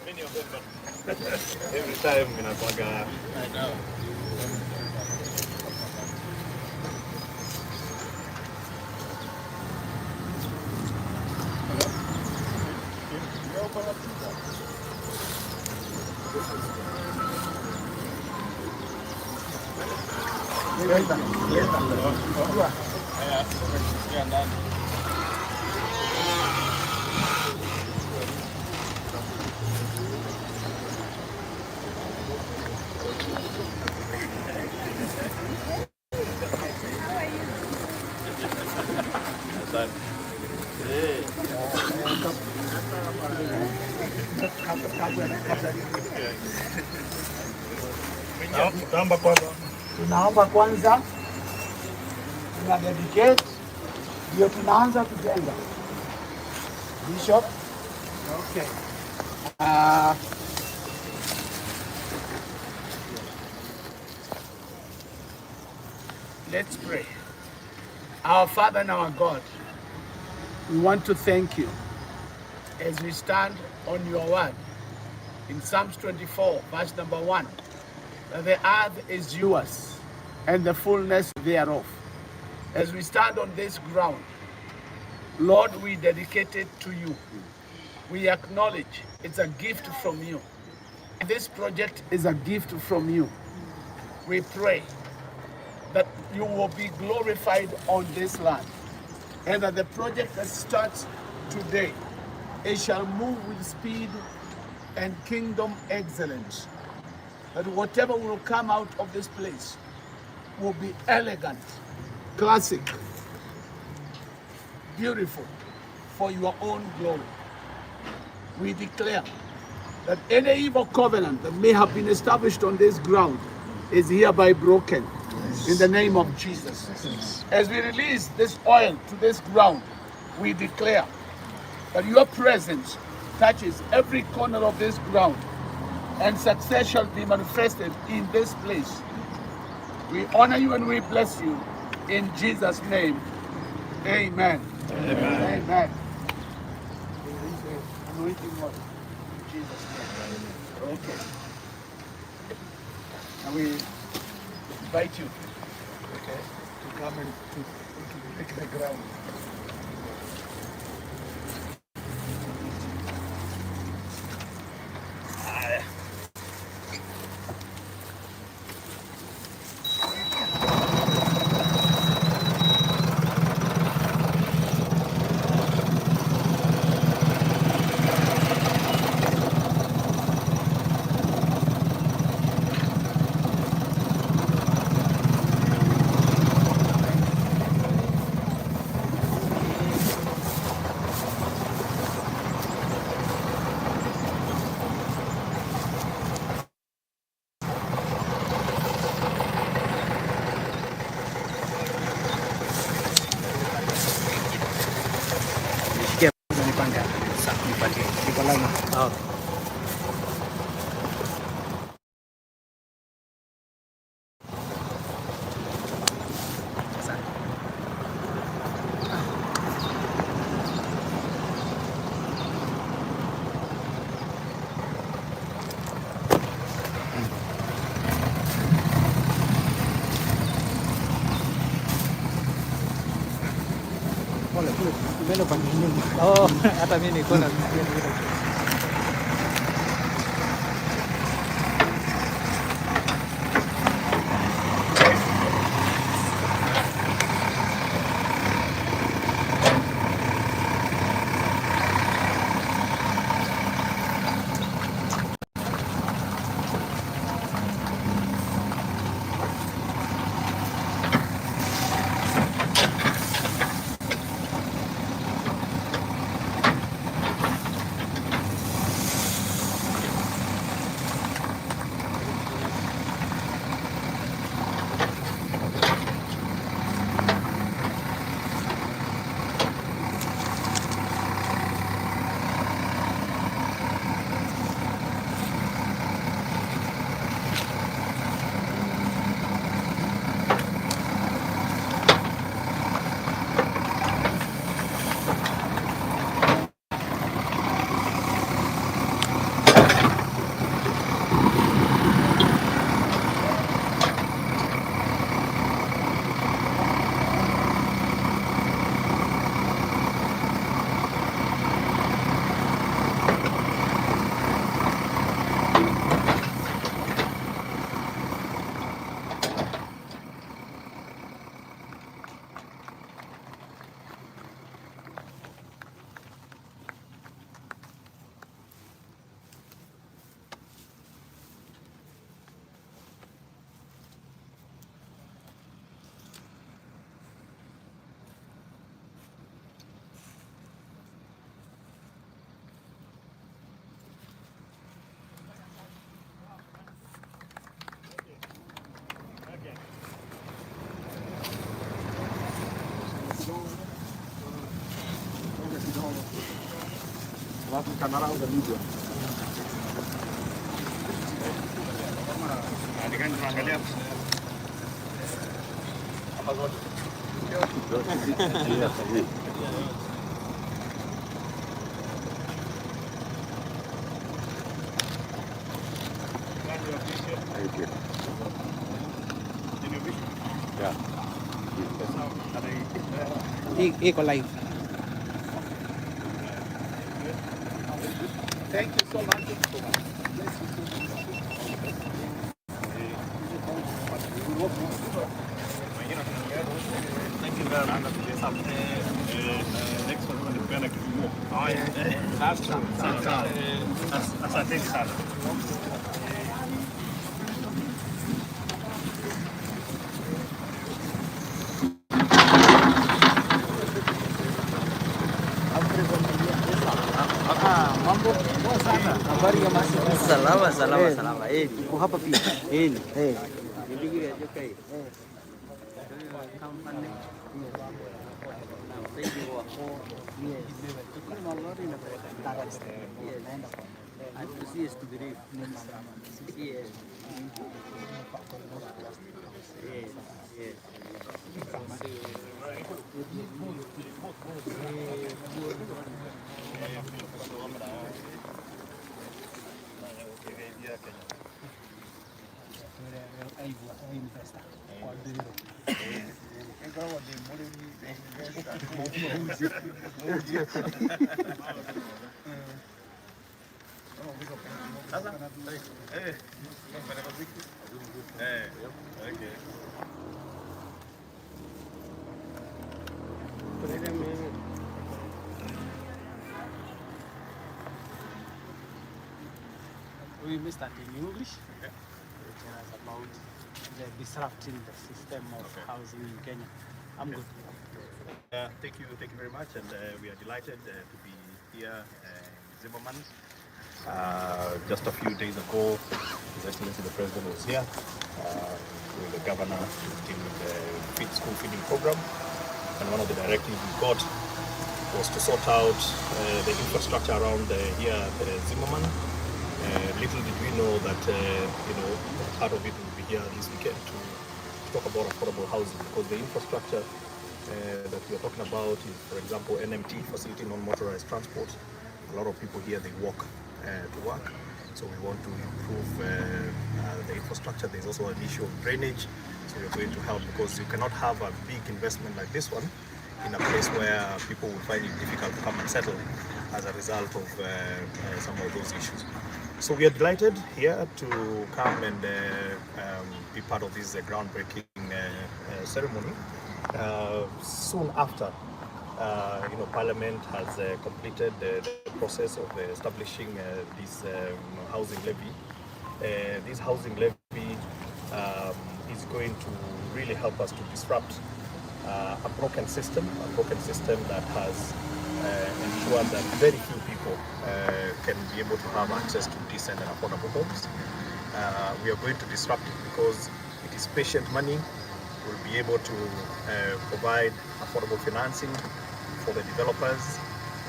Many of them, but every time inakuwaga. I know. Tunaomba kwanza tuna dedicate ndio tunaanza kujenga. Bishop. Okay. Let's pray. Our Father and our God, we want to thank you as we stand on your word in Psalms 24, verse number 1, that the earth is yours and the fullness thereof. As we stand on this ground, Lord, we dedicate it to you. We acknowledge it's a gift from you. This project is a gift from you. We pray that you will be glorified on this land, and that the project that starts today, it shall move with speed and kingdom excellence. That whatever will come out of this place will be elegant, classic, beautiful, for your own glory. We declare that any evil covenant that may have been established on this ground is hereby broken in the name of Jesus. As we release this oil to this ground, we declare that your presence touches every corner of this ground, and success shall be manifested in this place. We honor you and we bless you. In Jesus' name, amen. Amen. Amen. Anointing oil. In Jesus' name. Okay. And we invite you, okay, to come and to break the ground. Oh, hata mimi niko na iko live. Thank you so much. Bless you so much. Thank you very much. Next one tunapeana kifunguo. Sawa. Asante sana. Mambo poa sana. Habari ya masi? Salama. Uko hapa pia? Ndio joka hii. Yes. We may start in English. Okay. Tell us about the disrupting the system of housing in Kenya. I'm good. Thank you very much, and we are delighted to be here in Zimmerman. Just a few days ago, His Excellency the President was here with the governor to deal with the school feeding program, and one of the directives we got was to sort out the infrastructure around here at Zimmerman. Little did we know that part of it will be here this weekend to talk about affordable housing, because the infrastructure that we are talking about is, for example, NMT, facility non-motorized transport. A lot of people here, they walk to work, so we want to improve the infrastructure. There's also an issue of drainage, so we're going to help, because you cannot have a big investment like this one in a place where people will find it difficult to come and settle as a result of some of those issues. So we are delighted here to come and be part of this groundbreaking ceremony. Soon after, Parliament has completed the process of establishing this housing levy. This housing levy is going to really help us to disrupt a broken system that has ensured that very few people can be able to have access to decent and affordable homes. We are going to disrupt it because it is patient money. We'll be able to provide affordable financing for the developers,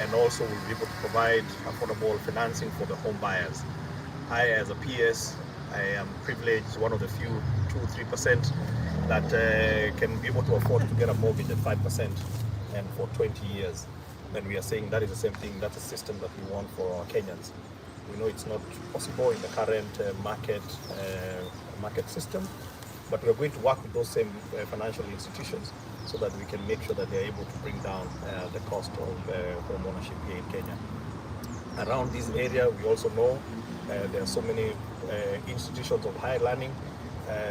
and also we'll be able to provide affordable financing for the home buyers. I, as a PS, I am privileged, one of the few 2-3% that can be able to afford to get a mortgage at 5% and for 20 years. And we are saying that is the same thing, that's a system that we want for our Kenyans. We know it's not possible in the current market system, but we are going to work with those same financial institutions so that we can make sure that they are able to bring down the cost of home ownership here in Kenya. Around this area, we also know there are so many institutions of higher learning.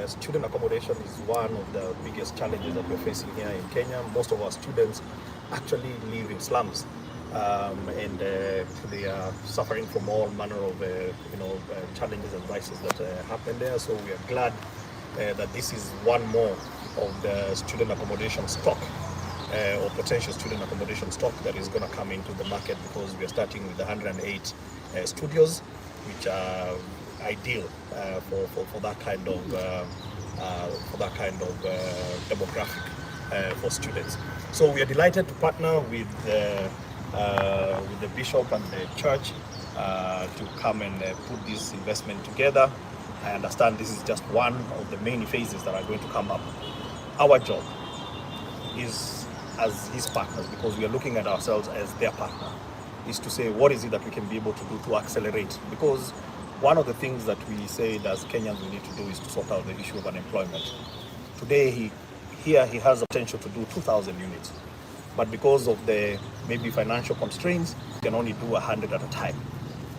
Student accommodation is one of the biggest challenges that we're facing here in Kenya. Most of our students actually live in slums, and they are suffering from all manner of challenges and vices that happen there. So we are glad that this is one more of the student accommodation stock or potential student accommodation stock that is going to come into the market, because we are starting with 108 studios, which are ideal for that kind of demographic for students. So we are delighted to partner with the bishop and the church to come and put this investment together. I understand this is just one of the many phases that are going to come up. Our job is, as his partners, because we are looking at ourselves as their partner, is to say what is it that we can be able to do to accelerate. Because one of the things that we say as Kenyans we need to do is to sort out the issue of unemployment. Today he has the potential to do 2,000 units, but because of the maybe financial constraints, he can only do 100 at a time.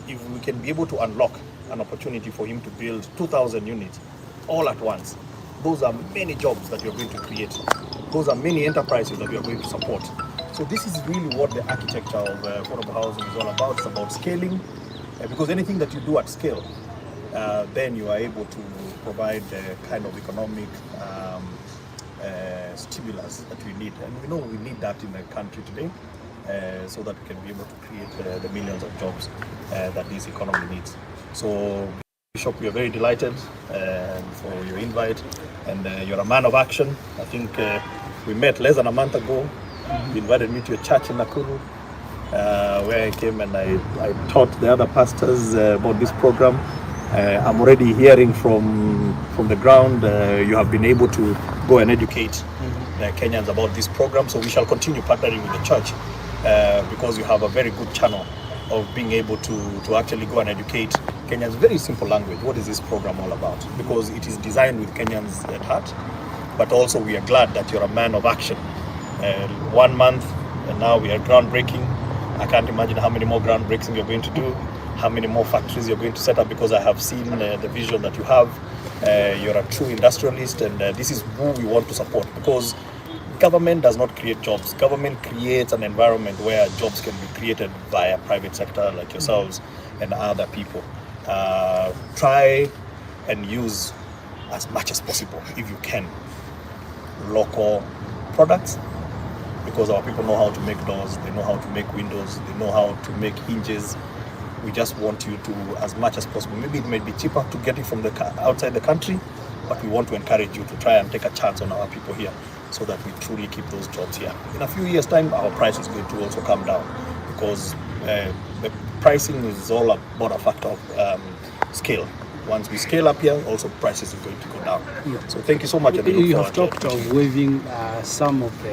If we can be able to unlock an opportunity for him to build 2,000 units all at once, those are many jobs that you're going to create. Those are many enterprises that we are going to support. So this is really what the architecture of affordable housing is all about. It's about scaling, because anything that you do at scale, then you are able to provide the kind of economic stimulus that we need. And we know we need that in the country today, so that we can be able to create the millions of jobs that this economy needs. So Bishop, we are very delighted for your invite, and you're a man of action. I think we met less than a month ago. You invited me to a church in Nakuru, where I came and I taught the other pastors about this program. I'm already hearing from the ground, you have been able to go and educate Kenyans about this program. So we shall continue partnering with the church because you have a very good channel of being able to actually go and educate Kenyans. Very simple language. What is this program all about? Because it is designed with Kenyans at heart, but also we are glad that you're a man of action. 1 month and now we are groundbreaking. I can't imagine how many more groundbreaking you're going to do, how many more factories you're going to set up, because I have seen the vision that you have. You're a true industrialist, and this is who we want to support, because government does not create jobs. Government creates an environment where jobs can be created via private sector like yourselves and other people. Try and use as much as possible, if you can, local products, because our people know how to make doors, they know how to make windows, they know how to make hinges. We just want you to, as much as possible, maybe it may be cheaper to get it from outside the country, but we want to encourage you to try and take a chance on our people here, so that we truly keep those jobs here. In a few years' time, our price is going to also come down, because the pricing is all about a factor of scale. Once we scale up here, also prices are going to go down. Yeah. So thank you so much. You have talked of waiving some of the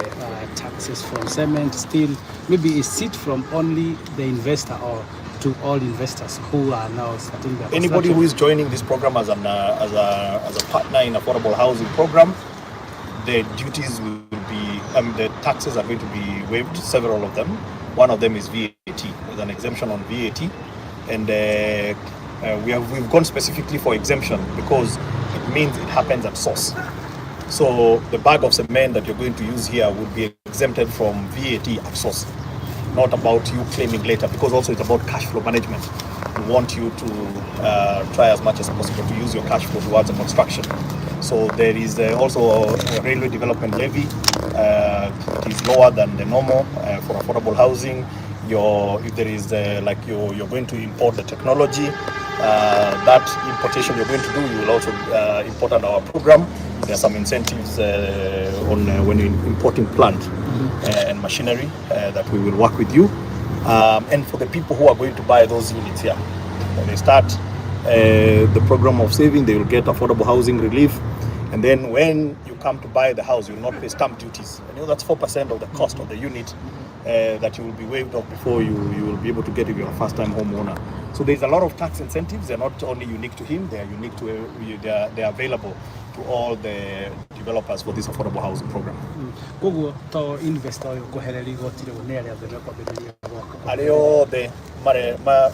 taxes from cement, steel. Maybe is it from only the investor or to all investors who are now starting their anybody who is joining this program as a partner in affordable housing program, the duties will be, the taxes are going to be waived, several of them. One of them is VAT. There's an exemption on VAT, and we've gone specifically for exemption because it means it happens at source. So the bag of cement that you're going to use here would be exempted from VAT at source, not about you claiming later, because also it's about cash flow management. We want you to try as much as possible to use your cash flow towards the construction. So there is also a railway development levy. It is lower than the normal for affordable housing. If there is you're going to import the technology, that importation you're going to do, you will also import on our program. There are some incentives on when you're importing plant and machinery that we will work with you. And for the people who are going to buy those units here, when they start the program of saving, they will get affordable housing relief. And then when you come to buy the house, you will not pay stamp duties. And that's 4% of the cost of the unit that you will be waived off before you will be able to get if you're a first-time homeowner. So there's a lot of tax incentives. They're not only unique to him, they are unique to they are available to all the developers for this affordable housing program.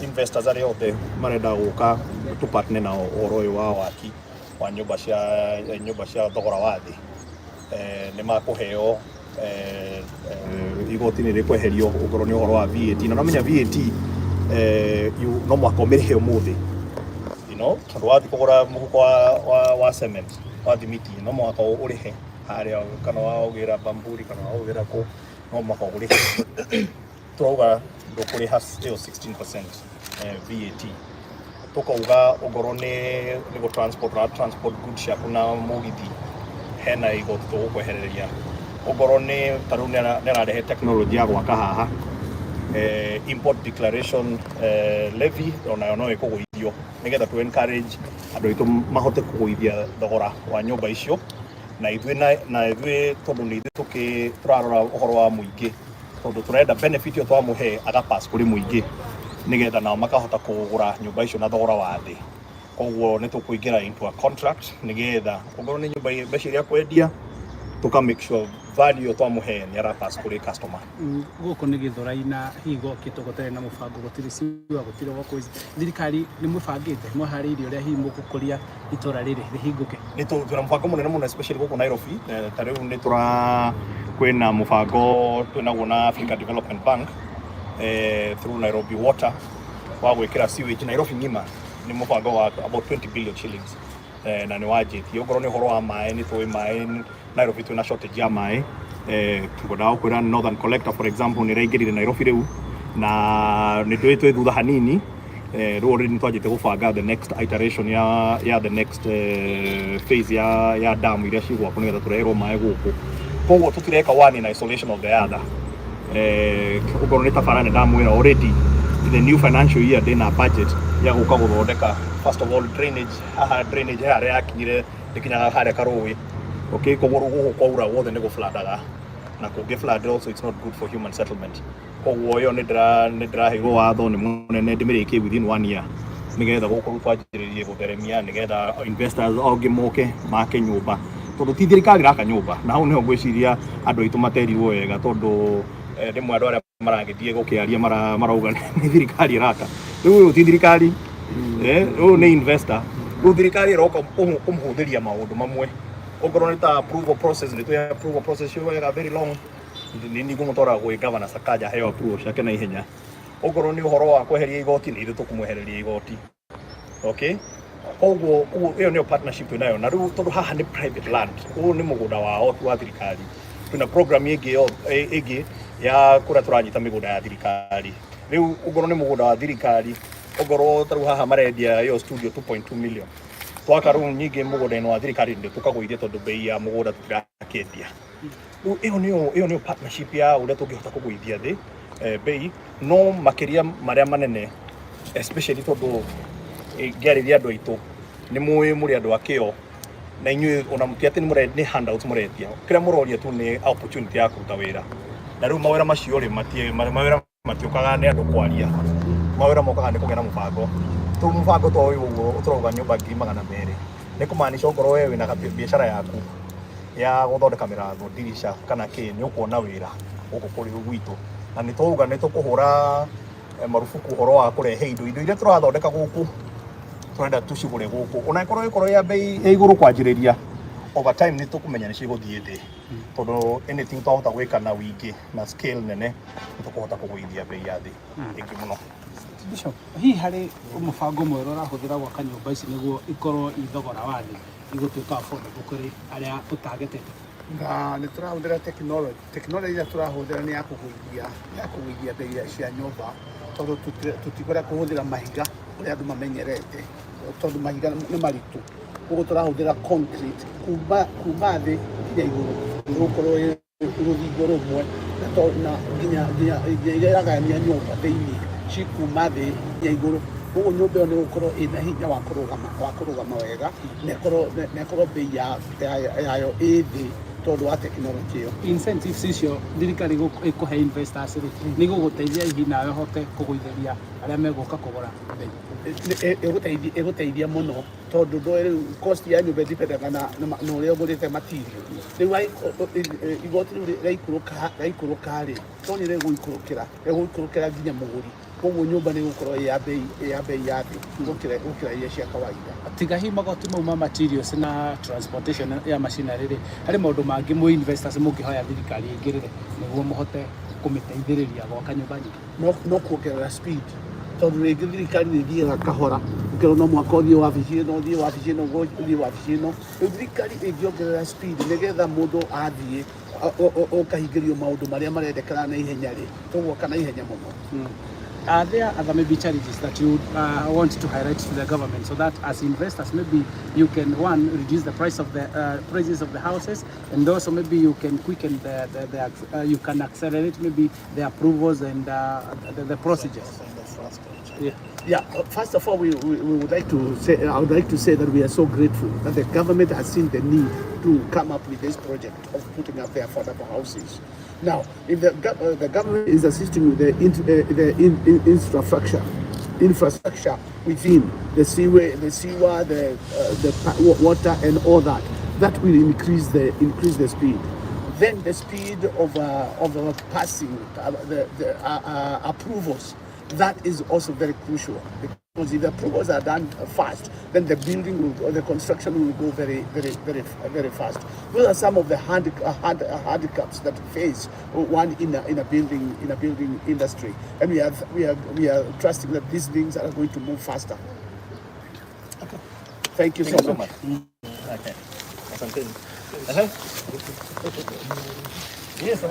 Investors are othe marenda guka tu partner na oro uyu wa waki wa nyumba cia thogora wa thi ni makuheo igoti ni rikweherio ugoro ni uhoro wa VAT na namenya VAT no mwako mirihe umuthi tondu wathi kugura muhuko wa cement wa thimiti no mwako urihe haria kana waugira bamburi kana waugira ku no mwako urihe tuauga ndukuriha still 16% VAT tukauga ugoro ni go transport goods yaku na mugithi hena igoti tugukwehereria ugoro ni taru nirarehe technology ya gwaka haha import declaration levy onayo no ikuguithio nigetha to encourage andu itu mahote kuguithia thogora wa nyumba icio na ithuĩ tondu ni ithuĩ turarora uhoro wa muingi tondu turenda benefit yo twamuhe agapass kuri muingi nigetha nao makahota kugura nyumba icio na thogora wa thi. Koguo ni tukuingira into a contract nigetha ugoro ni nyumba mbeca iria kwendia tuka make sure value yo twamuhe ni arapass kuri customer. Guko ni githora-ina higo kitogotere na mubango gutiri siwa gutiri wako thirikari ni mubangite muharĩirie uria hihi mugukuria itora riri rihinguke. Ni tuna mubango munene muno especially guku Nairobi tariu ni kwina mubango twinaguo na Africa Development Bank through Nairobi Water wa gwikira sewage Nairobi ngima ni mubango wa about 20 billion shillings na ni wajiti ogoro ni horo wa mai ni toi mai Nairobi twina shortage ya mai ngoda kwira Northern Collector for example ni raigirire Nairobi riu na ni twitwe thutha hanini rori ni twajite gubanga the next iteration ya the next phase ya dam iria cigwa kunigetha turehero mai guku koguo tutireka one in isolation of the other ogoro ni tabarane ndamwira already the new financial year ndina budget ya guka guthondeka first of all drainage haria yakinyire ndikinyaga haria karũĩ. Okay, koguo guku kwaura wothe nĩ gũfladaga na kũngĩ flood also it's not good for human settlement. Koguo yo nĩ ndĩraheirwo watho nĩ mũnene ndĩmĩrĩkie within 1 year nigetha gũkũ twanjĩrĩrie gũtheremia nigetha investors onge moke make nyũmba tondu ti thirikari raka nyũmba na hau nĩho ngwĩciria andũ aitũ materirwo wega tondu rĩmwe andũ arĩa maragĩthiĩ gũkĩaria marauga nĩ thirikari raka rĩu ũyũ ti thirikari ũyũ nĩ investor rĩu thirikari ĩroka kũmũhũthĩria maũndũ mamwe okorwo nĩ ta approval process nĩ tũya approval process yo wega very long nĩ ngũmũtwara gwĩ governor Sakaja heo approval ciake na ihenya okorwo nĩ ũhoro wa kweheria igoti nĩ ithuĩ tũkũmwehereria igoti. Okay, koguo ĩyo nĩyo partnership twĩnayo na rĩu tondũ haha nĩ private land ũyũ nĩ mũgũnda wao wa thirikari twĩna program ĩngĩ ya kũrĩa tũranyita mĩgũnda ya thirikari rĩu okorwo nĩ mũgũnda wa thirikari okorwo tarĩu haha marendia ĩyo studio 2.2 million twaka rĩu nyingĩ mũgũnda-inĩ wa thirikari nĩ tũkagũithia tondũ bei ya mũgũnda tũtirakĩendia rĩu ĩyo nĩyo partnership ya ũrĩa tũngĩhota kũgũithia thĩ bei no makĩria marĩa manene especially tondu ngĩarĩria andũ aitũ nĩ mũĩ mũrĩ andũ akĩo na inyuĩ ona mũti atĩ nĩ handouts mũretia kĩrĩa mũroria tu nĩ opportunity ya kũruta wĩra na rĩu mawĩra macio rĩ mawĩra matiũkaga nĩ andũ kwaria mawĩra mokaga nĩ kũgĩa na mũbango tondũ mũbango ta ũyũ ũguo ũtũrauga nyũmba 200,000 nĩ kũmaanisha okorwo wewe na biacara yaku ya gũthondeka mĩrango dirisha kana kĩ nĩ ũkuona wĩra gũkũ kũrĩ gwitũ na nĩ twauga nĩ tũkũhũra marufuku ũhoro wa kũrehe indo iria tũrathondeka gũkũ tũrenda tũcigũre gũkũ ona ĩkorwo ya bei ya igũrũ kwanjĩrĩria over time nĩ tũkũmenya nĩ cigũthiĩ thĩ tondũ anything twahota gwĩka na wingĩ na scale nene nĩ tũkũhota kũgũithia bei ya thĩ ĩngĩ mũno. Bishop, hihi harĩ mũbango mwerũ ũrahũthĩra gwaka nyũmba ici nĩguo ikorwo i thogora wa thĩ igũtuĩka affordable kũrĩ arĩa ũtargetete? Na nĩ tũrahũthĩra tekinoronjĩ ĩrĩa tũrahũthĩra nĩ ya kũgũithia bei cia nyũmba tondũ tũtikwenda kũhũthĩra mahiga ũrĩa andũ mamenyerete tondũ mahiga nĩ maritũ koguo tũrahũthĩra concrete kuma thĩ nginya igũrũ gũkorwo rũthingo rũmwe na nginya iragania nyũmba thĩinĩ cikuma thĩ nginya igũrũ koguo nyũmba ĩyo nĩ gũkorwo ĩna hinya wa kũrũgama wega na ĩkorwo bei yayo ĩ thĩ tondũ wa tekinoronjĩ ĩyo. Incentives icio thirikari ĩkũhe investors rĩ nĩ gũgũteithia hihi nawe hote kũgũithĩria arĩa megũka kũgũra ĩgũteithia mũno tondũ rĩu cost ya nyũmba ĩdipendaga na ũrĩa ũgũrĩte material rĩu igoti rĩu rĩaikũrũka rĩ to nĩ rĩgũikũrũkĩra nginya mũgũri koguo nyũmba nĩ gũkorwo ya bei ya thĩ gũkĩra iria cia kawaida. Tiga hihi magoti mau ma materials na transportation ya machinery rĩ harĩ maũndũ mangĩ mũ investors mũngĩhoya thirikari ĩngĩrĩre nĩguo mũhote kũmĩteithĩrĩria gwaka nyũmba nyingĩ? No kuongerera speed tondũ rĩngĩ thirikari nĩ ĩthiaga kahora ũkĩrwo no mwaka ũthiĩ wabici ĩno ũthiĩ wabici ĩno rĩu thirikari ĩngĩongerera speed nĩgetha mũndũ athiĩ ũkahingĩrio maũndũ marĩa marendekana na ihenya rĩ tũgũoka na ihenya mũno. Are there other maybe challenges that you want to highlight to the government so that as investors maybe you can reduce the price of the prices of the houses and also maybe you can quicken you can accelerate maybe the approvals and the procedures? Yeah. First of all, we would like to say, I would like to say that we are so grateful that the government has seen the need to come up with this project of putting up the affordable houses. Now, if the government is assisting with the infrastructure within the sewer, the water, and all that, that will increase the speed. Then the speed of passing the approvals. That is also very crucial because if the approvals are done fast, then the the construction will go very, very, very, very fast. Those are some of the handicaps that face one in a building industry, and we are trusting that these things are going to move faster. Okay. Thank you so much. Okay. Yes.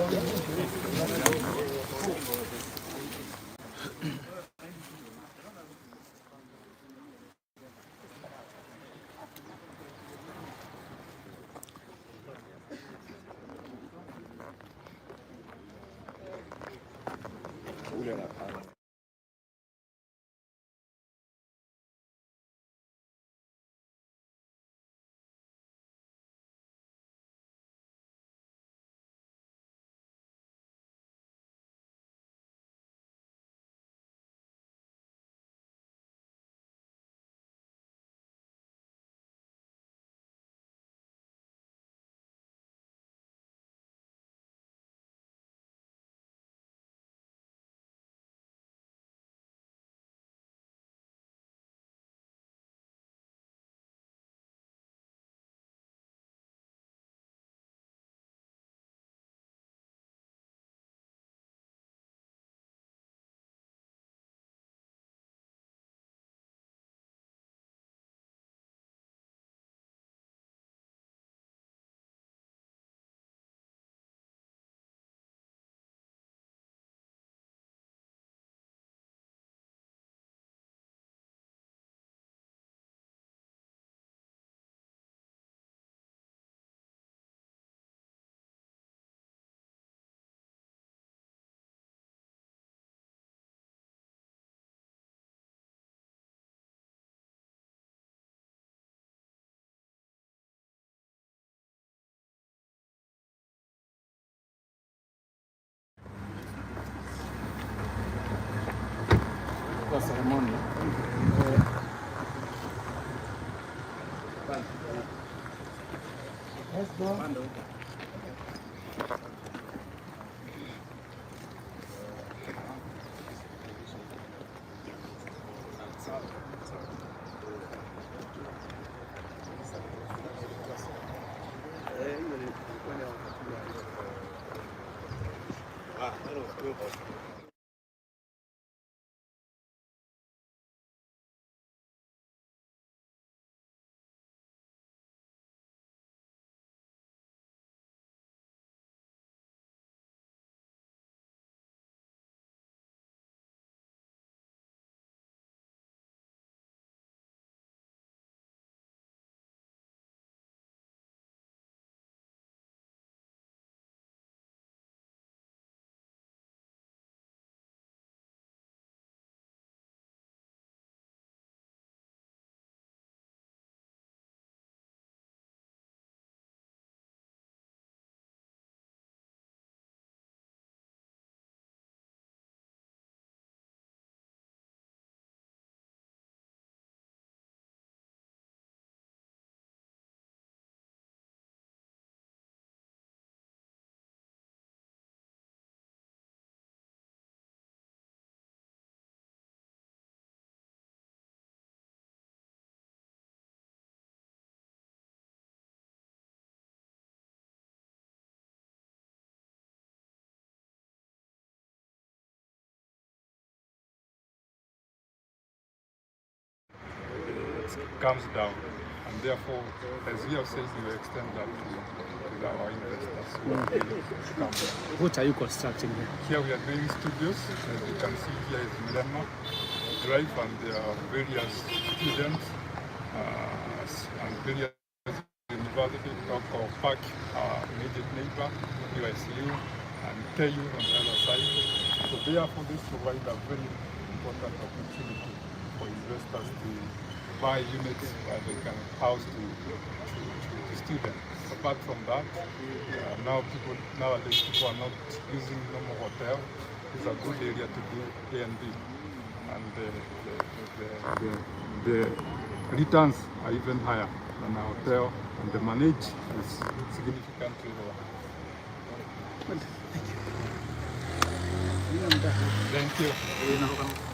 kwa ceremony. Let's go. Comes down, and therefore, as we have said, we will extend that to our investors who are willing to come. What are you constructing here? Here we are doing studios. As you can see, here is Mirema Drive, and there are various students and various universities, local park, immediate neighbor, USU, and KU on the other side. So therefore, this provides a very important opportunity for investors to buy units where they can house to students. Apart from that, nowadays people are not using normal hotel. It's a good area to do A&B, and the returns are even higher than a hotel, and the manage is significantly lower. Thank you.